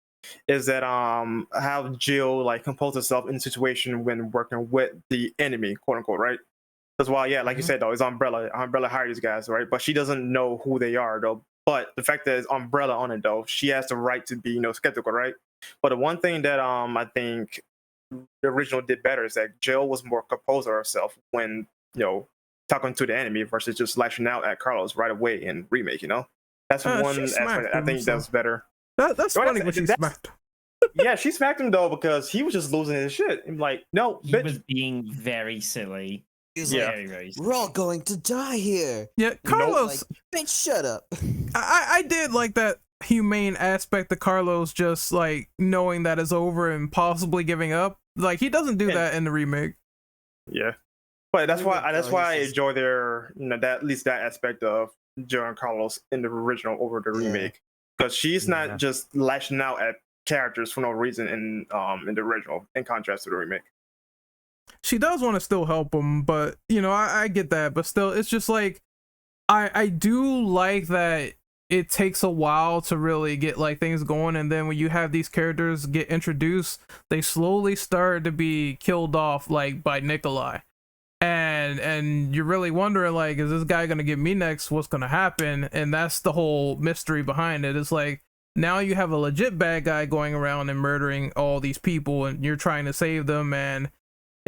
is that how Jill like composed herself in a situation when working with the enemy, quote unquote, right? That's why, yeah, like you said though, it's Umbrella hired these guys, right? But she doesn't know who they are though. But the fact that it's Umbrella on it though, she has the right to be skeptical, right? But the one thing that I think the original did better is that Jill was more composed of herself when talking to the enemy versus just lashing out at Carlos right away in remake. That's one aspect I think that's better. That's funny when she smacked. Yeah, she smacked him though because he was just losing his shit. I'm like, no, he was being very silly. He's very, very silly. We're all going to die here. Yeah, Carlos. Bitch, shut up. I did like that humane aspect of Carlos, just like knowing that it's over and possibly giving up. Like he doesn't do that in the remake. Yeah. But that's why Really, that's why I it's just- enjoy their that at least that aspect of Jill and Carlos in the original over the Yeah. remake, because she's Yeah. not just lashing out at characters for no reason in the original, in contrast to the remake. She does want to still help him, but I get that, but still, it's just like I do like that it takes a while to really get like things going, and then when you have these characters get introduced, they slowly start to be killed off like by Nikolai. And you're really wondering, like, is this guy gonna get me next? What's gonna happen? And that's the whole mystery behind it. It's like now you have a legit bad guy going around and murdering all these people, and you're trying to save them, and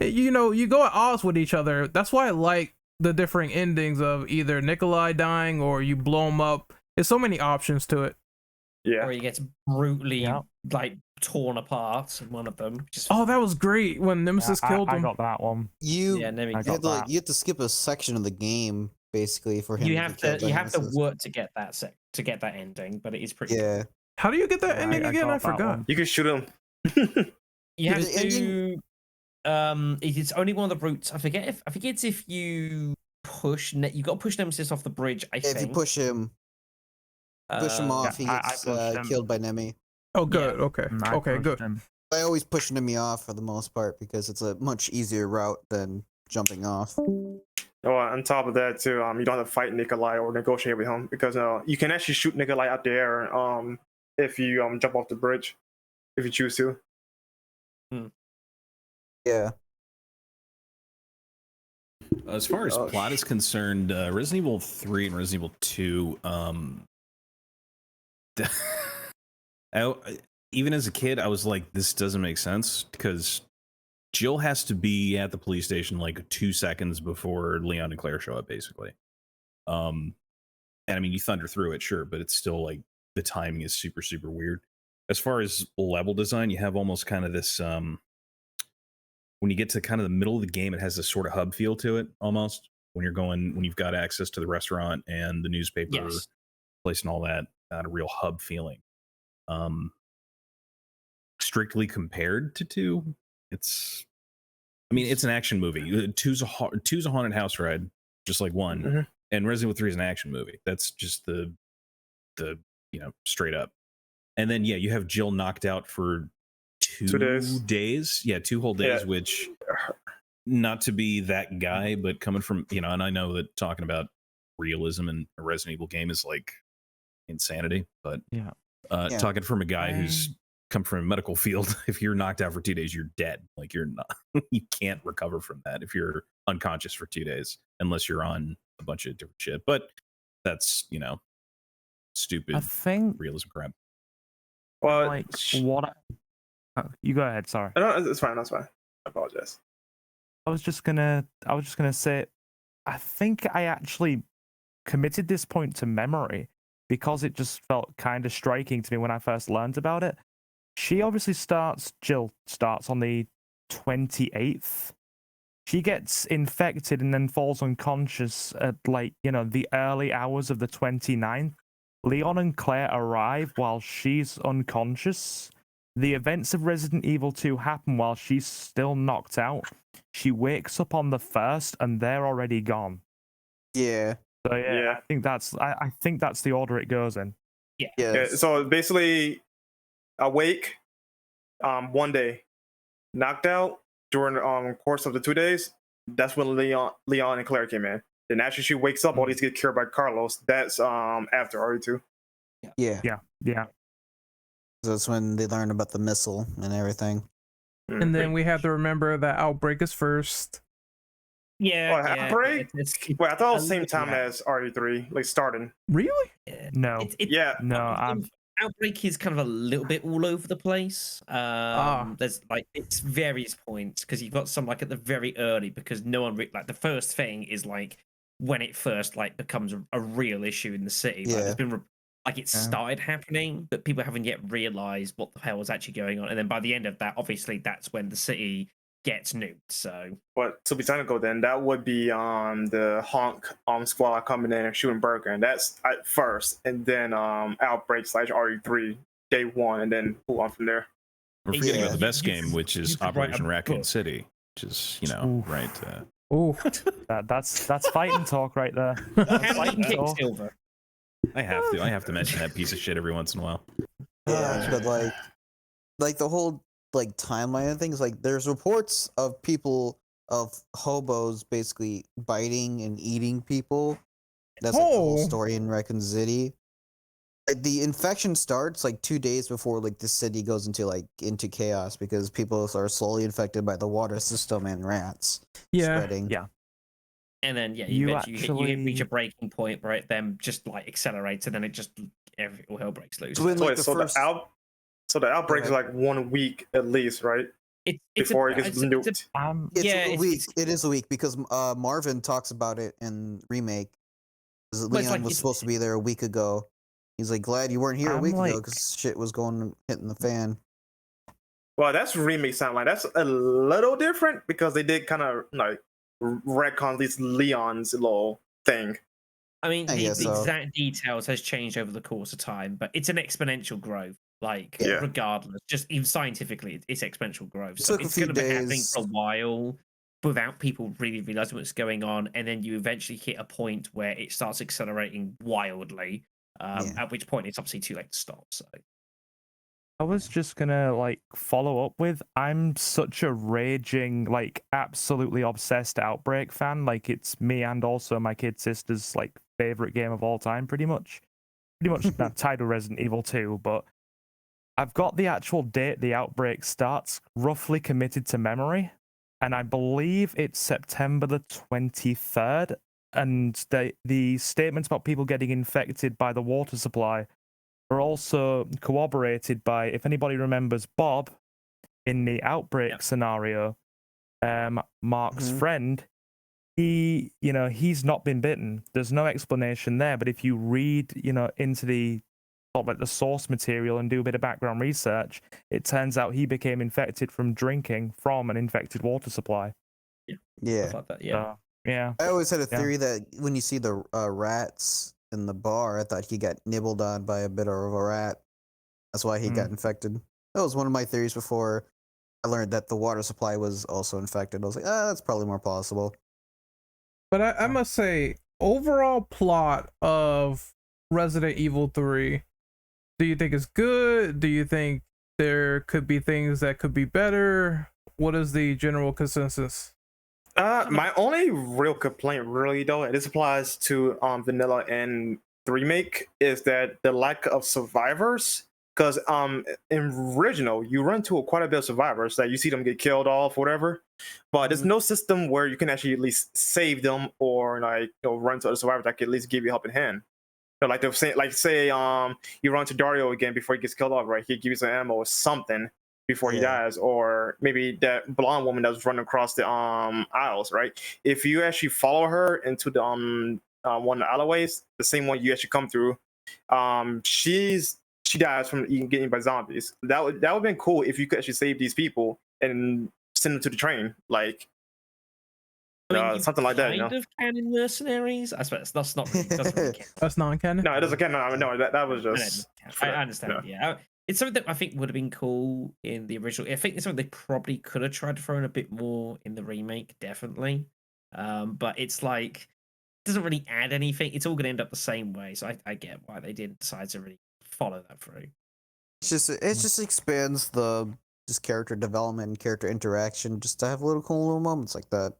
you go at odds with each other. That's why I like the differing endings of either Nikolai dying or you blow him up. There's so many options to it. Yeah. Or he gets brutally Yeah. like torn apart. One of them. Oh, that was great when Nemesis killed I him. got that one. You Yeah, Nemi. I you got have, to, that. you have to skip a section of the game basically for him. You to have get killed to by you have to Nemesis. work to get that ending, but it is pretty. Yeah. How do you get that Yeah, ending I again? got I that forgot. one. You can shoot him. You have The ending- to. It's only one of the routes. I forget if you push. You got to push Nemesis off the bridge. I If think. you push him off, he I gets pushed him. killed by Nemi. Oh, good. Okay. I Okay, pushed good. him. I always push Nemi off for the most part because it's a much easier route than jumping off. Oh, on top of that too, you don't have to fight Nikolai or negotiate with him, because you can actually shoot Nikolai out there if you jump off the bridge, if you choose to. Yeah. As far as Oh, plot is concerned, Resident Evil 3 and Resident Evil 2, even as a kid, I was like, this doesn't make sense, because Jill has to be at the police station like 2 seconds before Leon and Claire show up, basically. And I mean, you thunder through it, sure, but it's still like the timing is super, super weird. As far as level design, you have almost kind of this when you get to kind of the middle of the game, it has this sort of hub feel to it almost, when you've got access to the restaurant and the newspaper Yes. place and all that, a real hub feeling. Strictly compared to 2, it's an action movie. Two's a haunted house ride, just like 1. Mhm. And Resident Evil 3 is an action movie. That's just the straight up. And then you have Jill knocked out for 2 days. Yeah, 2 whole days, Yeah. which, not to be that guy, but coming from, and I know that talking about realism in a Resident Evil game is like insanity, but Yeah. talking from a guy who's come from a medical field, if you're knocked out for 2 days, you're dead. Like, you're not, you can't recover from that if you're unconscious for 2 days, unless you're on a bunch of different shit. But that's, stupid I think realism crap. Well, like what. You go ahead. Sorry. no, it's fine. That's fine. I apologize. I was just gonna say, I think I actually committed this point to memory because it just felt kind of striking to me when I first learned about it. Jill starts on the 28th. She gets infected and then falls unconscious at the early hours of the 29th. Leon and Claire arrive while she's unconscious. The events of Resident Evil 2 happen while she's still knocked out. She wakes up on the 1st and they're already gone. Yeah. So Yeah. I think that's the order it goes in. Yeah, Yes. so basically, awake, 1 day, knocked out during the course of the 2 days. That's when Leon and Claire came in. Then after she wakes up, all these get cured by Carlos. That's after RE2. Yeah. Yeah. That's when they learn about the missile and everything. And then we have to remember that Outbreak is first. Yeah. Oh, yeah, Outbreak? it's- Wait, I thought it was a the same little time bit. as RE3, like starting. Really? No. Yeah. Outbreak is kind of a little bit all over the place. There's it's various points because you've got some like at the very early, because no one the first thing is like when it first becomes a real issue in the city. Yeah. There's been it started happening, but people haven't yet realized what the hell was actually going on. And then by the end of that, obviously that's when the city gets nuked. So, But to be technical, then that would be the Honk squad coming in and shooting Burger, and that's at first, and then Outbreak / RE3 day 1, and then move on from there. We're forgetting Yeah. about the best You game, could- which you is could write a Operation Raccoon book. City, which is Oof. right. Ooh. That's fighting talk right there. Can Fighting we kick talk. Silver? I have to mention that piece of shit every once in a while. But like the whole like timeline of things, like there's reports of people of hobos basically biting and eating people. That's like the whole Oh. story in Raccoon City. Like, the infection starts like 2 days before like the city goes into chaos because people are slowly infected by the water system and rats spreading. Yeah. And then You you reach a actually- breaking point where it then just like accelerates, and then it just all hell breaks loose. So when, like, the So first, the outbreak is ahead. like 1 week at least, right? It's Before it gets nuked. it's yeah, a it's- week. It is a week because Marvin talks about it in remake. 'Cause Well, it's Leon like was it's- supposed to be there a week ago. He's like, glad you weren't here a I'm week ago like- because shit was hitting the fan. Well, that's remake timeline. That's a little different because they did kind of like retcon these Leon's little thing. I mean, I the guess so. exact details has changed over the course of time, but it's an exponential growth. Like, Yeah. regardless, just even scientifically, it's exponential growth. It So took a it's few going to be happening days. for a while without people really realizing what's going on, and then you eventually hit a point where it starts accelerating wildly. Yeah. At which point it's obviously too late to stop. So I was just gonna like follow up with I'm such a raging, like absolutely obsessed Outbreak fan. Like it's me and also my kid sister's like favorite game of all time, pretty much. Not tied to Resident Evil 2, but I've got the actual date the Outbreak starts roughly committed to memory, and I believe it's September the 23rd. And the statements about people getting infected by the water supply are also corroborated by, if anybody remembers Bob in the Outbreak scenario, Mark's Mhm. friend, he's not been bitten. There's no explanation there, but if you read, into the sort of like the source material and do a bit of background research, it turns out he became infected from drinking from an infected water supply. Yeah. stuff like that. Yeah. So, yeah. I always had a Yeah. theory that when you see the rats in the bar, I thought he got nibbled on by a bit of a rat. That's why he got infected. That was one of my theories before I learned that the water supply was also infected. I was like, that's probably more plausible. But I must say, overall plot of Resident Evil 3, do you think it's good? Do you think there could be things that could be better? What is the general consensus? My only real complaint, really though, and this applies to Vanilla and the remake, is that the lack of survivors. Because in original, you run into quite a bit of survivors that you see them get killed off, whatever. But there's no system where you can actually at least save them or run to other survivors that can at least give you a helping hand. So like they're saying, say you run to Dario again before he gets killed off, right? He'd give you some ammo or something before he dies, or maybe that blonde woman that was running across the aisles, right? If you actually follow her into the one of the alleyways, the same one you actually come through, she dies from getting eaten by zombies. That would have been cool if you could actually save these people and send them to the train, like something like that. Kind of canon mercenaries. I suppose that's not really, doesn't really count. That's non-canon? No, it doesn't count. No, that was just. I understand. Yeah, it's something that I think would have been cool in the original. I think it's something they probably could have tried to throw in a bit more in the remake, definitely. But it's like it doesn't really add anything. It's all going to end up the same way. So I get why they didn't decide to really follow that through. It just expands the character development and character interaction just to have cool little moments like that.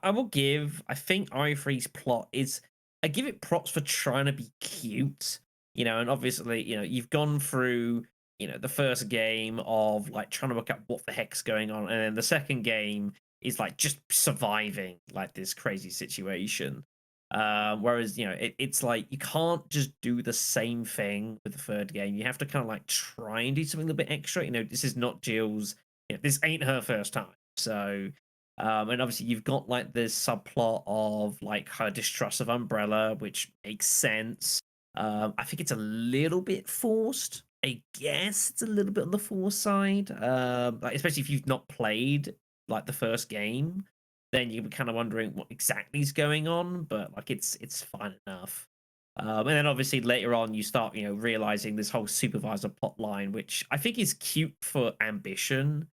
I will give. I think RE3's plot is. I give it props for trying to be cute, and obviously, you've gone through, the first game of like trying to work out what the heck's going on, and then the second game is like just surviving like this crazy situation. Whereas, it's like you can't just do the same thing with the third game. You have to kind of like try and do something a bit extra. This is not Jill's. This ain't her first time, so. And obviously you've got like this subplot of like her distrust of Umbrella, which makes sense. I think it's a little bit forced. I guess it's a little bit on the forced side. Like especially if you've not played like the first game, then you're kind of wondering what exactly is going on. But like it's fine enough. And then obviously later on you start realizing this whole supervisor plot line, which I think is cute for ambition.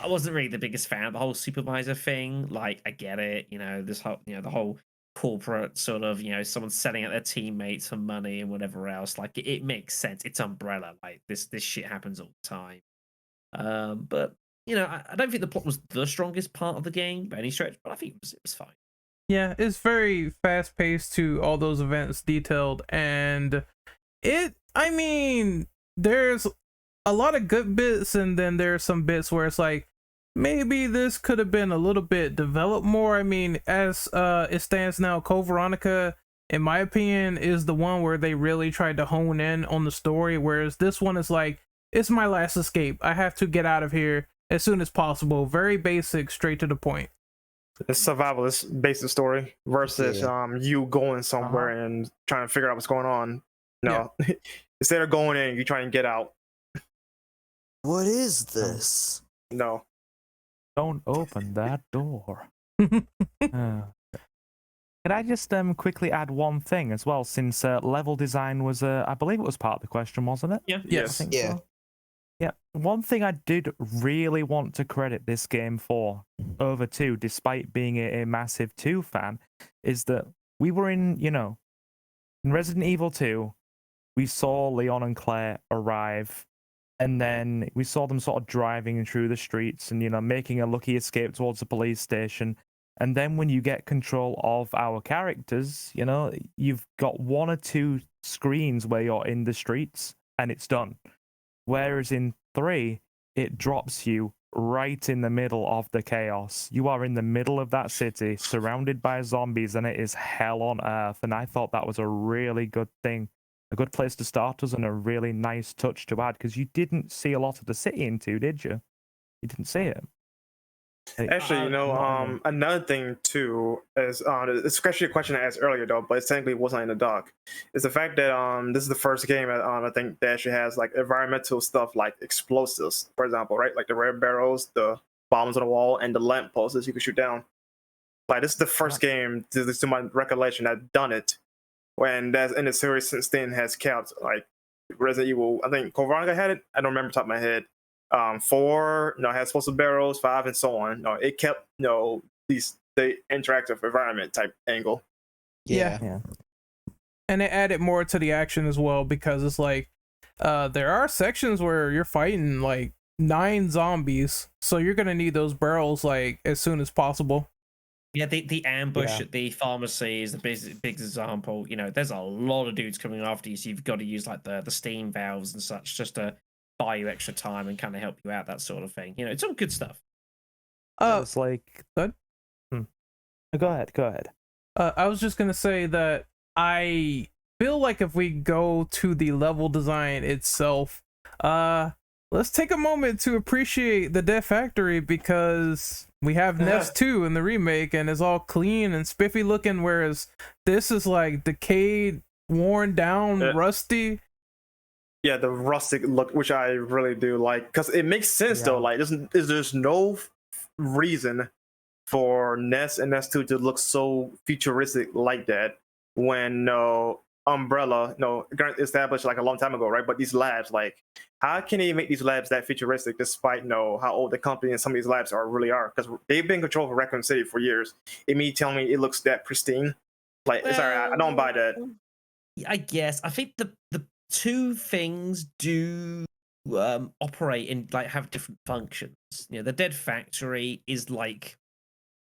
I wasn't really the biggest fan of the whole supervisor thing. Like, I get it, this whole, the whole corporate sort of, someone selling out their teammates for money and whatever else. Like, it makes sense. It's Umbrella. Like, this shit happens all the time. But I don't think the plot was the strongest part of the game by any stretch, but I think it was fine. Yeah, it's very fast paced to all those events detailed, and I mean, there's a lot of good bits, and then there's some bits where it's like, maybe this could have been a little bit developed more. I mean, as it stands now, Code Veronica, in my opinion, is the one where they really tried to hone in on the story, whereas this one is like, it's my last escape. I have to get out of here as soon as possible. Very basic, straight to the point. It's survivalist basic story versus you going somewhere and trying to figure out what's going on. No, instead of going in, you try and get out. What is this? No. Don't open that door. Can I just quickly add one thing as well, since level design was, I believe it was part of the question, wasn't it? Yeah. Yes. I think so. Yeah. One thing I did really want to credit this game for over 2, despite being a massive 2 fan, is that we were in Resident Evil 2, we saw Leon and Claire arrive, and then we saw them sort of driving through the streets and, making a lucky escape towards the police station. And then when you get control of our characters, you've got 1 or 2 screens where you're in the streets and it's done. Whereas in 3, it drops you right in the middle of the chaos. You are in the middle of that city, surrounded by zombies, and it is hell on earth. And I thought that was a really good thing, a good place to start us, and a really nice touch to add, because you didn't see a lot of the city in 2, did you? You didn't see it. Actually, another thing too is it's actually a question I asked earlier though, but it technically wasn't in the doc. Is the fact that this is the first game I think that actually has like environmental stuff like explosives, for example, right? Like the red barrels, the bombs on the wall, and the lamp posts you can shoot down. Like this is the first game to my recollection that done it. When that's in the series since then has kept like Resident Evil. I think Code Veronica had it. I don't remember top of my head. 4 had explosive barrels, 5 and so on. It kept the interactive environment type angle. Yeah. And it added more to the action as well, because it's like there are sections where you're fighting like 9 zombies, so you're gonna need those barrels like as soon as possible. Yeah, the ambush at the pharmacy is the big example. There's a lot of dudes coming after you, so you've got to use like the steam valves and such just to buy you extra time and kind of help you out, that sort of thing. It's all good stuff. It's like good. Go ahead. I was just gonna say that I feel like if we go to the level design itself, let's take a moment to appreciate the Death Factory, because we have Nest 2 in the remake and it's all clean and spiffy looking, whereas this is like decayed, worn down, rusty. Yeah, the rustic look, which I really do like, because it makes sense though. Like, there's no reason for Nest and Nest 2 to look so futuristic like that when Umbrella established like a long time ago, right? But these labs, like, how can they make these labs that futuristic despite how old the company and some of these labs really are? Because they've been in control of Raccoon City for years. Me telling me it looks that pristine, like, sorry, I don't buy that. I guess I think the 2 things do operate and like have different functions. The Dead Factory is like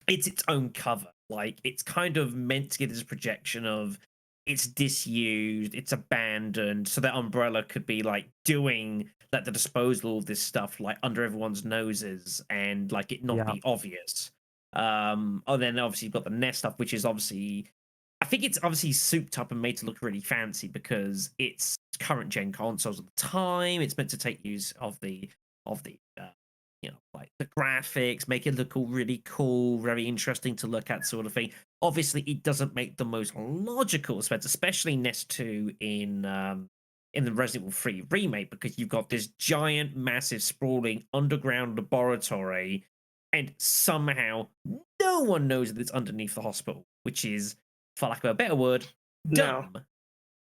it's its own cover. Like, it's kind of meant to give this projection of it's disused, it's abandoned, so that Umbrella could be like doing like the disposal of this stuff like under everyone's noses and like it not be obvious. Then obviously you've got the Nest stuff, which is obviously, I think it's obviously souped up and made to look really fancy because it's current gen consoles at the time. It's meant to take use of the like the graphics, make it look all really cool, very interesting to look at, sort of thing. Obviously, it doesn't make the most logical sense, especially Nest 2 in the Resident Evil 3 remake, because you've got this giant, massive, sprawling underground laboratory, and somehow no one knows that it's underneath the hospital, which is, for lack of a better word, dumb. No.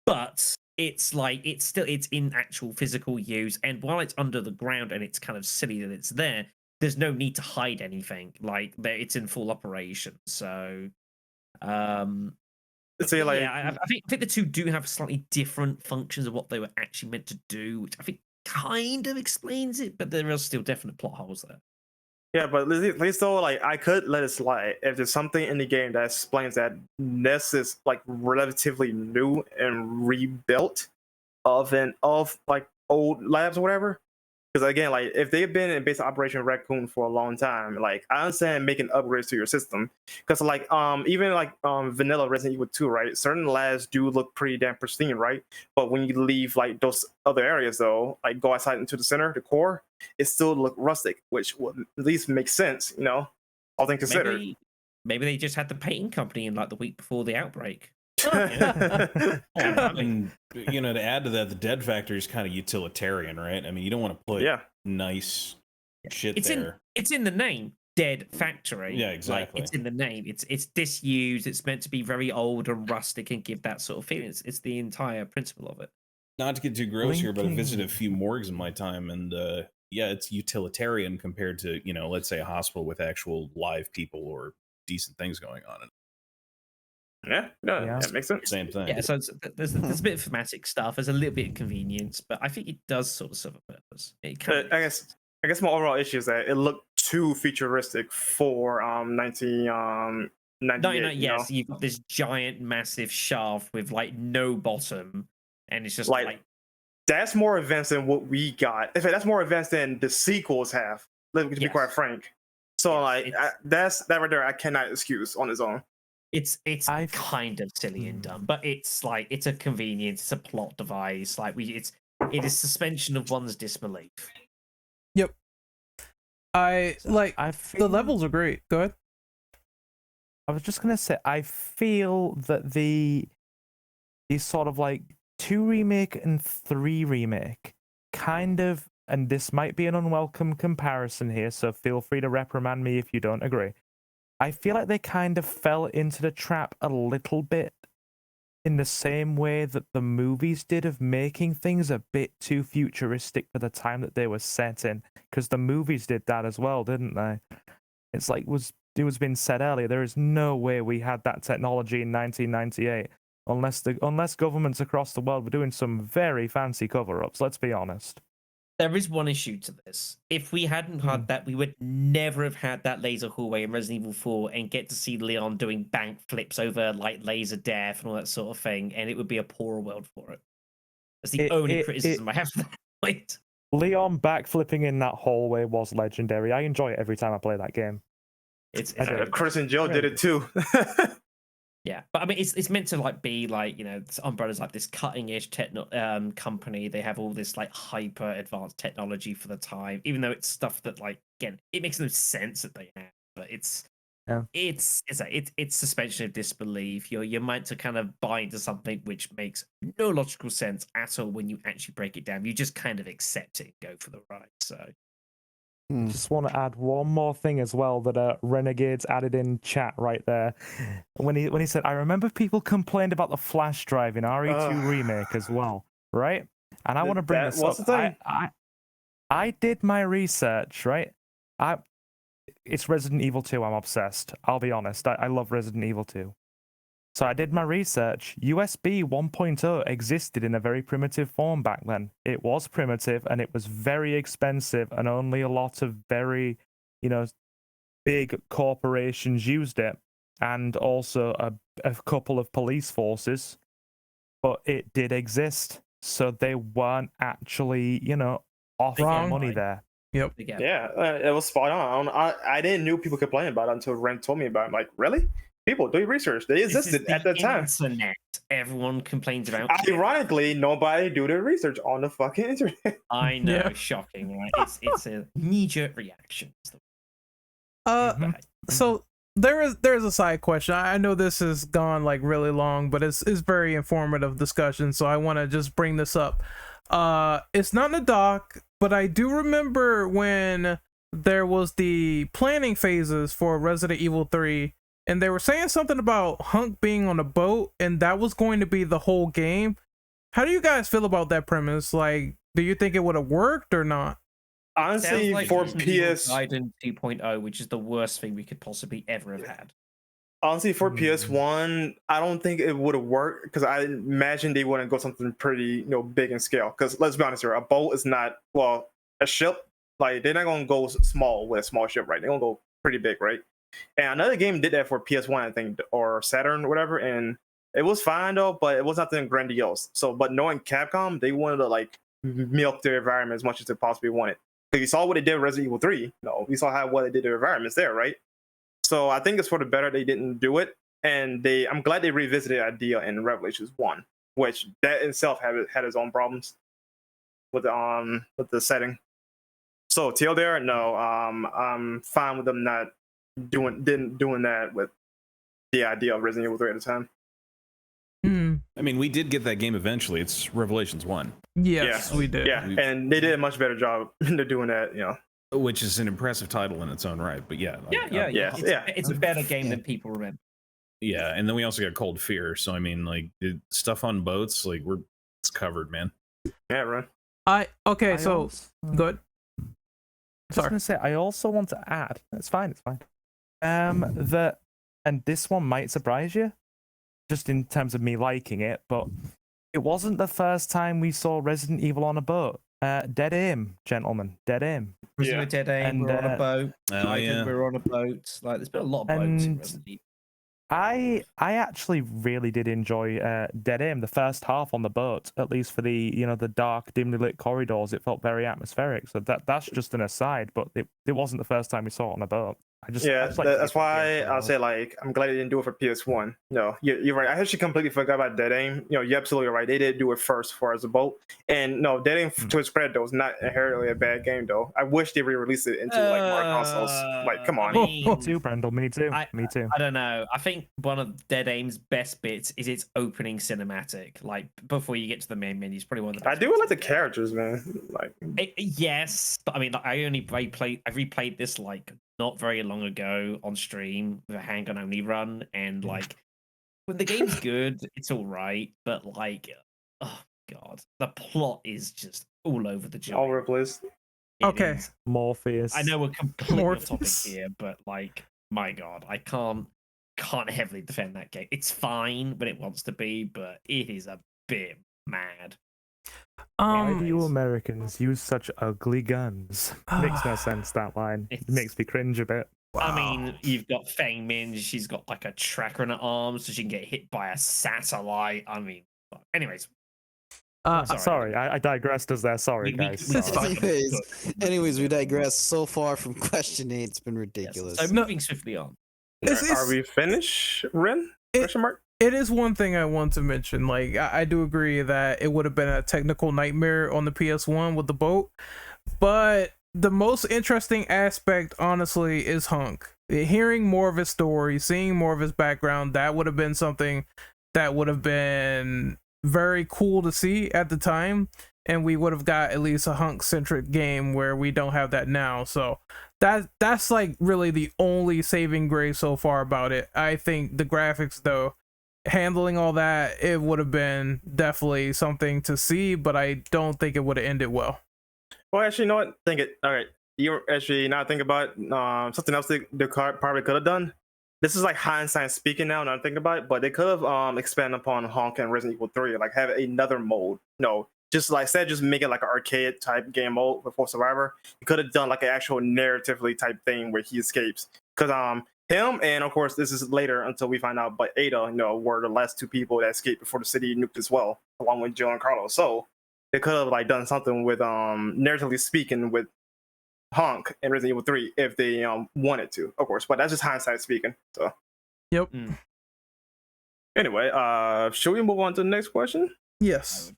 But it's like it's in actual physical use, and while it's under the ground and it's kind of silly that it's there, there's no need to hide anything. Like it's in full operation. So, Say like, yeah, I think the two do have slightly different functions of what they were actually meant to do, which I think kind of explains it, but there are still definite plot holes there. yeah, but at least though, like I could let it slide if there's something in the game that explains that Ness is like relatively new and rebuilt of like old labs or whatever. Because again, like if they've been in basic operation Raccoon for a long time, like I understand making upgrades to your system. Because like even like vanilla Resident Evil 2, right? Certain labs do look pretty damn pristine, right? But when you leave like those other areas though, like go outside into the center, the core, it still look rustic, which would at least make sense, you know, all things considered. Maybe they just had the painting company in like the week before the outbreak. And you know, to add to that, the dead factory is kind of utilitarian, right? I mean, you don't want to put nice shit there. It's in the name, Dead Factory. Yeah, exactly. Like, it's in the name. It's disused. It's meant to be very old and rustic and give that sort of feeling. It's the entire principle of it. Not to get too gross here, but I visited a few morgues in my time, and yeah, it's utilitarian compared to, you know, let's say a hospital with actual live people or decent things going on. Yeah, that makes sense. Same thing. Yeah, so there's a bit of thematic stuff. There's a little bit of convenience, but I think it does sort of serve a purpose. I guess my overall issue is that it looked too futuristic for 1998. Yes, so you've got this giant, massive shaft with like no bottom, and it's just like that's more advanced than what we got. In fact, that's more advanced than the sequels have. To be quite frank. So like that right there, I cannot excuse on its own. It's kind of silly and dumb, but it's like it's a convenience, it's a plot device. Like it is suspension of one's disbelief. Yep. The levels are great. Go ahead. I was just gonna say, I feel that these sort of like 2 remake and 3 remake kind of, and this might be an unwelcome comparison here, so feel free to reprimand me if you don't agree. I feel like they kind of fell into the trap a little bit in the same way that the movies did of making things a bit too futuristic for the time that they were set in, because the movies did that as well, didn't they? It's like it was being said earlier, there is no way we had that technology in 1998 unless governments across the world were doing some very fancy cover-ups, let's be honest. There is one issue to this. If we hadn't had that, we would never have had that laser hallway in Resident Evil 4 and get to see Leon doing bank flips over like laser death and all that sort of thing, and it would be a poorer world for it. That's the only criticism I have for that point. Leon backflipping in that hallway was legendary. I enjoy it every time I play that game. Chris and Joe did it too. Yeah, but I mean, it's meant to like be like, you know, Umbrella's like this cutting edge company. They have all this like hyper advanced technology for the time, even though it's stuff that like, again, it makes no sense that they have. But it's suspension of disbelief. You're meant to kind of buy into something which makes no logical sense at all when you actually break it down. You just kind of accept it and go for the ride. So. Just want to add one more thing as well that Renegades added in chat right there when he said, I remember people complained about the flash drive in RE2 remake as well, right? And I want to bring this up. I did my research, right? It's Resident Evil 2. I'm obsessed. I'll be honest. I love Resident Evil 2. So I did my research. USB 1.0 existed in a very primitive form back then. It was primitive and it was very expensive, and only a lot of very, big corporations used it, and also a couple of police forces. But it did exist, so they weren't actually, offering money there. Yep. Yeah, it was spot on. I didn't know people complaining about it until Ren told me about it. I'm like, really? People do research. They existed at the time. Internet. Everyone complains about. Ironically, nobody do their research on the fucking internet. I know, shocking, right? It's a knee-jerk reaction. So there's a side question. I know this has gone like really long, but it's very informative discussion. So I want to just bring this up. It's not in the doc, but I do remember when there was the planning phases for Resident Evil 3. And they were saying something about Hunk being on a boat, and that was going to be the whole game. How do you guys feel about that premise? Like, do you think it would have worked or not? Honestly, Sounds like for Resident Evil PS, Gaiden 2.0, which is the worst thing we could possibly ever have had. honestly for PS1, I don't think it would have worked because I imagine they wouldn't go something pretty, big in scale. Because let's be honest here, a boat is not a ship. Like they're not gonna go small with a small ship, right? They're gonna go pretty big, right? And another game did that for PS1, I think, or Saturn, or whatever, and it was fine though, but it was nothing grandiose. So, but knowing Capcom, they wanted to like milk their environment as much as they possibly wanted. Because you saw what they did with Resident Evil 3. You saw what they did to their environments there, right? So I think it's for the better they didn't do it. And I'm glad they revisited the idea in Revelations 1, which that itself had its own problems with the setting. So till there, no, I'm fine with them not doing that with the idea of Resident Evil 3 at the time. I mean, we did get that game eventually. It's Revelations 1. Yes, we did. Yeah, and they did a much better job into doing that, Which is an impressive title in its own right. But yeah. It's a better game than people remember. Yeah, and then we also got Cold Fear. So, I mean, like, stuff on boats, like, it's covered, man. Yeah, right. Good. I was going to say, I also want to add, it's fine. That, and this one might surprise you, just in terms of me liking it, but it wasn't the first time we saw Resident Evil on a boat. Dead Aim, gentlemen, Dead Aim. Yeah. Dead Aim, And, we're on a boat. yeah. We're on a boat. Like, there's been a lot of boats in Resident Evil. I actually really did enjoy Dead Aim, the first half on the boat, at least for the the dark, dimly lit corridors. It felt very atmospheric. So that's just an aside, but it wasn't the first time we saw it on a boat. That's why I'll say, like, I'm glad they didn't do it for PS1. No, you're right. I actually completely forgot about Dead Aim. You're absolutely right. They did do it first for as a boat. And no, Dead Aim, to its credit, though, is not inherently a bad game, though. I wish they re-released it into like more consoles. Like, come on. Me too, Brendel. Me too. Me too. I don't know. I think one of Dead Aim's best bits is its opening cinematic. Like, before you get to the main menu, it's probably one of the best. I do like the characters, man. Like, yes, but I mean, like, I replayed this like not very long ago on stream with a handgun only run, and like when the game's good, it's all right, but like, oh god, the plot is just all over the joint. all over the place. Okay. Morpheus. I know we're completely off topic Morpheus. here, but like, my god, I can't heavily defend that game. It's fine when it wants to be, but it is a bit mad. Why do you Americans use such ugly guns? Makes no sense, that line. It makes me cringe a bit. I mean, you've got Feng Min. She's got like a tracker in her arm, so she can get hit by a satellite. I mean, anyways. Sorry, I digressed as there. Sorry, guys. Sorry. Anyways, we digress so far from question 8. It's been ridiculous. Yes. So moving swiftly on. Are we finished, Ren? Question mark? It is one thing I want to mention. Like, I do agree that it would have been a technical nightmare on the PS1 with the boat, but the most interesting aspect, honestly, is Hunk. Hearing more of his story, seeing more of his background, that would have been something that would have been very cool to see at the time, and we would have got at least a Hunk-centric game where we don't have that now. So that's like really the only saving grace so far about it. I think the graphics, though, handling all that, it would have been definitely something to see, but I don't think it would have ended well. Well, actually, you know what? All right. You actually now think about something else they probably could have done. This is like hindsight speaking now, and I'm thinking about it, but they could have expanded upon Honk and Resident Evil 3, like have another mode. No, just like instead of just make it like an arcade type game mode before Survivor, you could have done like an actual narratively type thing where he escapes. Because him and of course this is later until we find out, but Ada, were the last two people that escaped before the city nuked as well, along with Jill and Carlos. So they could have like done something with narratively speaking with Honk and Resident Evil 3 if they wanted to, of course, but that's just hindsight speaking. So Yep. Anyway, should we move on to the next question? Yes.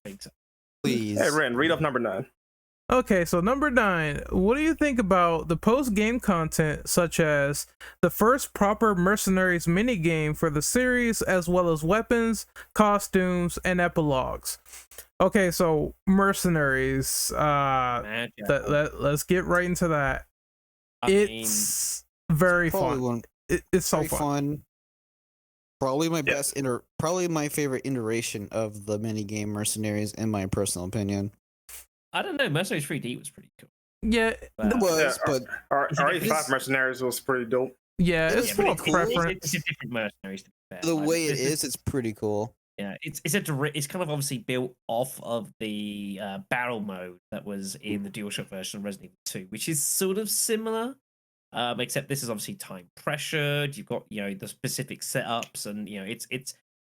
Please. Hey Ren, read off number 9. Okay, so number 9, what do you think about the post-game content, such as the first proper Mercenaries minigame for the series, as well as weapons, costumes, and epilogues? Okay, so Mercenaries, let's get right into that. It's very fun. It's so fun. Probably my best probably my favorite iteration of the minigame Mercenaries, in my personal opinion. I don't know. Mercenaries 3D was pretty cool. Yeah, It was, Yeah, but It's a RE5 different- Mercenaries was pretty dope. yeah, It it's was but more pretty cool. preference. It's a different mercenaries. To be fair. the Like, way it this is, it's pretty cool. Yeah, it's kind of obviously built off of the barrel mode that was in the DualShock version of Resident Evil 2, which is sort of similar, except this is obviously time pressured. You've got the specific setups, and it's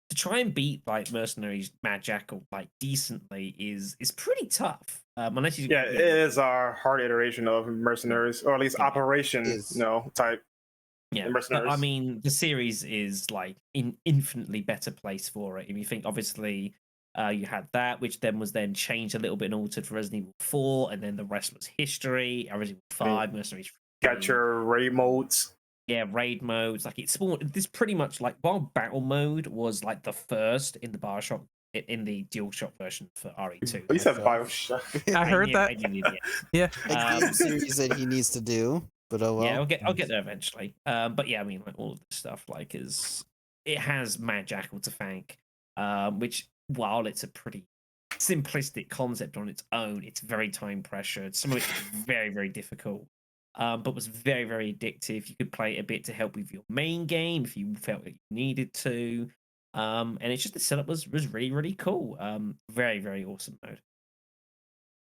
to try and beat like Mercenaries Mad Jackal like decently is pretty tough. Unless you Yeah, it is our hard iteration of Mercenaries, or at least Yeah, Operation, is. type. Yeah, The but I Mercenaries. mean, the series is like in infinitely better place for it. If you think, obviously, you had that, which then was changed a little bit and altered for Resident Evil 4, and then the rest was history. Resident Evil 5, Mercenaries. Got your raid modes. Raid modes. Like it's spawned. This pretty much like while battle mode was like the first in the Bioshock in the DualShock version for RE2. You said Bioshock. Bioshock. I heard that. Yeah. A game series that he needs to do, but oh well. Yeah, I'll get there eventually. But yeah, I mean, like all of this stuff, like it has Mad Jackal to thank, which while it's a pretty simplistic concept on its own, it's very time pressured. Some of it is very, very difficult, but was very, very addictive. You could play it a bit to help with your main game if you felt that you needed to. And it's just the setup was really, really cool. Very, very awesome mode.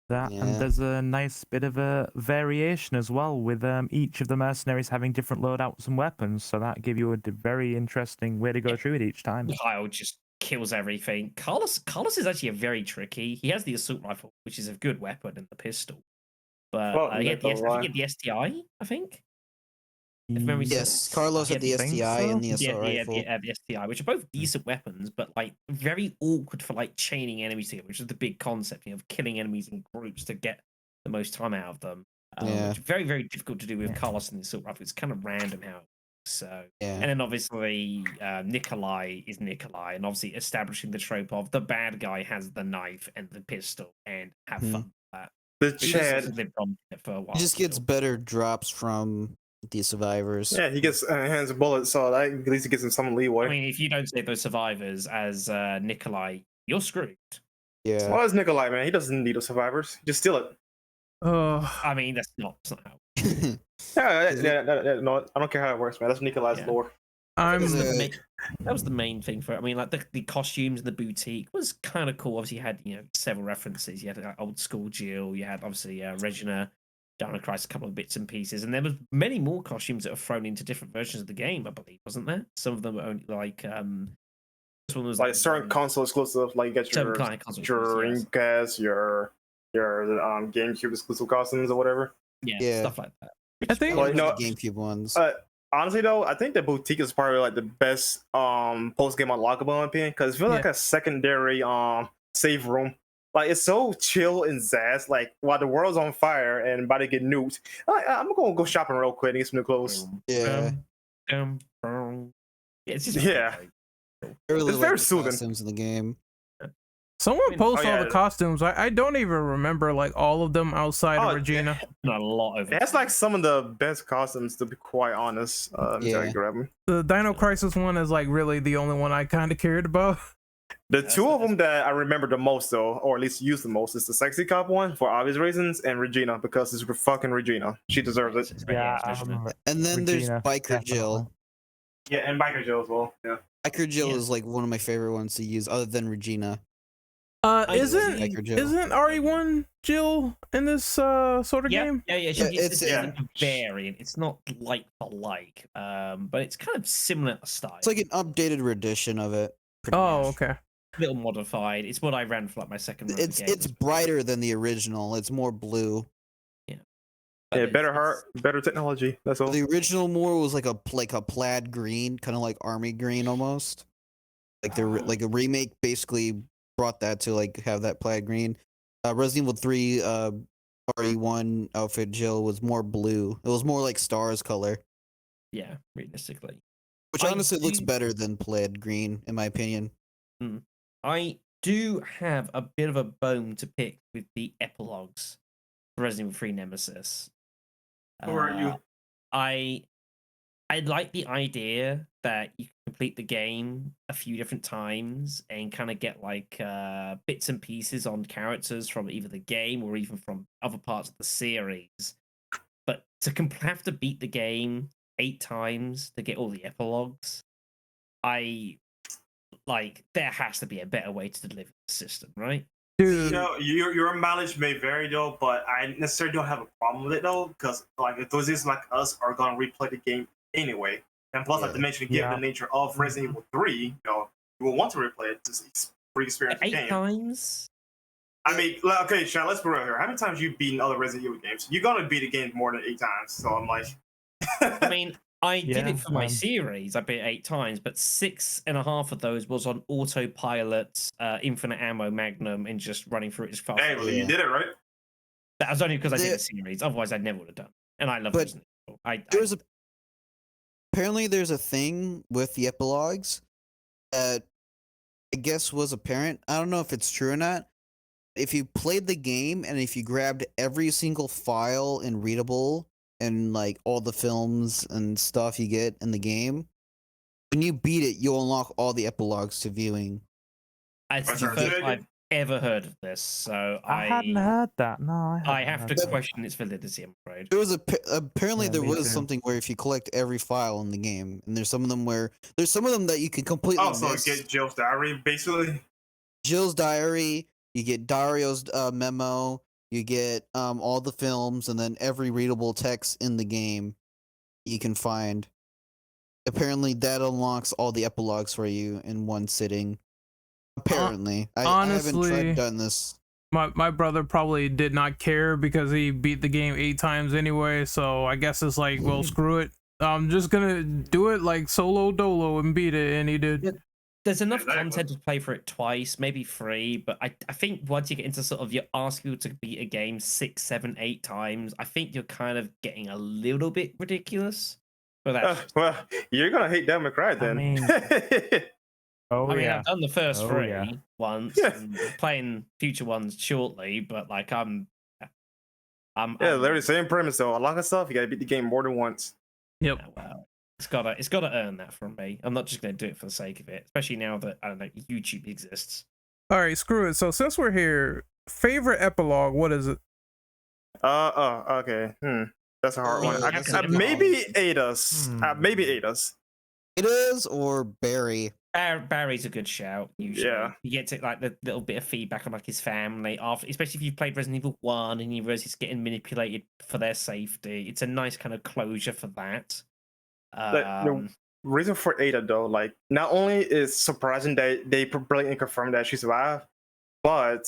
That Yeah. and there's a nice bit of a variation as well with each of the mercenaries having different loadouts and weapons, so that give you a very interesting way to go through it each time. Kyle just kills everything. Carlos is actually a very tricky. He has the assault rifle, which is a good weapon, and the pistol. But Well, he had that's the, all I think he had the STI, I think. If memory Yes, serves. Carlos He had the think STI so? and the Yeah, assault yeah, rifle. the STI, which are both decent weapons, but like very awkward for like chaining enemies together, which is the big concept of killing enemies in groups to get the most time out of them. Yeah. Which is very, very difficult to do with Yeah. Carlos and the assault rifle. It's kind of random how it works. So Yeah. and then obviously Nikolai is Nikolai, and obviously establishing the trope of the bad guy has the knife and the pistol and have Mhm. fun with that. The He just Chad. lived on it for a while. He just gets still. better drops from the survivors. Yeah, he gets hands of bullets, so that, at least he gives him some leeway. I mean, if you don't save those survivors as Nikolai, you're screwed. Yeah. Well, it's Nikolai, man. He doesn't need those survivors. Just steal it. I mean, that's not how. No, I don't care how it works, man. That's Nikolai's Yeah. lore. I'm Is it- That was the main thing for it. I mean, like the costumes in the boutique was kind of cool. Obviously, you had several references. You had like, old school Jill. You had obviously Regina, Dino Crisis, a couple of bits and pieces, and there was many more costumes that were thrown into different versions of the game. I believe, wasn't there? Some of them were only like this one was Like certain console exclusive, like you get certain your kind of console your exclusives, Dreamcast, your GameCube exclusive costumes or whatever. Yeah. stuff like that. I think Well, you know, the GameCube ones. Honestly though, I think the boutique is probably like the best post game unlockable in my opinion, because it feels like a secondary save room. Like it's so chill and zazz. Like while the world's on fire and about to get nuked, I'm gonna go shopping real quick and get some new clothes. Yeah. It's just Yeah. I really It's like very the soothing. costumes in the game. someone posts oh, all yeah. the costumes. I don't even remember like all of them outside Oh, of Regina. not a lot of it. That's like some of the best costumes, to be quite honest. Yeah. Grab 'em. The Dino Crisis one is like really the only one I kind of cared about. The That's two the of them that I remember the most, though, or at least use the most, is the sexy cop one for obvious reasons, and Regina because it's fucking Regina. She deserves it. Yeah, And then there's Regina, Biker definitely. Jill. Yeah, and Biker Jill as well. Yeah. Biker Jill Yeah. is like one of my favorite ones to use, other than Regina. Isn't Biker Jill. isn't RE1 Jill in this sort of game? Yeah. Yeah, It's it's- a variant. It's not like for like, but it's kind of similar style. It's like an updated rendition of it. pretty Oh, much. okay. a little modified. It's what I ran for like my second run. It's brighter than the original. It's more blue. Yeah, better heart, better technology. That's all. The original more was like a plaid green, kind of like army green almost. Like like a remake basically brought that to like have that plaid green. Resident Evil 3 RE1 outfit Jill was more blue. It was more like stars color, Yeah, realistically. which I honestly looks do- better than plaid green in my opinion. I do have a bit of a bone to pick with the epilogues for Resident Evil 3 Nemesis. Who are you? I I like the idea that you can complete the game a few different times and kind of get like bits and pieces on characters from either the game or even from other parts of the series. But have to beat the game 8 times to get all the epilogues, I like there has to be a better way to deliver the system, right? Dude, Your mileage may vary though, but I necessarily don't have a problem with it though, because like enthusiasts like us are gonna replay the game anyway. And plus, like to mention, given the nature of Resident Evil 3, you will want to replay it to re-experience the 8 game. times? I mean, okay, Sean, let's be real here. How many times you beaten other Resident Evil games? You're gonna beat a game more than 8 times. So I'm like, I mean, I did Yeah, it for my man. series. I beat it 8 times, but 6.5 of those was on autopilot, infinite ammo magnum, and just running through it as fast. hey, well, you did it right. That was only because I did There- a series. Otherwise, I never would have done. And I love But Resident Evil. There's apparently there's a thing with the epilogues that I guess was apparent. I don't know if it's true or not. If you played the game and if you grabbed every single file and readable and like all the films and stuff you get in the game, when you beat it, you'll unlock all the epilogues to viewing. It's the Sorry, first say that I've again? ever heard of this, so I hadn't heard that. No, I hadn't have heard to that. question its validity, I'm afraid. There was apparently Yeah, there me was too. something where if you collect every file in the game, and there's some of them that you can completely Also, miss. get Jill's diary, basically. Jill's diary, you get Dario's memo, you get all the films, and then every readable text in the game you can find. Apparently, that unlocks all the epilogues for you in one sitting. Apparently, I haven't honestly, done this. my brother probably did not care because he beat the game 8 times anyway. So I guess it's like, well, screw it. I'm just gonna do it like solo dolo and beat it, and he did. Yeah. There's enough Exactly. content to play for it twice, maybe 3, but I think once you get into sort of you're asking people to beat a game 6, 7, 8 times, I think you're kind of getting a little bit ridiculous. But that's Well, you're gonna hate Devil May Cry then. mean- Oh I mean, yeah. I've done the first Oh, 3 yeah. once, Yeah. and playing future ones shortly, but like I'm Yeah, literally same premise though. Unlock stuff, you gotta beat the game more than once. Yep. yeah, well, it's gotta earn that from me. I'm not just gonna do it for the sake of it, especially now that I don't know YouTube exists. All right, screw it. So since we're here, favorite epilogue, what is it? Okay. That's a hard one. That's a Maybe Ada's. Hmm. Maybe Ada's. It is or Barry. Barry's a good shout. Usually, Yeah. you get to like the little bit of feedback on like his family after, especially if you've played Resident Evil 1 and you realize he's getting manipulated for their safety. It's a nice kind of closure for that. The reason for Ada though, like not only is surprising that they brilliantly confirmed that she survived, but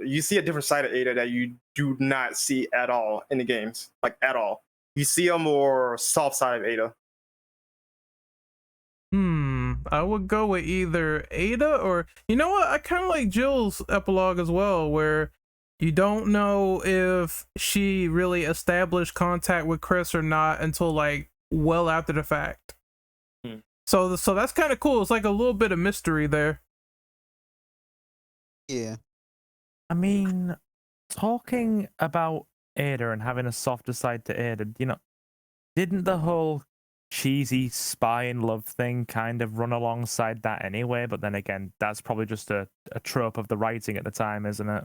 you see a different side of Ada that you do not see at all in the games, like at all. You see a more soft side of Ada. I would go with either Ada or, you know what? I kind of like Jill's epilogue as well, where you don't know if she really established contact with Chris or not until like well after the fact. Hmm. So that's kind of cool. It's like a little bit of mystery there. Yeah. I mean, talking about Ada and having a softer side to Ada, didn't the whole cheesy spy and love thing kind of run alongside that anyway? But then again, that's probably just a trope of the writing at the time, isn't it?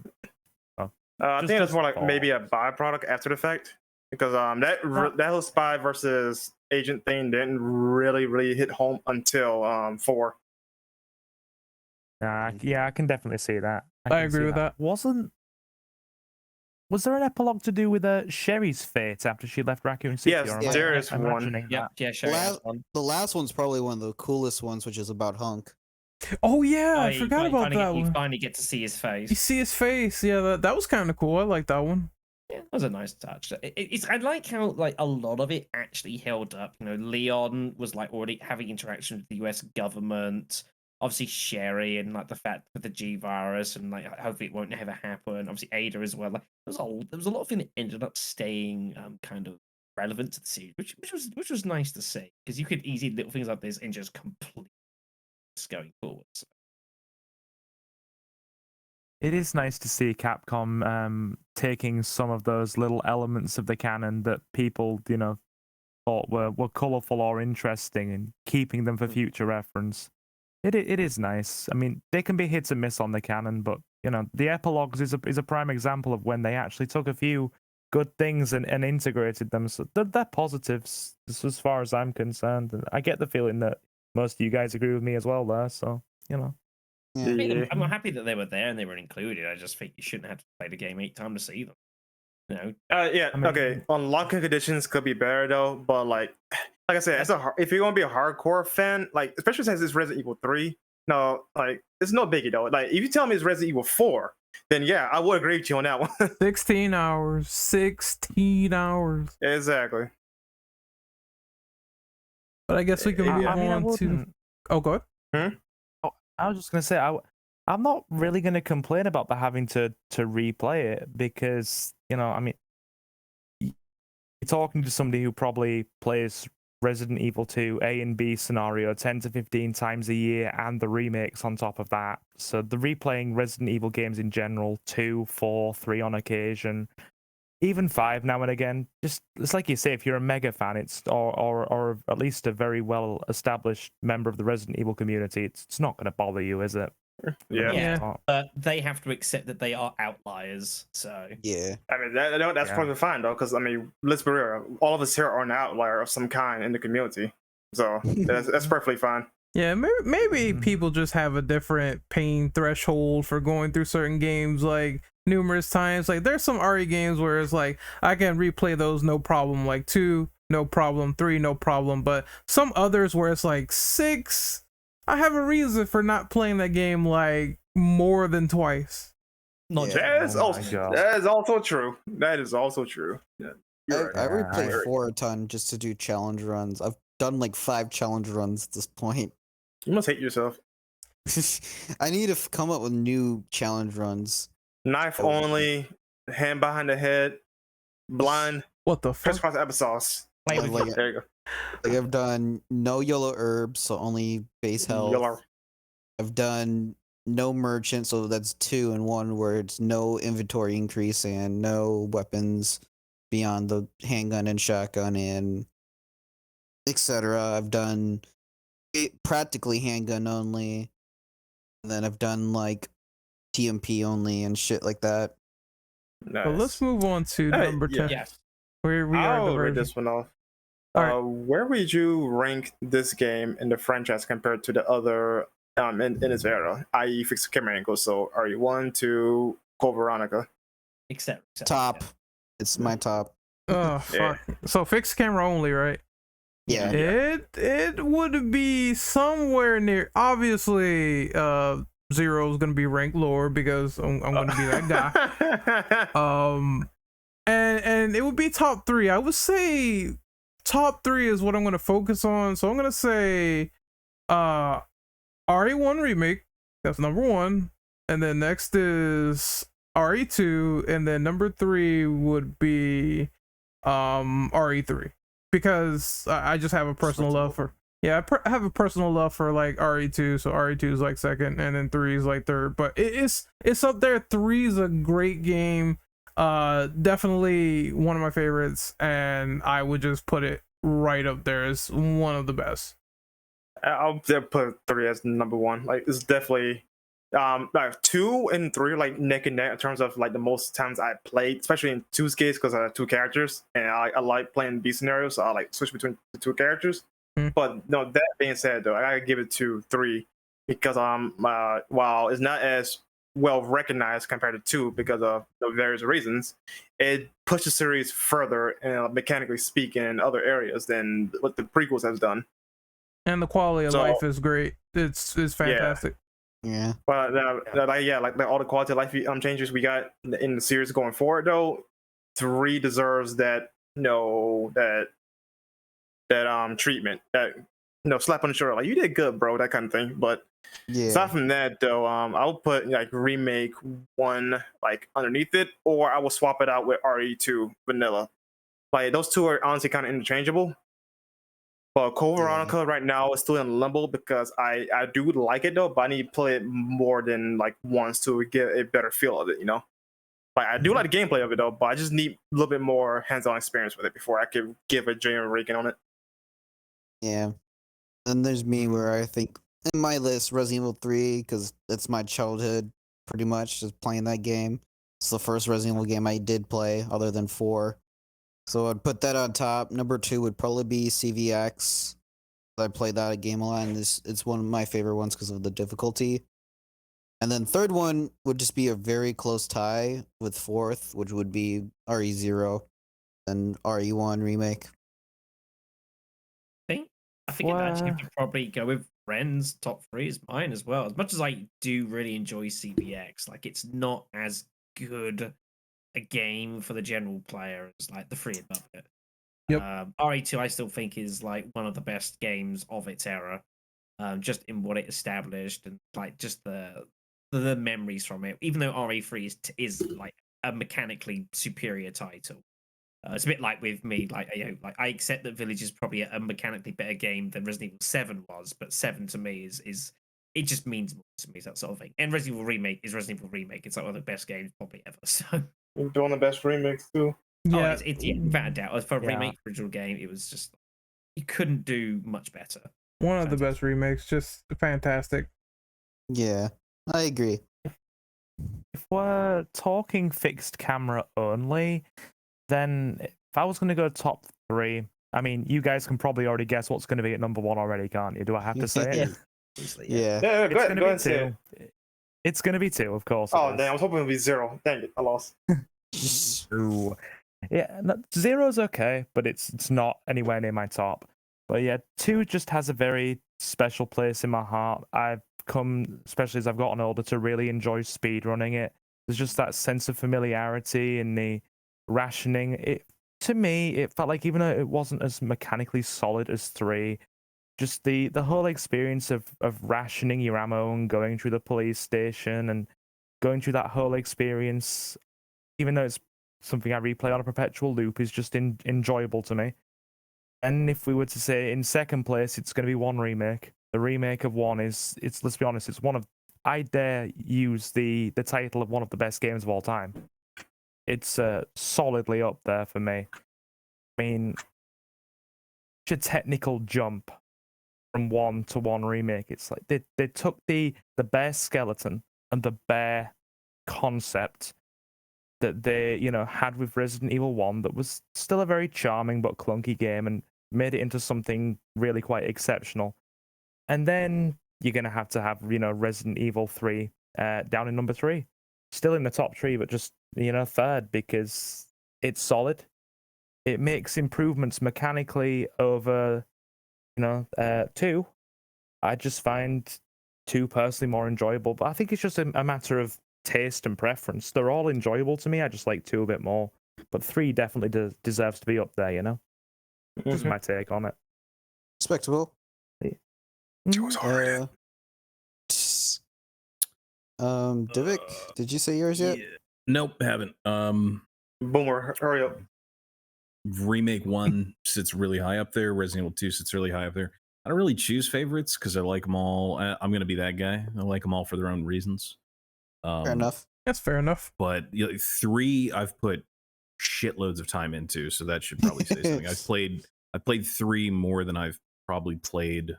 I Just think that's as more like thought. maybe a byproduct after the fact, because that whole spy versus agent thing didn't really hit home until 4. Yeah, I can definitely see that. I can agree see with that. Was there an epilogue to do with Sherry's fate after she left Raccoon City? Yes, or am I there is one. imagining Yeah, that? yeah, sure. Last- The last one's probably one of the coolest ones, which is about Hunk. Oh yeah, I forgot about that You one. finally get to see his face. You see his face. Yeah, that was kind of cool. I like that one. Yeah, that was a nice touch. I like how like a lot of it actually held up. Leon was like already having interaction with the U.S. government. Obviously, Sherry and like the fact with the G virus and like hopefully it won't ever happen. Obviously, Ada as well. Like, there was a lot of things that ended up staying kind of relevant to the series, which was nice to see, because you could easily little things like this and just completely going forward. So. It is nice to see Capcom taking some of those little elements of the canon that people, thought were colourful or interesting, and keeping them for future reference. It is nice. I mean, they can be hits and miss on the canon, but the epilogues is a prime example of when they actually took a few good things and integrated them. So they're positives as far as I'm concerned. And I get the feeling that most of you guys agree with me as well there. So Yeah. I'm happy that they were there and they were included. I just think you shouldn't have to play the game 8 times to see them. Yeah. I mean- Okay. Unlocking conditions could be better though, but like I said, if you're gonna be a hardcore fan, like especially since it's Resident Evil 3, no, like it's no biggie though. Like if you tell me it's Resident Evil 4, then yeah, I would agree with you on that one. 16 hours. 16 hours. Exactly. But I guess we can move I on to. Oh, go ahead. I was just gonna say I'm not really gonna complain about the having to replay it, because I mean, you're talking to somebody who probably plays Resident Evil 2 A and B scenario 10 to 15 times a year, and the remakes on top of that. So the replaying Resident Evil games in general, 2, 4, 3 on occasion, even 5 now and again. Just it's like you say, if you're a mega fan, or at least a very well established member of the Resident Evil community, it's not going to bother you, is it? Yeah. They have to accept that they are outliers. So Yeah. I mean that's Yeah. probably fine though, because I mean, let's be real, all of us here are an outlier of some kind in the community, so that's perfectly fine. Yeah, maybe Mhm. people just have a different pain threshold for going through certain games like numerous times. Like there's some RE games where it's like I can replay those no problem, like 2 no problem, 3 no problem, but some others where it's like 6, I have a reason for not playing that game like more than twice. not Yeah. just That is Oh my also God. that is also true. That is also true. Yeah. You're I right. replay Right. 4 a ton just to do challenge runs. I've done like 5 challenge runs at this point. You must hate yourself. I need to come up with new challenge runs. Knife Oh. only, hand behind the head, blind, What the fuck? crisscross applesauce. play Yeah, with like- There you go. Like I've done no yellow herbs, so only base health. Yellow. I've done no merchant, so that's 2 and 1, where it's no inventory increase and no weapons beyond the handgun and shotgun and etc. I've done practically handgun only, and then I've done like TMP only and shit like that. Nice. But let's move on to Hey, number yeah. 10. Yes. Where we are. I'll The read version. this one off. All right. Where would you rank this game in the franchise compared to the other in its era, i.e. fixed camera angles? So are you 1, 2, Code Veronica? Except Top. It's my top. Oh Yeah. fuck. So fixed camera only, right? Yeah. It would be somewhere near. Obviously, Zero is gonna be ranked lower because I'm gonna be that guy. And it would be top 3. I would say top 3 is what I'm gonna focus on. So I'm gonna say, RE1 remake. That's number 1, and then next is RE2, and then number 3 would be RE3, because I just have a personal love for. Yeah, I have a personal love for like RE2, so RE2 is like second, and then 3 is like third. But it's up there. 3 is a great game. Definitely one of my favorites, and I would just put it right up there as one of the best. I'll put 3 as number 1. Like it's definitely like 2 and 3 like neck and neck in terms of like the most times I played, especially in 2's case, because I have 2 characters and I like playing B scenarios, so I like switch between the 2 characters. But no, that being said though, I gotta give it to 3 because while it's not as well recognized compared to 2 because of the various reasons, it pushed the series further, mechanically speaking, in other areas than what the prequels has done. And the quality of life is great. It's fantastic. Yeah. But like all the quality of life changes we got in the series going forward, though, 3 deserves that treatment, that slap on the shoulder, like you did good, bro, that kind of thing. But Yeah. aside from that, though, I'll put like remake 1 like underneath it, or I will swap it out with RE2 vanilla. Like those 2 are honestly kind of interchangeable. But Code Veronica right now is still in limbo because I do like it though, but I need to play it more than like once to get a better feel of it, Like I do like the gameplay of it though, but I just need a little bit more hands-on experience with it before I could give a genuine ranking on it. Yeah. And there's me where I think in my list, Resident Evil 3, because it's my childhood pretty much, just playing that game. It's the first Resident Evil game I did play, other than 4. So I'd put that on top. Number 2 would probably be CVX. I played that game a lot, and it's one of my favorite ones because of the difficulty. And then third one would just be a very close tie with fourth, which would be RE0 and RE1 remake. I think I'd actually have to probably go with Ren's top 3 is mine as well. As much as I do really enjoy CVX, like it's not as good a game for the general player as like the 3 above it. Yep. RE2 I still think is like one of the best games of its era, just in what it established and like just the memories from it. Even though RE3 is like a mechanically superior title. It's a bit like with me, like like I accept that Village is probably a mechanically better game than Resident Evil 7 was, but 7 to me is it just means more to me, that sort of thing. And Resident Evil Remake is Resident Evil Remake. It's like one of the best games probably ever. So You're doing the best remakes too. Yeah, it's without a doubt. For a remake original game, it was just you couldn't do much better. one of the best remakes, just fantastic. Yeah, I agree. If we're talking fixed camera only, then if I was going to go top 3, I mean, you guys can probably already guess what's going to be at number 1 already, can't you? Do I have to say it? Yeah. Yeah, It's going to be 2. It's going to be 2, of course. Oh, damn. I was hoping it would be 0. Dang it. I lost. Ooh. Yeah, no, 0's okay, but it's not anywhere near my top. But yeah, 2 just has a very special place in my heart. I've come, especially as I've gotten older, to really enjoy speedrunning it. There's just that sense of familiarity and the rationing. It to me, it felt like even though it wasn't as mechanically solid as 3, just the whole experience of rationing your ammo and going through the police station and going through that whole experience, even though it's something I replay on a perpetual loop, is just enjoyable to me. And if we were to say in second place, it's going to be 1 remake. The remake of 1 is, let's be honest, it's one of, I dare use the title of one of the best games of all time. It's solidly up there for me. I mean, such a technical jump from 1 to 1 remake. It's like they took the bare skeleton and the bare concept that they had with Resident Evil 1 that was still a very charming but clunky game and made it into something really quite exceptional. And then you're going to have Resident Evil 3 down in number 3. Still in the top 3, but just, third, because it's solid. It makes improvements mechanically over, 2. I just find 2 personally more enjoyable, but I think it's just a matter of taste and preference. They're all enjoyable to me. I just like 2 a bit more, but 3 definitely deserves to be up there. Just my take on it. Respectable. Yeah. Divik, did you say yours yet? Yeah. Nope, haven't. Boomer, hurry up. Remake 1 sits really high up there. Resident Evil 2 sits really high up there. I don't really choose favorites because I like them all. I'm gonna be that guy. I like them all for their own reasons. Fair enough. That's fair enough. But 3, I've put shitloads of time into, so that should probably say something. I played 3 more than I've probably played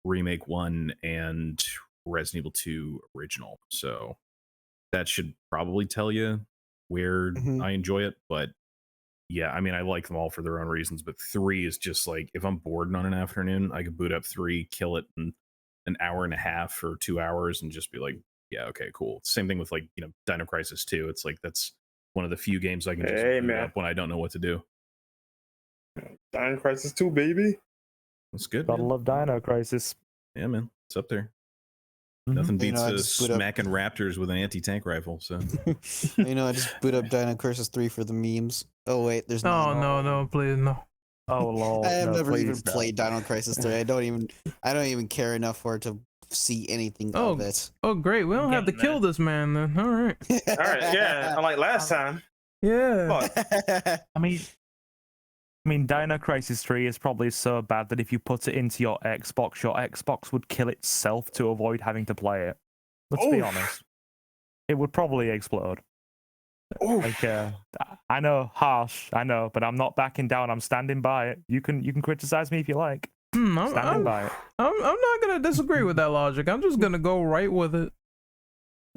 Remake 1 and Resident Evil 2 original. So that should probably tell you where I enjoy it. But yeah, I mean, I like them all for their own reasons. But 3 is just like, if I'm bored on an afternoon, I could boot up 3, kill it in an hour and a half or 2 hours, and just be like, yeah, okay, cool. Same thing with like Dino Crisis 2. It's like that's one of the few games I can just boot up when I don't know what to do. Dino Crisis 2, baby. That's good. Gotta Man. love Dino Crisis. Yeah, man, it's up there. Nothing beats I just boot up- smacking raptors with an anti-tank rifle. So I just boot up Dino Crisis 3 for the memes. Oh wait, there's Oh no. no, please no. Oh lord. I have no, never even please no. played Dino Crisis 3. I don't even care enough for it to see anything of it. Oh great, we don't have to Getting kill this man then. All right. All right, yeah. Unlike last time. Yeah. Fuck. I mean, Dino Crisis 3 is probably so bad that if you put it into your Xbox would kill itself to avoid having to play it. Let's be Oof. honest. It would probably explode. Like, I know, harsh, I know, but I'm not backing down. I'm standing by it. You can criticize me if you like. Standing by it. I'm not gonna disagree with that logic. I'm just gonna go right with it.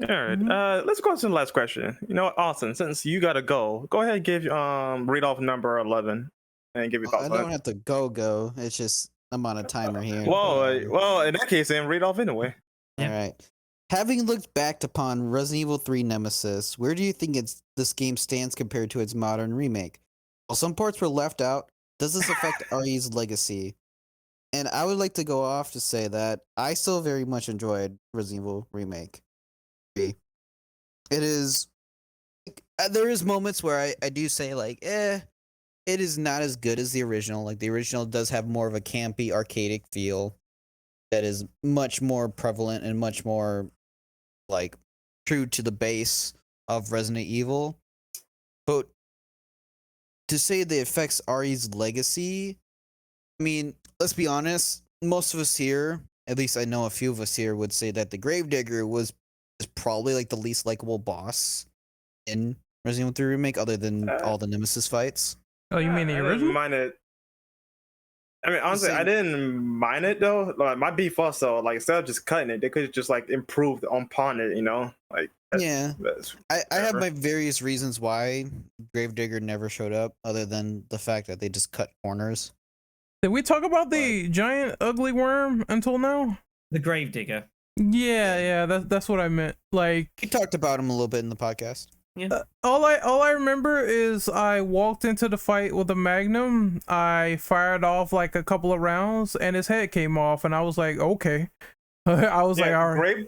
All right. Let's go to the last question. You know what, Austin? Since you gotta go ahead and give read off number 11 and give your Well, thoughts I on don't it. have to go. It's just I'm on a timer here. Well, in that case, then read off anyway. All right. Having looked back upon Resident Evil 3 Nemesis, where do you think this game stands compared to its modern remake? While some parts were left out, does this affect RE's legacy? And I would like to go off to say that I still very much enjoyed Resident Evil Remake 3. It is... there is moments where I do say, like, it is not as good as the original. Like, the original does have more of a campy, arcadic feel that is much more prevalent and much more, like, true to the base of Resident Evil. But to say that it affects RE's legacy, I mean, let's be honest, most of us here, at least I know a few of us here, would say that the Gravedigger is probably like the least likable boss in Resident Evil 3 Remake, other than all the Nemesis fights. Oh, you mean the I didn't original? mind it. I mean, honestly, I didn't mind it though. Like, my beef was though, like, instead of just cutting it, they could have just like improved upon it, you know? Like, Yeah. I have my various reasons why Gravedigger never showed up, other than the fact that they just cut corners. Did we talk about the giant ugly worm until now? The Gravedigger. Yeah, that's what I meant. Like, We talked about him a little bit in the podcast. Yeah. all I remember is I walked into the fight with a Magnum. I fired off like a couple of rounds, and his head came off, and I was like, okay. I was like, all right.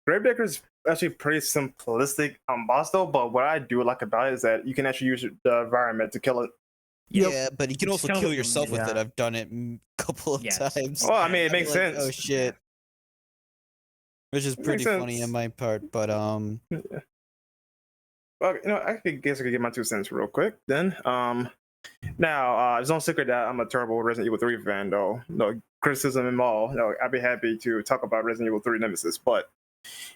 Gravedigger's actually pretty simplistic boss though, but what I do like about it is that you can actually use the environment to kill it. Yep. Yeah, but you can also Skeleton, kill yourself with yeah. it. I've done it a couple of Yes. times. Well, I mean, it makes Like, sense. oh shit. Which is It pretty makes funny sense. on my part, but Well, you know, I guess I could give my 2 cents real quick then. Now, it's no secret that I'm a terrible Resident Evil 3 fan, though. No criticism and all. No, I'd be happy to talk about Resident Evil 3 Nemesis, but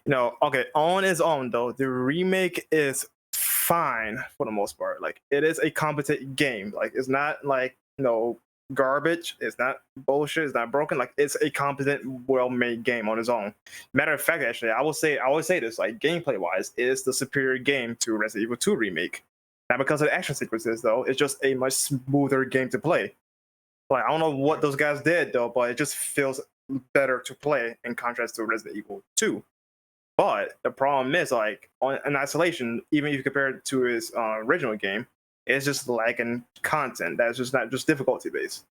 you know, okay, on its own though, the remake is fine for the most part. Like, it is a competent game. Like, it's not like, you know, garbage. It's not bullshit. It's not broken. Like, it's a competent, well-made game on its own. Matter of fact, actually, I always say this, like, gameplay-wise, it is the superior game to Resident Evil 2 remake. Not because of the action sequences though. It's just a much smoother game to play. Like, I don't know what those guys did though, but it just feels better to play in contrast to Resident Evil 2. But the problem is, like, in isolation, even if you compare it to his original game, it's just lacking content. That's just not just difficulty based.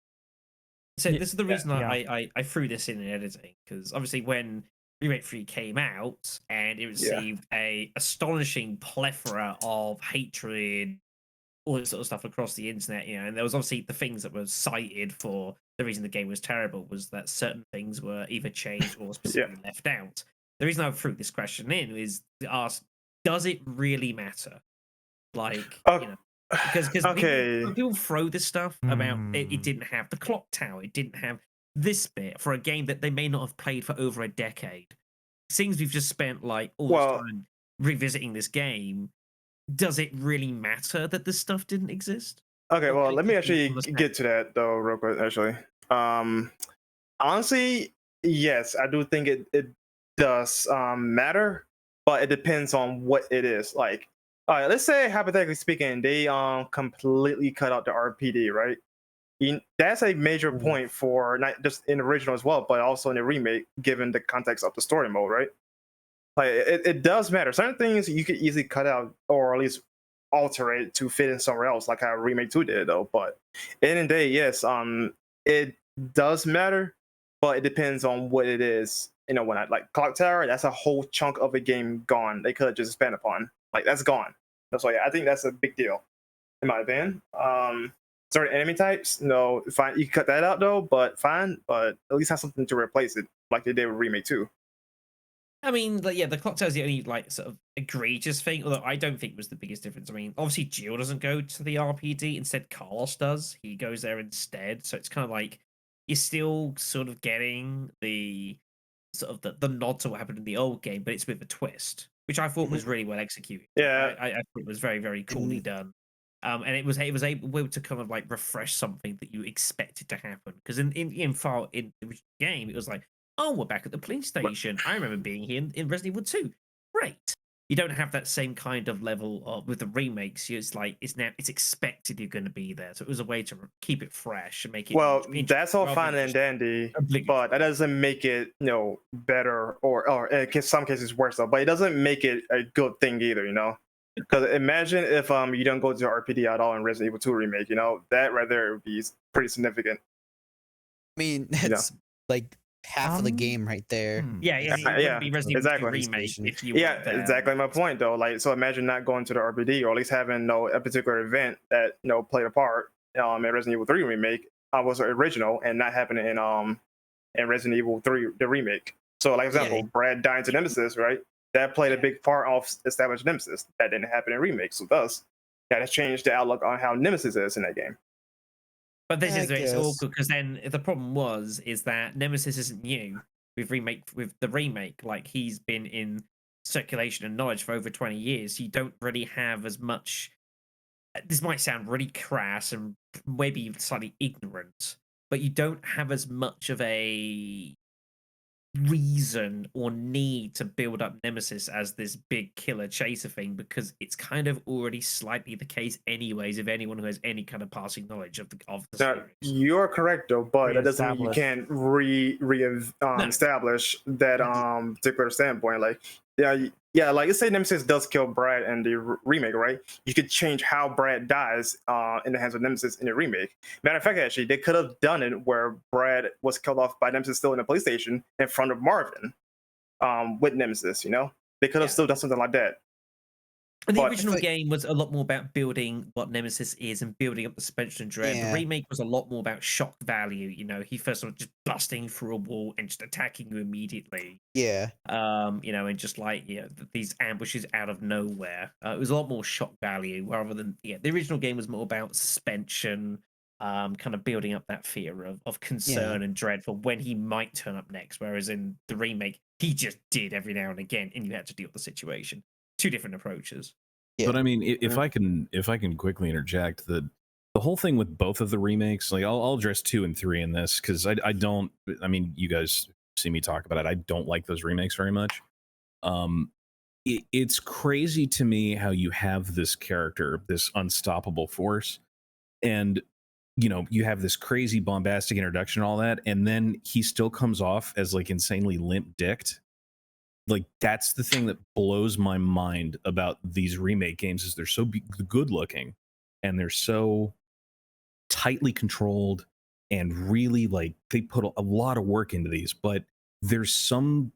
So this is the reason yeah. I threw this in editing, because obviously when Remake 3 came out and it received a astonishing plethora of hatred, all this sort of stuff across the internet, you know, and there was obviously the things that were cited for the reason the game was terrible was that certain things were either changed or specifically left out. The reason I threw this question in is to ask, does it really matter? Like, you know, because people throw this stuff about it didn't have the clock tower, it didn't have this bit for a game that they may not have played for over a decade. Seems we've just spent like all this time revisiting this game. Does it really matter that this stuff didn't exist? Okay, well, let me actually get to that though, real quick. Actually, honestly, yes, I do think it does matter, but it depends on what it is. Like, all right, let's say hypothetically speaking, they completely cut out the RPD, right? That's a major point for not just in the original as well, but also in the remake, given the context of the story mode, right? Like, it does matter. Certain things you could easily cut out or at least alter it to fit in somewhere else, like how Remake 2 did, though. But at the end of the day, yes, it does matter, but it depends on what it is. You know, when I like Clock Tower, that's a whole chunk of a game gone. They could have just expanded upon. Like, that's gone. That's why I think that's a big deal, in my opinion. Certain enemy types, no, fine. You can cut that out though, but fine. But at least have something to replace it, like they did with Remake 2. I mean, yeah, the clock tower is the only like sort of egregious thing, although I don't think was the biggest difference. I mean, obviously Jill doesn't go to the RPD, instead Carlos does. He goes there instead, so it's kind of like you're still sort of getting the sort of the nod to what happened in the old game, but it's with a twist. which I thought was really well executed. Yeah. I thought it was very, very coolly done. And it was able to kind of like refresh something that you expected to happen. Because in the original game, it was like, oh, we're back at the police station. I remember being here in Resident Evil 2. Great. You don't have that same kind of level of with the remakes. It's like it's expected you're going to be there. So it was a way to keep it fresh and make it. Well, interesting that's all rather fine than and just dandy, obligatory. but that doesn't make it, better or in some cases worse though. But it doesn't make it a good thing either, Because imagine if you don't go to RPD at all in Resident Evil 2 remake, that right there would be pretty significant. I mean, that's like half of the Um, game right there. Yeah, it wouldn't be Resident Evil 2 exactly. remake if you Yeah, weren't there. exactly my point though. Like, so imagine not going to the RPD or at least having a particular event that played a part in Resident Evil 3 remake was original and not happening in Resident Evil 3 the remake. So, like example, Brad dying to Nemesis, right? That played a big part of establishing Nemesis. That didn't happen in remake, so thus that has changed the outlook on how Nemesis is in that game. But this I is it's guess. awkward because then the problem is that Nemesis isn't new with the remake. Like he's been in circulation and knowledge for over 20 years. You don't really have as much. This might sound really crass and maybe slightly ignorant, but you don't have as much of a reason or need to build up Nemesis as this big killer chaser thing because it's kind of already slightly the case anyways of anyone who has any kind of passing knowledge of the Now, series. you're correct though, but that doesn't mean you can't establish that particular standpoint. Like, like let's say Nemesis does kill Brad in the remake, right? You could change how Brad dies in the hands of Nemesis in the remake. Matter of fact, actually, they could have done it where Brad was killed off by Nemesis still in the police station in front of Marvin with Nemesis, They could have still done something like that. And the But- original game was a lot more about building what Nemesis is and building up the suspension and dread. Yeah. The remake was a lot more about shock value. He first of all just busting through a wall and just attacking you immediately. Yeah. And just like these ambushes out of nowhere. It was a lot more shock value rather than the original game was more about suspension, kind of building up that fear of concern and dread for when he might turn up next. Whereas in the remake, he just did every now and again, and you had to deal with the situation. Two different approaches. Yeah. But I mean, if I can quickly interject, the whole thing with both of the remakes, like I'll address 2 and 3 in this because I don't. I mean, you guys see me talk about it. I don't like those remakes very much. It's crazy to me how you have this character, this unstoppable force, and you have this crazy bombastic introduction and all that, and then he still comes off as like insanely limp-dicked. Like that's the thing that blows my mind about these remake games is they're so good looking and they're so tightly controlled and really like they put a lot of work into these, but there's something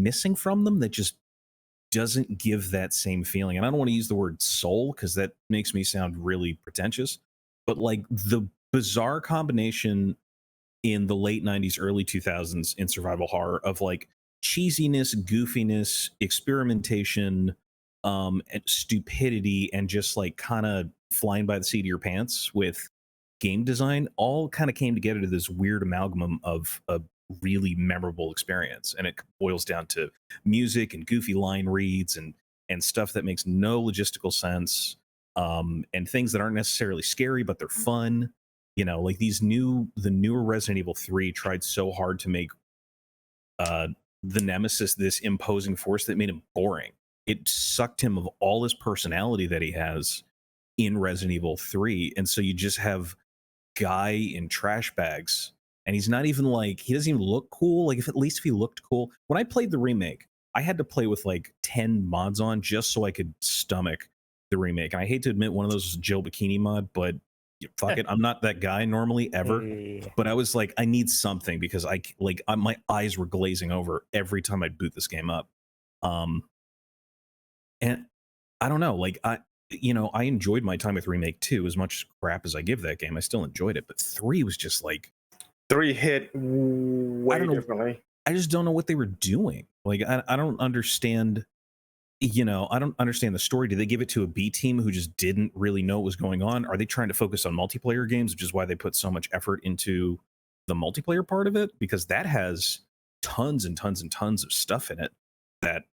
missing from them that just doesn't give that same feeling. And I don't want to use the word soul because that makes me sound really pretentious, but like the bizarre combination in the late 90s, early 2000s in survival horror of like cheesiness, goofiness, experimentation, and stupidity, and just like kind of flying by the seat of your pants with game design all kind of came together to this weird amalgam of a really memorable experience. And it boils down to music and goofy line reads and stuff that makes no logistical sense, and things that aren't necessarily scary, but they're fun. Like the newer Resident Evil 3 tried so hard to make the Nemesis this imposing force that made him boring. It sucked him of all his personality that he has in Resident Evil 3, and so you just have guy in trash bags, and he's not even like, he doesn't even look cool. Like if he looked cool. When I played the remake, I had to play with like 10 mods on just so I could stomach the remake. And I hate to admit one of those was a Jill Bikini mod, but fuck it, I'm not that guy normally ever. But I was like, I need something because my eyes were glazing over every time I'd boot this game up. And I don't know, like I enjoyed my time with Remake 2 as much crap as I give that game. I still enjoyed it, but 3 was just like 3 hit way differently. I just don't know what they were doing. Like I don't understand. I don't understand the story. Did they give it to a B team who just didn't really know what was going on? Are they trying to focus on multiplayer games, which is why they put so much effort into the multiplayer part of it? Because that has tons and tons and tons of stuff in it that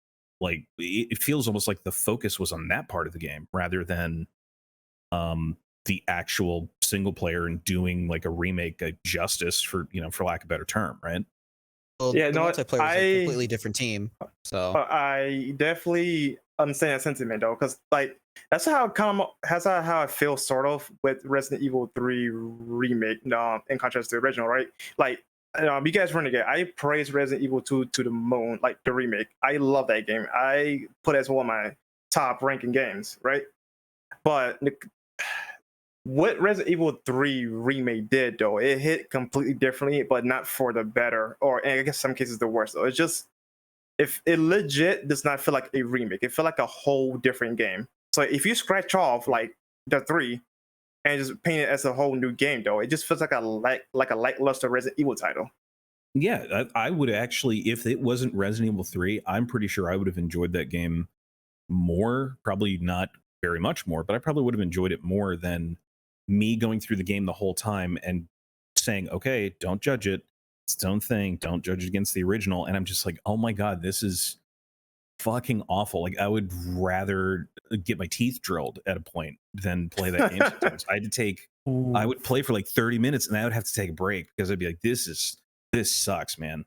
like it feels almost like the focus was on that part of the game rather than the actual single player and doing like a remake justice, for for lack of a better term, right? Well, Yeah, the no, multiplayer was a completely different team. So I definitely understand that sentiment though, because like that's how how I feel sort of with Resident Evil 3 remake, in contrast to the original, right? Like, you guys Renegade, I praise Resident Evil 2 to the moon, like the remake. I love that game. I put it as one of my top ranking games, right? But what Resident Evil 3 remake did though, it hit completely differently, but not for the better, or I guess some cases the worst though. It's just, if it legit does not feel like a remake, it felt like a whole different game. So if you scratch off like the 3 and just paint it as a whole new game though, it just feels like a lackluster Resident Evil title. Yeah, I would actually, if it wasn't Resident Evil 3, I'm pretty sure I would have enjoyed that game more. Probably not very much more, but I probably would have enjoyed it more than me going through the game the whole time and saying, okay, don't judge it. It's its own thing. Don't judge it against the original. And I'm just like, oh my God, this is fucking awful. Like, I would rather get my teeth drilled at a point than play that game sometimes. I would play for like 30 minutes and I would have to take a break because I'd be like, this sucks, man.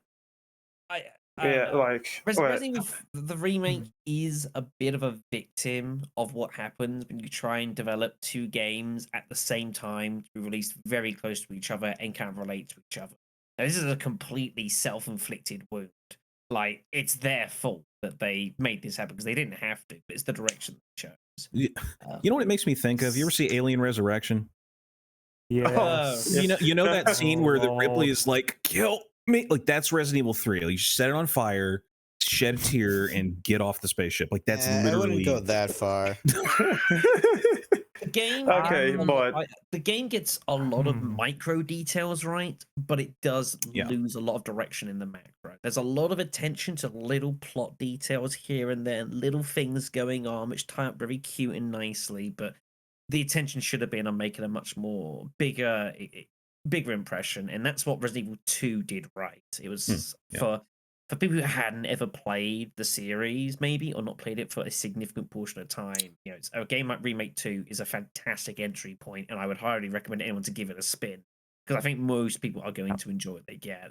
Yeah, like Resident Evil, the remake is a bit of a victim of what happens when you try and develop two games at the same time to be released very close to each other and kind of relate to each other. Now, this is a completely self-inflicted wound. Like, it's their fault that they made this happen because they didn't have to, but it's the direction they chose. You know what it makes me think of? You ever see Alien Resurrection? Yeah. You know that scene where the Ripley is like, kill me? Like, that's Resident Evil 3. Like, you set it on fire, shed a tear, and get off the spaceship. Like, that's literally... I wouldn't go that far. The game, okay, but the game gets a lot of micro details right, but it does lose a lot of direction in the macro. There's a lot of attention to little plot details here and there, little things going on, which tie up very cute and nicely, but the attention should have been on making a much more bigger impression, and that's what Resident Evil 2 did right. It was for people who hadn't ever played the series, maybe, or not played it for a significant portion of time. You know, a game like Remake 2 is a fantastic entry point, and I would highly recommend anyone to give it a spin, because I think most people are going to enjoy what they get.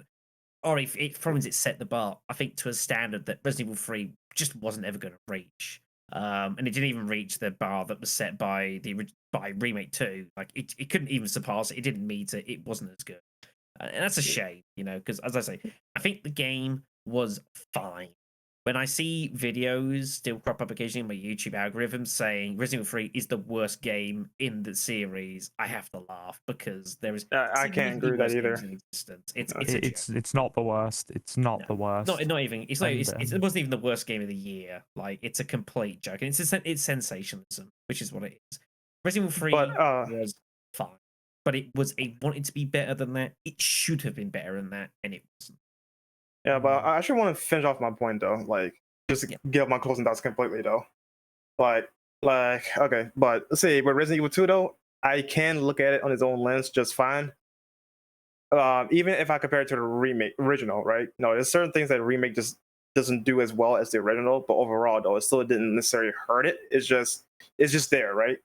Or if it finds it set the bar, I think, to a standard that Resident Evil 3 just wasn't ever going to reach. And it didn't even reach the bar that was set by Remake 2. Like, it couldn't even surpass it. It didn't meet it. It wasn't as good. And that's a shame, you know, because, as I say, I think the game was fine. When I see videos still crop up occasionally in my YouTube algorithm saying Resident Evil 3 is the worst game in the series, I have to laugh, because there is... I can't agree with that either. It's not the worst. It's not the worst. Not even. It wasn't even the worst game of the year. Like, it's a complete joke. And it's sensationalism, which is what it is. Resident Evil 3 was fine, but it wanted to be better than that. It should have been better than that, and it wasn't. Yeah, but I actually want to finish off my point though. Like, just to give my closing thoughts completely though. Like, okay, but let's say with Resident Evil 2 though, I can look at it on its own lens just fine. Even if I compare it to the original, right? No, there's certain things that the remake just doesn't do as well as the original, but overall though, it still didn't necessarily hurt it. It's just there, right?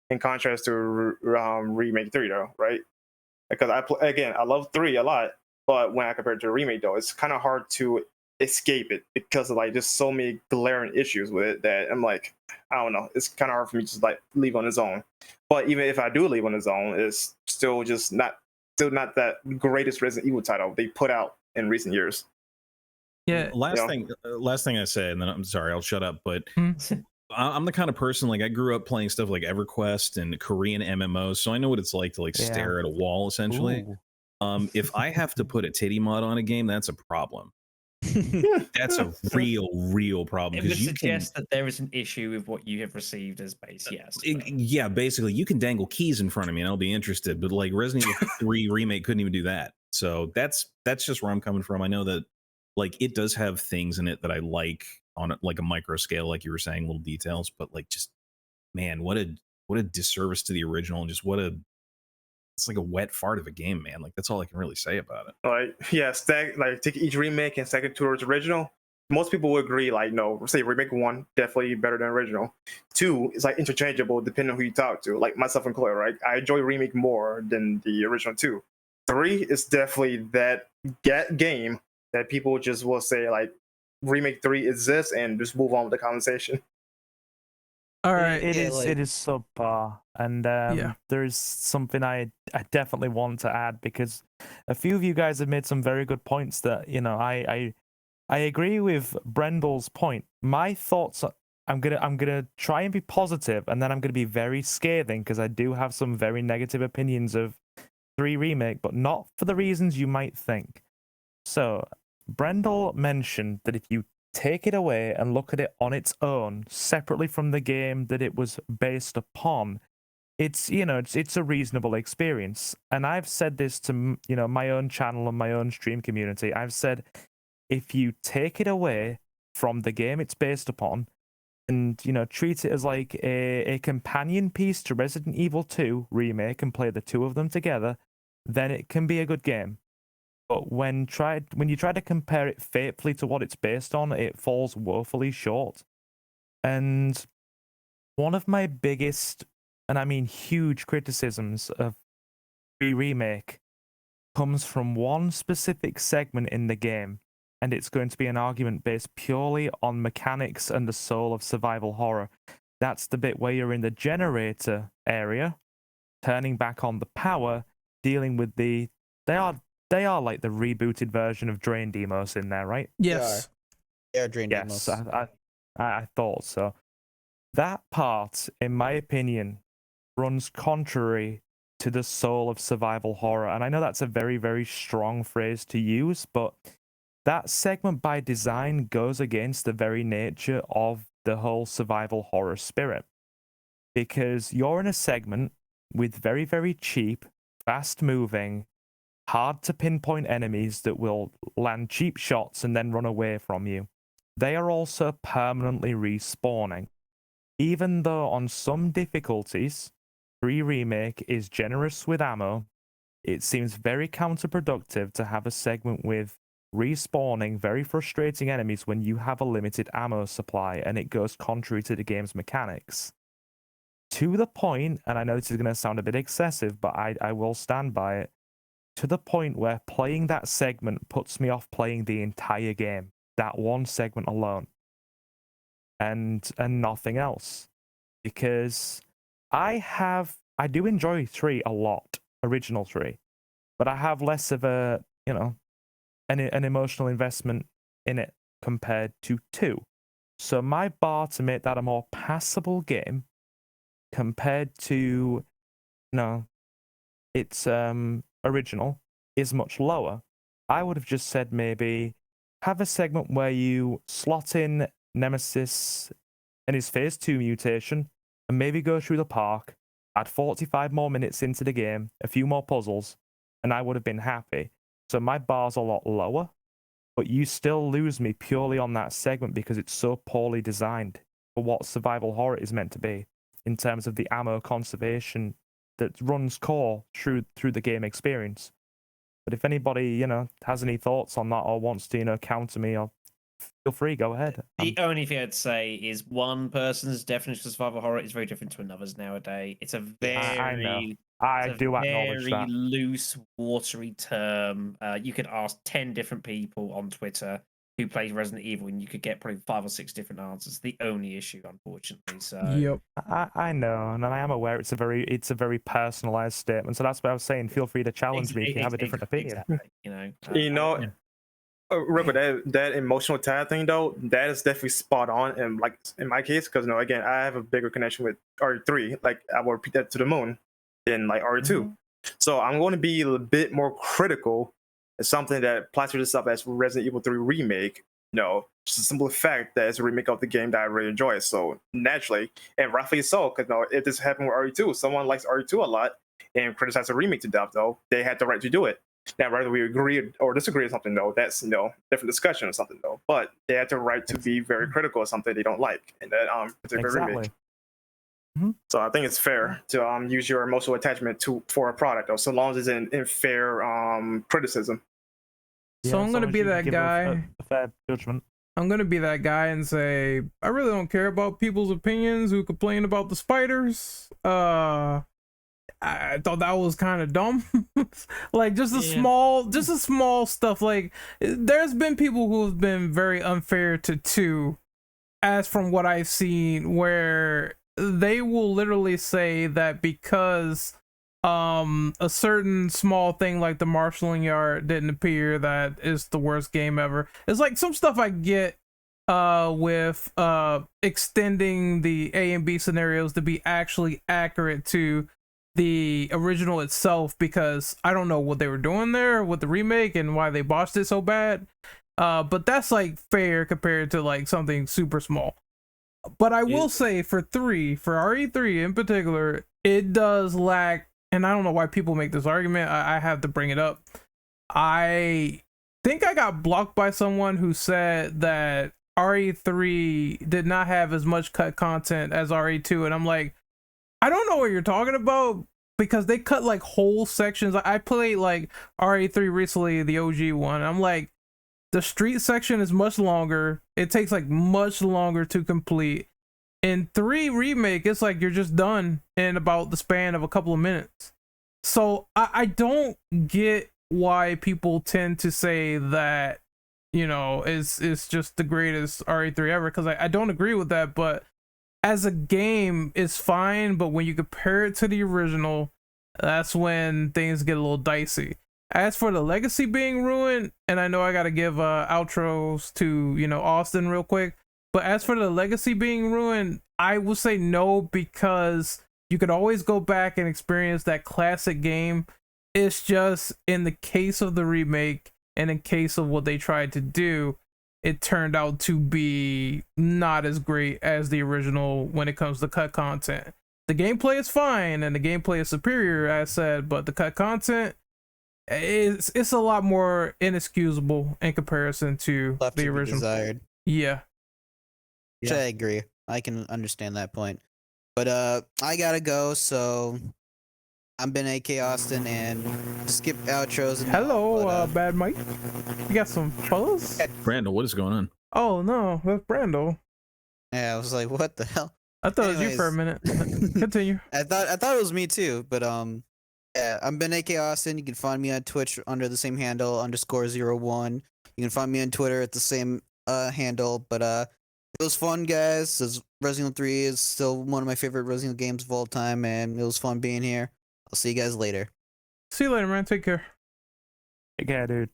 In contrast to Remake 3 though, right? Because I love 3 a lot. But when I compare it to the remake, though, it's kind of hard to escape it because of like just so many glaring issues with it that I'm like, I don't know. It's kind of hard for me to just like leave on its own. But even if I do leave on its own, it's still not that greatest Resident Evil title they put out in recent years. Yeah. Last thing I say, and then I'm sorry, I'll shut up. But I'm the kind of person, like, I grew up playing stuff like EverQuest and Korean MMOs, so I know what it's like to stare at a wall essentially. Ooh. If I have to put a titty mod on a game, that's a problem. That's a real problem. It would suggest that there is an issue with what you have received as base. Yes. Yeah, basically, you can dangle keys in front of me and I'll be interested. But like Resident Evil 3 remake couldn't even do that. So that's just where I'm coming from. I know that like it does have things in it that I like on like a micro scale, like you were saying, little details. But like, just man, what a disservice to the original, and just it's like a wet fart of a game, man. Like, that's all I can really say about it. Like, yeah, take each remake and stack it towards original. most people would agree, like, no, say remake 1 definitely better than original. 2 is like interchangeable depending on who you talk to, like myself included, right? I enjoy remake more than the original 2. 3 is definitely that game that people just will say like remake 3 exists and just move on with the conversation. All right. It Yeah, is. like- It is subpar, and Yeah. there is something I definitely want to add, because a few of you guys have made some very good points that I agree with Brendel's point. My thoughts. I'm gonna try and be positive, and then I'm gonna be very scathing because I do have some very negative opinions of 3 remake, but not for the reasons you might think. So Brendel mentioned that if you take it away and look at it on its own, separately from the game that it was based upon, it's a reasonable experience. And I've said this to my own channel and my own stream community. I've said, if you take it away from the game it's based upon and treat it as like a companion piece to Resident Evil 2 remake and play the two of them together, then it can be a good game. But when you try to compare it faithfully to what it's based on, it falls woefully short. And one of my biggest, and I mean huge, criticisms of the remake comes from one specific segment in the game, and it's going to be an argument based purely on mechanics and the soul of survival horror. That's the bit where you're in the generator area, turning back on the power, dealing with they are like the rebooted version of Drain Demos in there, right? Yes. Yeah, Drain Yes, Demos. I thought so. That part, in my opinion, runs contrary to the soul of survival horror. And I know that's a very, very strong phrase to use, but that segment by design goes against the very nature of the whole survival horror spirit. Because you're in a segment with very, very cheap, fast-moving, hard to pinpoint enemies that will land cheap shots and then run away from you. They are also permanently respawning. Even though on some difficulties, 3 Remake is generous with ammo, it seems very counterproductive to have a segment with respawning very frustrating enemies when you have a limited ammo supply, and it goes contrary to the game's mechanics. To the point, and I know this is going to sound a bit excessive, but I will stand by it, to the point where playing that segment puts me off playing the entire game, that one segment alone, and nothing else, because I do enjoy 3 a lot, original 3, but I have less of a an emotional investment in it compared to 2. So my bar to make that a more passable game compared to its original is much lower. I would have just said maybe have a segment where you slot in Nemesis and his phase 2 mutation and maybe go through the park, add 45 more minutes into the game, a few more puzzles, and I would have been happy. So my bar's a lot lower, but you still lose me purely on that segment because it's so poorly designed for what survival horror is meant to be in terms of the ammo conservation that runs core through the game experience. But if anybody, has any thoughts on that or wants to, counter me, or feel free, go ahead. The only thing I'd say is one person's definition of survival horror is very different to another's nowadays. It's a I know. very I do acknowledge very that. loose, watery term. You could ask 10 different people on Twitter who play Resident Evil, and you could get probably 5 or 6 different answers. The only issue, unfortunately. So Yep. I know, and I am aware it's a very personalized statement. So that's what I was saying. Feel free to challenge me if you have a different opinion. Exactly, Ripper, that emotional tie thing though, that is definitely spot on. And like in my case, because again, I have a bigger connection with RE3. Like I will repeat that to the moon than like RE2. So I'm going to be a little bit more critical of something that plastered itself as Resident Evil 3 remake. Just a simple fact that it's a remake of the game that I really enjoy. So naturally, and rightfully so, because if this happened with RE2, someone likes RE2 a lot and criticizes a remake to death, though, they had the right to do it. Now, whether we agree or disagree on something, though, that's different discussion or something, though. But they have the right to be very critical of something they don't like in that particular remake. So I think it's fair to use your emotional attachment for a product, though, so long as it's in fair criticism. So I'm gonna be that guy. A fair judgment. I'm gonna be that guy and say I really don't care about people's opinions who complain about the spiders. I thought that was kind of dumb. Like just a small stuff. Like there's been people who have been very unfair to 2, as from what I've seen, where they will literally say that because a certain small thing like the marshalling yard didn't appear, that is the worst game ever. It's like some stuff I get with extending the A and B scenarios to be actually accurate to the original itself, because I don't know what they were doing there with the remake and why they botched it so bad. But that's like fair compared to like something super small. But I will say for RE3 in particular, it does lack, and I don't know why people make this argument. I have to bring it up. I think I got blocked by someone who said that RE3 did not have as much cut content as RE2, and I'm like, I don't know what you're talking about, because they cut like whole sections. I played like RE3 recently, the OG one. I'm like, the street section is much longer. It takes like much longer to complete. In 3 remake, it's like you're just done in about the span of a couple of minutes. So I don't get why people tend to say that, you know, it's just the greatest RE3 ever, because I don't agree with that. But as a game, it's fine, but when you compare it to the original, that's when things get a little dicey. As for the legacy being ruined, and I know I gotta give outros to, you know, Austin real quick, but as for the legacy being ruined, I would say no, because you could always go back and experience that classic game. It's just in the case of the remake and in case of what they tried to do, it turned out to be not as great as the original when it comes to cut content. The gameplay is fine and the gameplay is superior, as said, but the cut content, it's a lot more inexcusable in comparison to Left the to be original. desired. Yeah. Which I agree. I can understand that point. But I gotta go, so I'm Ben AK Austin, and skip outros. And Hello, all, but, Bad Mike. You got some fellas? Brandon, what is going on? Oh no, that's Brando. yeah, I was like, what the hell? I thought it was you for a minute. Continue. I thought it was me too, but yeah, I'm Ben AK Austin. You can find me on Twitch under the same handle _01. You can find me on Twitter at the same handle. But it was fun, guys. Resident Evil 3 is still one of my favorite Resident Evil games of all time, and it was fun being here. I'll see you guys later. See you later, man. Take care. Take care, dude.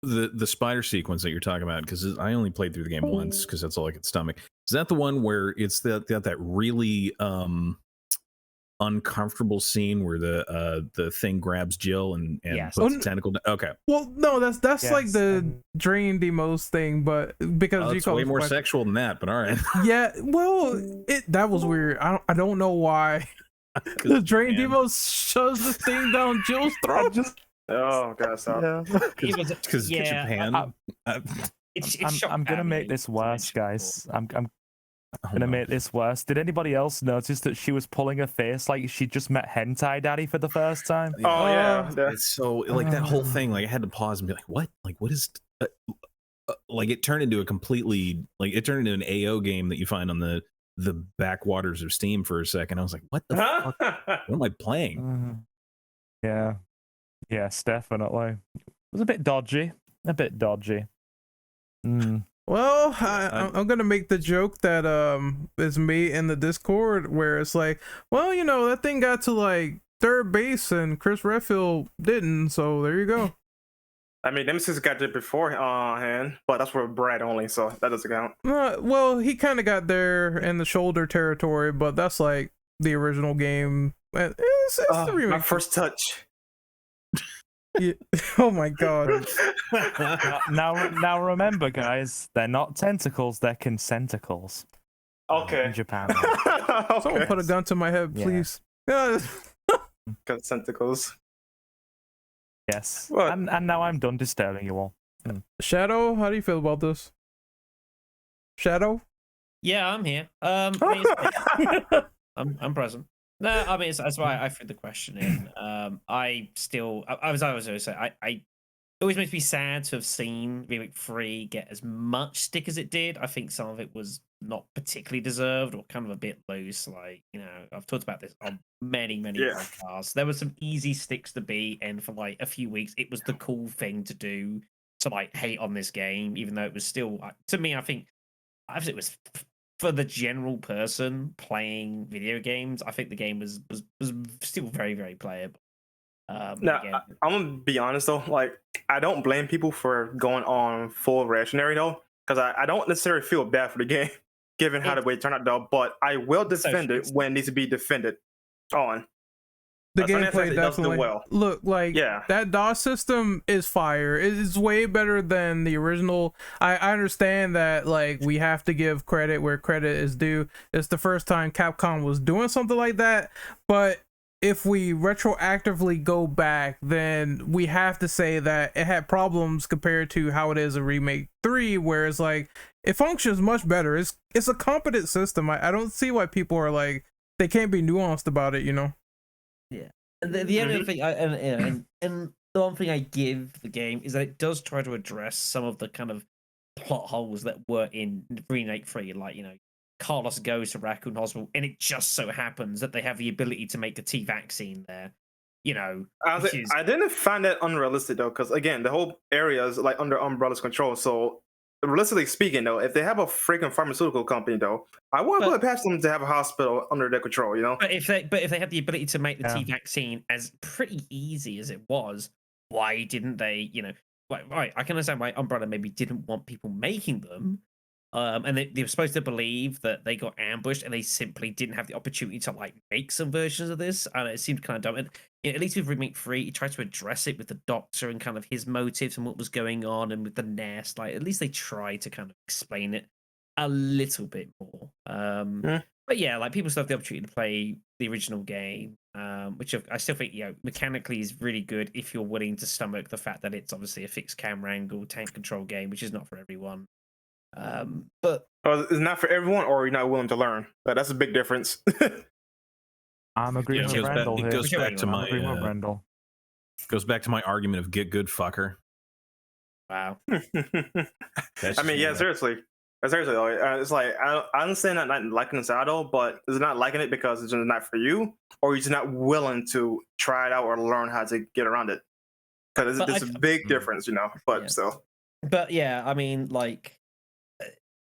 The spider sequence that you're talking about, because I only played through the game once because that's all I could stomach. Is that the one where it's that really uncomfortable scene where the thing grabs Jill and Yes. puts the tentacle down? Okay. Well, no, that's Yes, like the Drain Demos thing, but because you It's call way it more spider- sexual than that, but all right. Yeah, well, that was weird. I don't know why. The Drain Demos shoves the thing down Jill's throat. Oh god, stop. Because Japan. I'm gonna make this worse, guys. I'm gonna make this worse. Did anybody else notice that she was pulling her face like she just met Hentai Daddy for the first time? Oh yeah. It's so like that whole thing. Like I had to pause and be like, "What? Like what is?" Like it turned into it turned into an AO game that you find on the backwaters of Steam for a second. I was like, "What the fuck? What am I playing?" Yeah. Yes, definitely. It was a bit dodgy. Well, I'm gonna make the joke that is made in the Discord where it's like, well, you know, that thing got to like third base and Chris Redfield didn't, so there you go. I mean, Nemesis got there beforehand, but that's for Brad only, so that doesn't count. Well, he kind of got there in the shoulder territory, but that's like the original game. It's the remake. My first touch. Yeah. Oh my god. Now remember, guys, they're not tentacles, they're consenticles. Okay. In Japan. Someone put a gun to my head, Yeah. please. Consenticles. Yes. What? And now I'm done disturbing you all. Shadow, how do you feel about this? Shadow? Yeah, I'm here. I mean, it's- I'm present. No, I mean that's why I threw the question in. I was always say I always makes me sad to have seen Remake 3 get as much stick as it did. I think some of it was not particularly deserved or kind of a bit loose. Like, I've talked about this on many podcasts. There were some easy sticks to beat, and for like a few weeks, it was the cool thing to do to like hate on this game, even though it was still, to me, I think it was for the general person playing video games. I think the game was still very, very playable. Now, again, I'm gonna be honest though. Like, I don't blame people for going on full reactionary though, because I don't necessarily feel bad for the game, given how the way it turned out though. But I will defend it when it needs to be defended on. The Some gameplay aspects it does do definitely. well. Look, like Yeah. that DOS system is fire. It is way better than the original. I understand that like we have to give credit where credit is due. It's the first time Capcom was doing something like that, but if we retroactively go back, then we have to say that it had problems compared to how it is in Remake 3, where it's like it functions much better. It's a competent system. I don't see why people are like they can't be nuanced about it, you know? Yeah. And the only thing and the one thing I give the game is that it does try to address some of the kind of plot holes that were in Remake 3, like, Carlos goes to Raccoon Hospital, and it just so happens that they have the ability to make a T vaccine there. I didn't find that unrealistic though, because again, the whole area is like under Umbrella's control. So, realistically speaking, though, if they have a freaking pharmaceutical company, though, I wouldn't put it past them to have a hospital under their control. But if they had the ability to make the T vaccine as pretty easy as it was, why didn't they? Right? I can understand why Umbrella maybe didn't want people making them. And they were supposed to believe that they got ambushed and they simply didn't have the opportunity to like make some versions of this. And it seemed kind of dumb. And at least with Remake 3, he tried to address it with the Doctor and kind of his motives and what was going on, and with the nest. Like, at least they tried to kind of explain it a little bit more. But yeah, like people still have the opportunity to play the original game, which I still think mechanically is really good if you're willing to stomach the fact that it's obviously a fixed camera angle tank control game, which is not for everyone. But it's not for everyone, or you're not willing to learn. That's a big difference. I'm agreeing with Randall here. It goes back to I'm my agreeing with Randall. goes back to my argument of get good fucker. Wow. I mean, yeah, seriously. Seriously, though, it's like I understand not liking the style, but is it not liking it because it's just not for you, or you're just not willing to try it out or learn how to get around it? Because it's a big difference, But still. But yeah, I mean, like,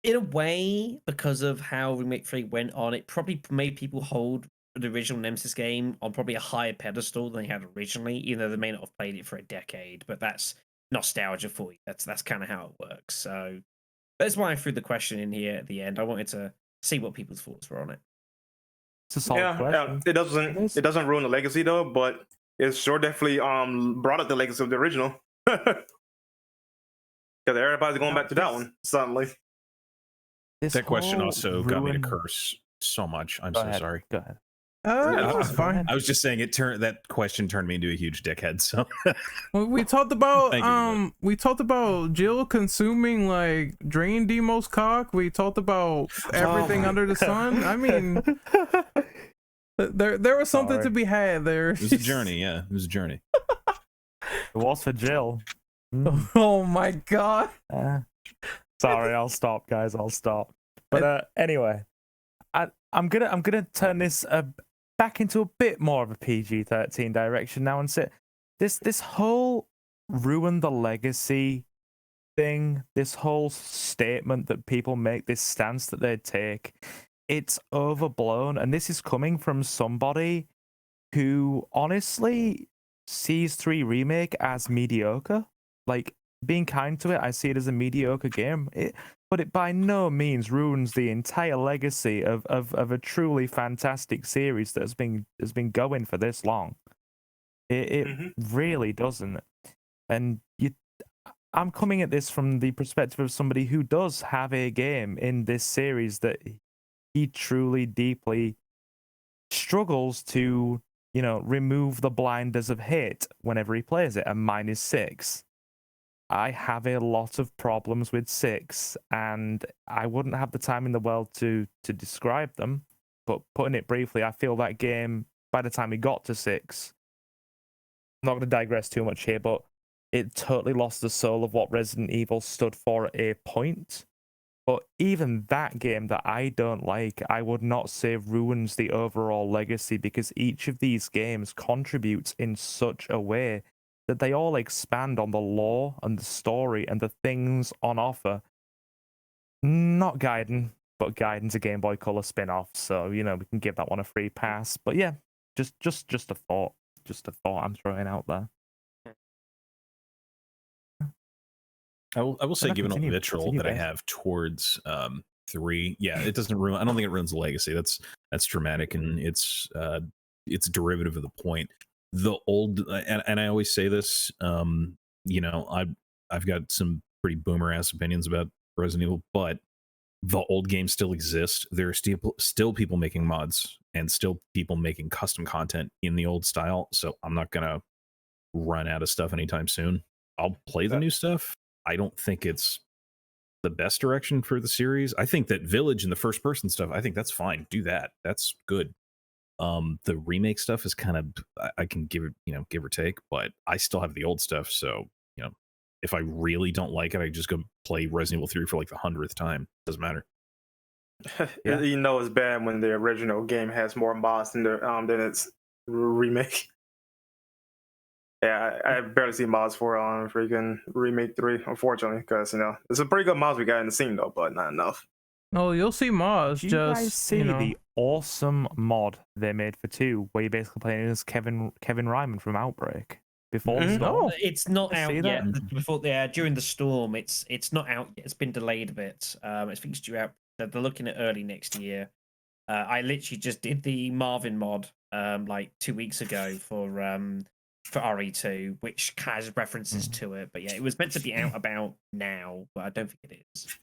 in a way, because of how Remake 3 went on, it probably made people hold the original Nemesis game on probably a higher pedestal than they had originally, even though they may not have played it for a decade. But that's nostalgia for you. That's kind of how it works. So that's why I threw the question in here at the end. I wanted to see what people's thoughts were on it. It's a solid question. It doesn't ruin the legacy though, but it sure definitely brought up the legacy of the original. Because everybody's going back to that one suddenly. That question also got me to curse so much. I'm so sorry. Go ahead. That's fine. I was just saying that question turned me into a huge dickhead. So we talked about Thank you, we talked about Jill consuming like Drain Demo's cock. We talked about everything under the sun. I mean, there was something to be had there. it was a journey. Yeah, it was a journey. It was for Jill. Oh my god. Sorry, I'll stop, guys. I'll stop. But anyway, I'm gonna turn this back into a bit more of a PG-13 direction now and say this whole ruin the legacy thing, this whole statement that people make, this stance that they take, it's overblown, and this is coming from somebody who honestly sees 3 Remake as mediocre. Like, being kind to it, I see it as a mediocre game. But it by no means ruins the entire legacy of a truly fantastic series that has been going for this long. It really doesn't. And I'm coming at this from the perspective of somebody who does have a game in this series that he truly, deeply struggles to, remove the blinders of hate whenever he plays it, and mine is 6. I have a lot of problems with 6, and I wouldn't have the time in the world to describe them. But putting it briefly, I feel that game, by the time we got to 6, I'm not going to digress too much here, but it totally lost the soul of what Resident Evil stood for at a point. But even that game that I don't like, I would not say ruins the overall legacy, because each of these games contributes in such a way that they all expand on the lore and the story and the things on offer. Not Gaiden, but Gaiden's a Game Boy Color spin-off, so we can give that one a free pass. But yeah, just a thought, I'm throwing out there. I will say, given all the vitriol continue, that I guys. have towards 3, yeah, it doesn't ruin. I don't think it ruins the legacy. That's dramatic, and it's derivative of the point. The old, and I always say this, I've got some pretty boomer ass opinions about Resident Evil, but the old games still exist. There are still people making mods and still people making custom content in the old style. So I'm not gonna run out of stuff anytime soon. I'll play the new stuff. I don't think it's the best direction for the series. I think that Village and the first person stuff, I think that's fine. Do that. That's good. The remake stuff is kind of, I can give it, give or take, but I still have the old stuff. So, if I really don't like it, I just go play Resident Evil 3 for like the 100th time. Doesn't matter. Yeah. It's bad when the original game has more mods than its remake. Yeah, I barely see mods for freaking remake 3, unfortunately, because there's some pretty good mods we got in the scene though, but not enough. No, you'll see mods. Did you just guys see the awesome mod they made for 2, where you basically playing as Kevin Ryman from Outbreak before the storm? Oh, It's not I out see yet. that. Before during the storm, it's not out yet. It's been delayed a bit. I think it's due out. They're looking at early next year. I literally just did the Marvin mod like 2 weeks ago for RE2, which has references to it. But yeah, it was meant to be out about now, but I don't think it is.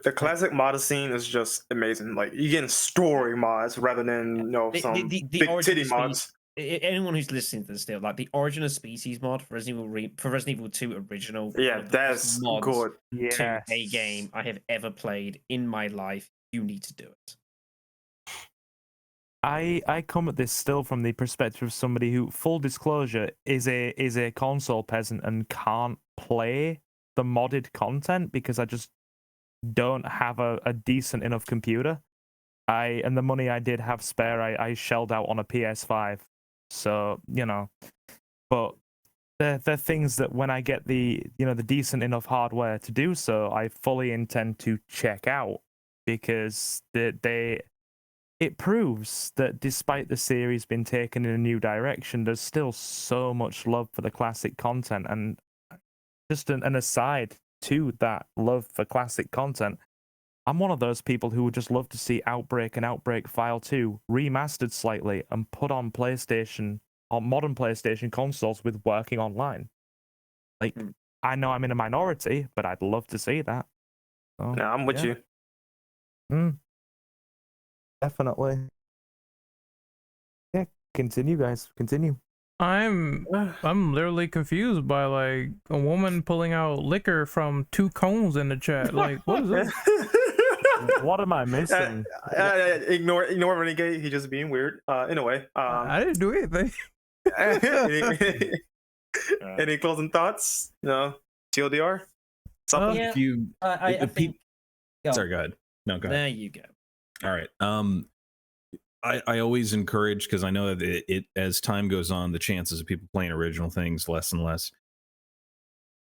The classic mod scene is just amazing. Like, you getting story mods rather than some The big origin titty of mods. Anyone who's listening to this still, like the Origin of Species mod for Resident Evil 2 original. Yeah, one of the that's best mods good. to a game I have ever played in my life. You need to do it. I come at this still from the perspective of somebody who, full disclosure, is a console peasant and can't play the modded content because I just don't have a decent enough computer. And the money I did have spare, I shelled out on a PS5. So, but they're things that when I get the decent enough hardware to do so, I fully intend to check out, because it proves that despite the series being taken in a new direction, there's still so much love for the classic content. And just an aside to that love for classic content, I'm one of those people who would just love to see Outbreak and Outbreak File 2 remastered slightly and put on modern PlayStation consoles with working online. Like, I know I'm in a minority, but I'd love to see that. So, No, I'm with you. Definitely. Yeah, continue, guys. Continue. I'm literally confused by like a woman pulling out liquor from 2 cones in the chat. Like, what is this? What am I missing? Ignore Renegade. He's just being weird. Anyway, I didn't do anything. any closing thoughts? TLDR. Something. Yeah, If you, I think. sorry, go ahead. No, go ahead. There you go. All right. I always encourage, because I know that it as time goes on, the chances of people playing original things less and less.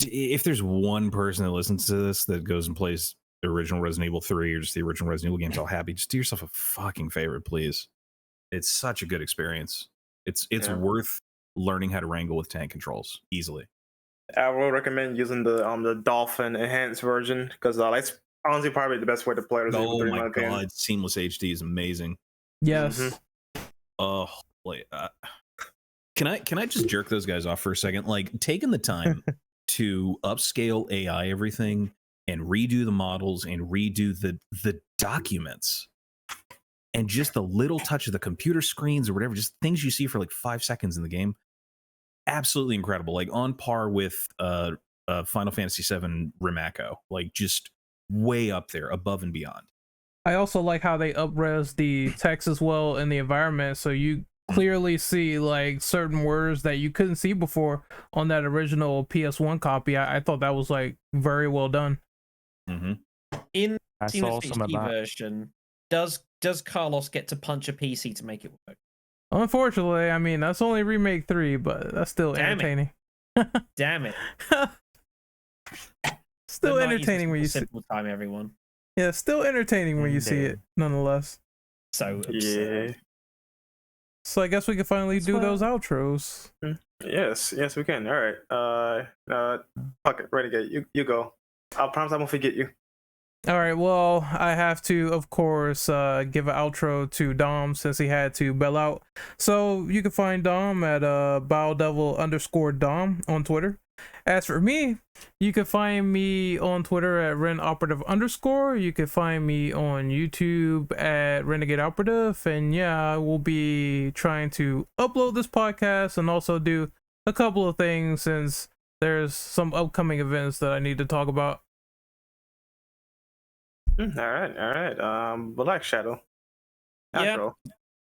If there's one person that listens to this that goes and plays the original Resident Evil 3 or just the original Resident Evil games, all happy, just do yourself a fucking favor, please. It's such a good experience. It's worth learning how to wrangle with tank controls easily. I will recommend using the Dolphin enhanced version, because that's honestly probably the best way to play Resident Evil 3. Oh my god, seamless HD is amazing. Yes. Mm-hmm. Oh, can I just jerk those guys off for a second? Like, taking the time to upscale AI everything and redo the models and redo the documents, and just the little touch of the computer screens or whatever, just things you see for like 5 seconds in the game, absolutely incredible. Like, on par with Final Fantasy VII Remako, like just way up there, above and beyond. I also like how they up-res the text as well in the environment, so you clearly see like certain words that you couldn't see before on that original PS1 copy. I thought that was like very well done. Mm-hmm. In I saw some of HD that. version, does Carlos get to punch a PC to make it work? Unfortunately, I mean that's only remake 3, but that's still Damn it. entertaining. Damn it! Still The 90s entertaining was when a you see. simple time, everyone. Yeah, still entertaining when you see it, nonetheless. So absurd. Yeah. So I guess we can finally do those outros. Yes, we can. All right. Fuck it, Renegade. You go. I promise I won't forget you. All right, well, I have to, of course, give an outro to Dom since he had to bail out. So you can find Dom at BioDevil_Dom on Twitter. As for me, you can find me on Twitter at RenOperative_. You can find me on YouTube at Renegade Operative. And yeah, I will be trying to upload this podcast and also do a couple of things since there's some upcoming events that I need to talk about. All right. Black Shadow. Yeah. Outro.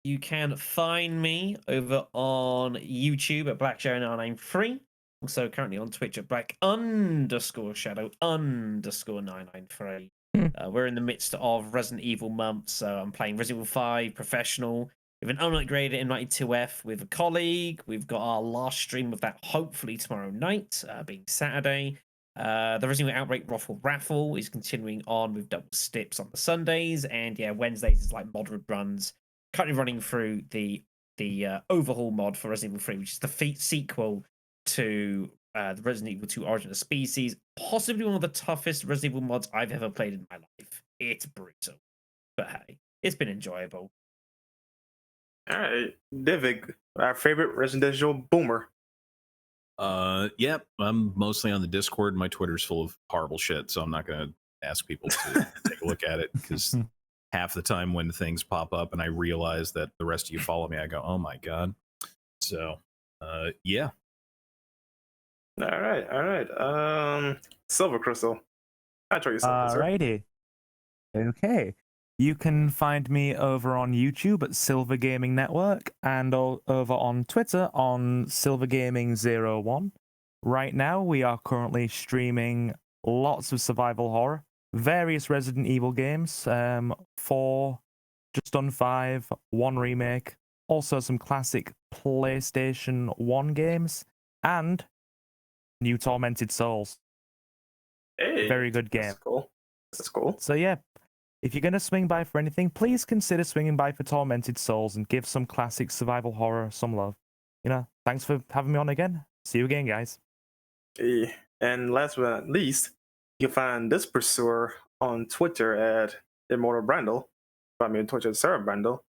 You can find me over on YouTube at BlackShadow993. Also currently on Twitch at Black_Shadow_993. We're in the midst of Resident Evil month, so I'm playing Resident Evil 5 Professional with an unupgraded M92F with a colleague. We've got our last stream of that hopefully tomorrow night, being Saturday. The Resident Evil Outbreak raffle is continuing on with double stips on the Sundays, and yeah, Wednesdays is like moderate runs. Currently running through the overhaul mod for Resident Evil 3, which is the sequel to the Resident Evil 2 Origin of Species. Possibly one of the toughest Resident Evil mods I've ever played in my life. It's brutal, but hey, it's been enjoyable. All right. Divig, our favorite residential boomer. Yep. I'm mostly on the Discord. My Twitter's full of horrible shit, so I'm not gonna ask people to take a look at it because half the time when things pop up and I realize that the rest of you follow me, I go, "Oh my god!" So, yeah. All right. Silver Crystal. I try yourself. Alrighty. Okay. You can find me over on YouTube at Silver Gaming Network and over on Twitter on SilverGaming01. Right now, we are currently streaming lots of survival horror, various Resident Evil games, 4, just done 5, 1 remake, also some classic PlayStation 1 games, and new Tormented Souls. Hey, Very good game. That's cool. So yeah, if you're going to swing by for anything, please consider swinging by for Tormented Souls and give some classic survival horror some love. You know, thanks for having me on again. See you again, guys. Hey. And last but not least, you can find this pursuer on Twitter at Immortal Brandle. Find me on Twitter at Sarah Brandle.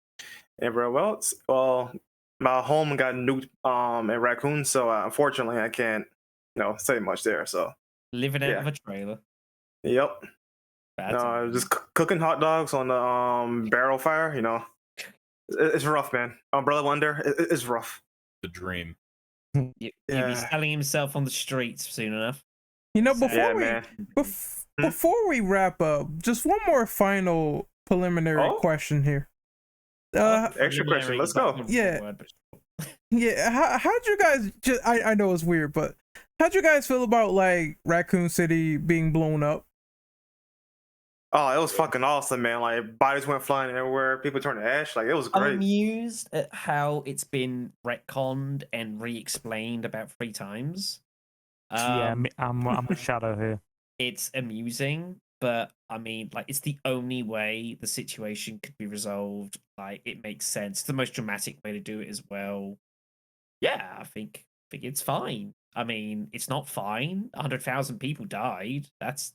Everywhere else, well, my home got nuked in Raccoon, so unfortunately I can't, say much there. So Living out of a trailer. Yep. Bad time. Just cooking hot dogs on the barrel fire. It's rough, man. Umbrella Wonder, it's rough. The dream. You'll be selling himself on the streets soon enough. Before we wrap up, just one more final preliminary question here. Extra question. Let's go. Yeah. How'd you guys? I know it's weird, but how'd you guys feel about like Raccoon City being blown up? Oh, it was fucking awesome, man. Like, bodies went flying everywhere. People turned to ash. Like, it was great. I'm amused at how it's been retconned and re-explained about 3 times. I'm a shadow here. It's amusing, but I mean, like, it's the only way the situation could be resolved. Like, it makes sense. It's the most dramatic way to do it as well. Yeah, I think it's fine. I mean, it's not fine. 100,000 people died. That's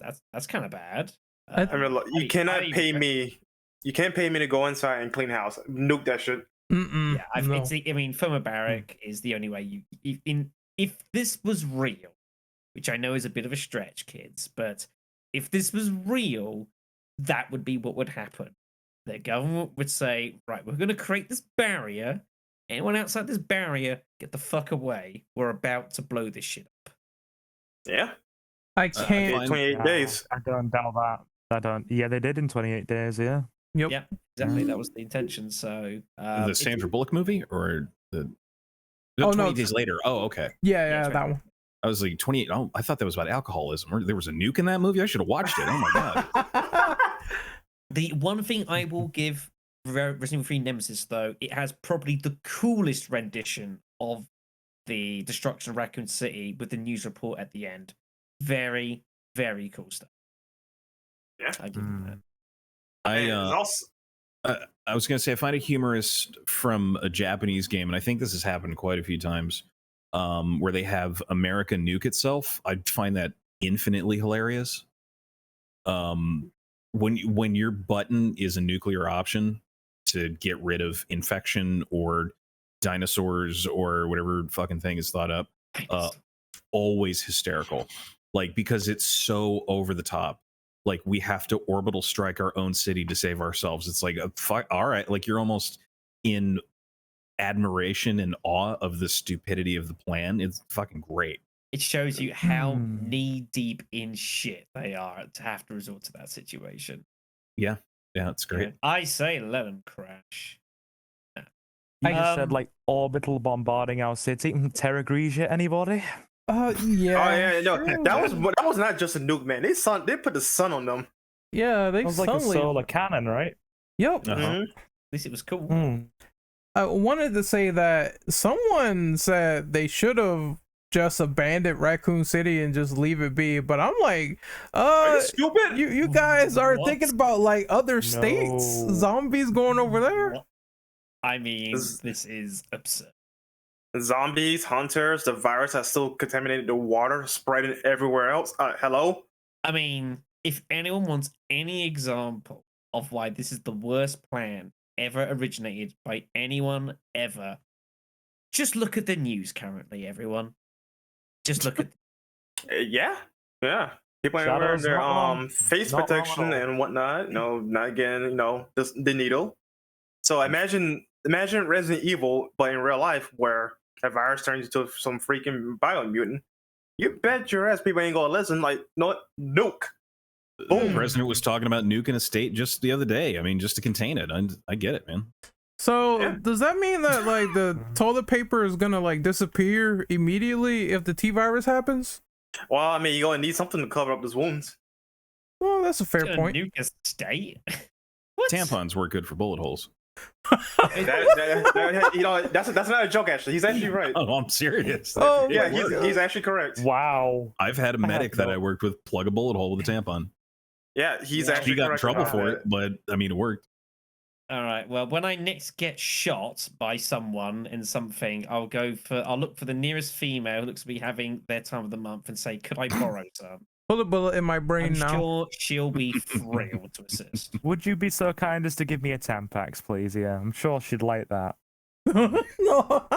kind of bad. I mean, look, you cannot pay me. You can't pay me to go inside and clean house. Nuke that shit. Yeah, I mean, Firma Barrack is the only way if this was real, which I know is a bit of a stretch, kids, but if this was real, that would be what would happen. The government would say, right, we're going to create this barrier. Anyone outside this barrier, get the fuck away. We're about to blow this shit up. Yeah. I can't. 28 days. I don't doubt that. Yeah, they did in 28 days, yeah. Yep. Yeah, exactly. That was the intention. So The Sandra Bullock movie or the Oh, 20 no, Days Later? Oh, okay. Yeah, it's that one. I was like 28. Oh, I thought that was about alcoholism. Or there was a nuke in that movie. I should have watched it. Oh my god. the one thing I will give Resident Evil 3 Nemesis, though, it has probably the coolest rendition of the destruction of Raccoon City with the news report at the end. Very, very cool stuff. Yeah. I give them that. And it's also, I was gonna say I find it humorous from a Japanese game, and I think this has happened quite a few times, where they have America nuke itself. I find that infinitely hilarious. When your button is a nuclear option to get rid of infection or dinosaurs or whatever fucking thing is thought up, always hysterical. Like, because it's so over the top. Like, we have to orbital strike our own city to save ourselves. It's like, all right, like you're almost in admiration and awe of the stupidity of the plan. It's fucking great. It shows you how knee deep in shit they are to have to resort to that situation. Yeah, it's great. Yeah. I say let them crash. I just said like orbital bombarding our city. Terra Grigia, anybody? Yeah. oh yeah, no, sure. that was not just a nuke, man. They put the sun on them. Yeah, they It was like a solar cannon, right? Yep. Uh-huh. At least it was cool. I wanted to say that someone said they should have just abandoned Raccoon City and just leave it be, but I'm like, Are you stupid? you guys are What? thinking about like other states, zombies going over there. I mean, this is absurd. Zombies, hunters, the virus has still contaminated the water, spreading everywhere else. Hello? I mean, if anyone wants any example of why this is the worst plan ever originated by anyone ever, just look at the news currently, everyone. Just look at. Yeah. People ain't wearing Shadow's their not wrong. face Not wrong at protection all. and whatnot. No, not again. The needle. So imagine Resident Evil, but in real life, where a virus turns into some freaking biomutant. You bet your ass people ain't gonna listen. Like, no, nuke. The president was talking about nuking a state just the other day. I mean, just to contain it. I get it, man. So Yeah. does that mean that like the toilet paper is gonna like disappear immediately if the T virus happens? Well, I mean, you're gonna need something to cover up those wounds. Well, that's a fair Gonna point. nuke a state. What? Tampons work good for bullet holes. That's not a joke. Actually, he's actually right. Oh, I'm serious. Oh, Yeah, my God. he's actually correct. Wow. I've had a I have medic that no- I worked with plug a bullet hole with a tampon. Yeah, he's Yeah. actually He got in correct trouble about for that. it, but I mean, it worked. All right. Well, when I next get shot by someone in something, I'll look for the nearest female who looks to be having their time of the month and say, "Could I borrow some?" Put a bullet in my brain I'm now. sure she'll be thrilled to assist. Would you be so kind as to give me a Tampax, please? Yeah, I'm sure she'd like that. No.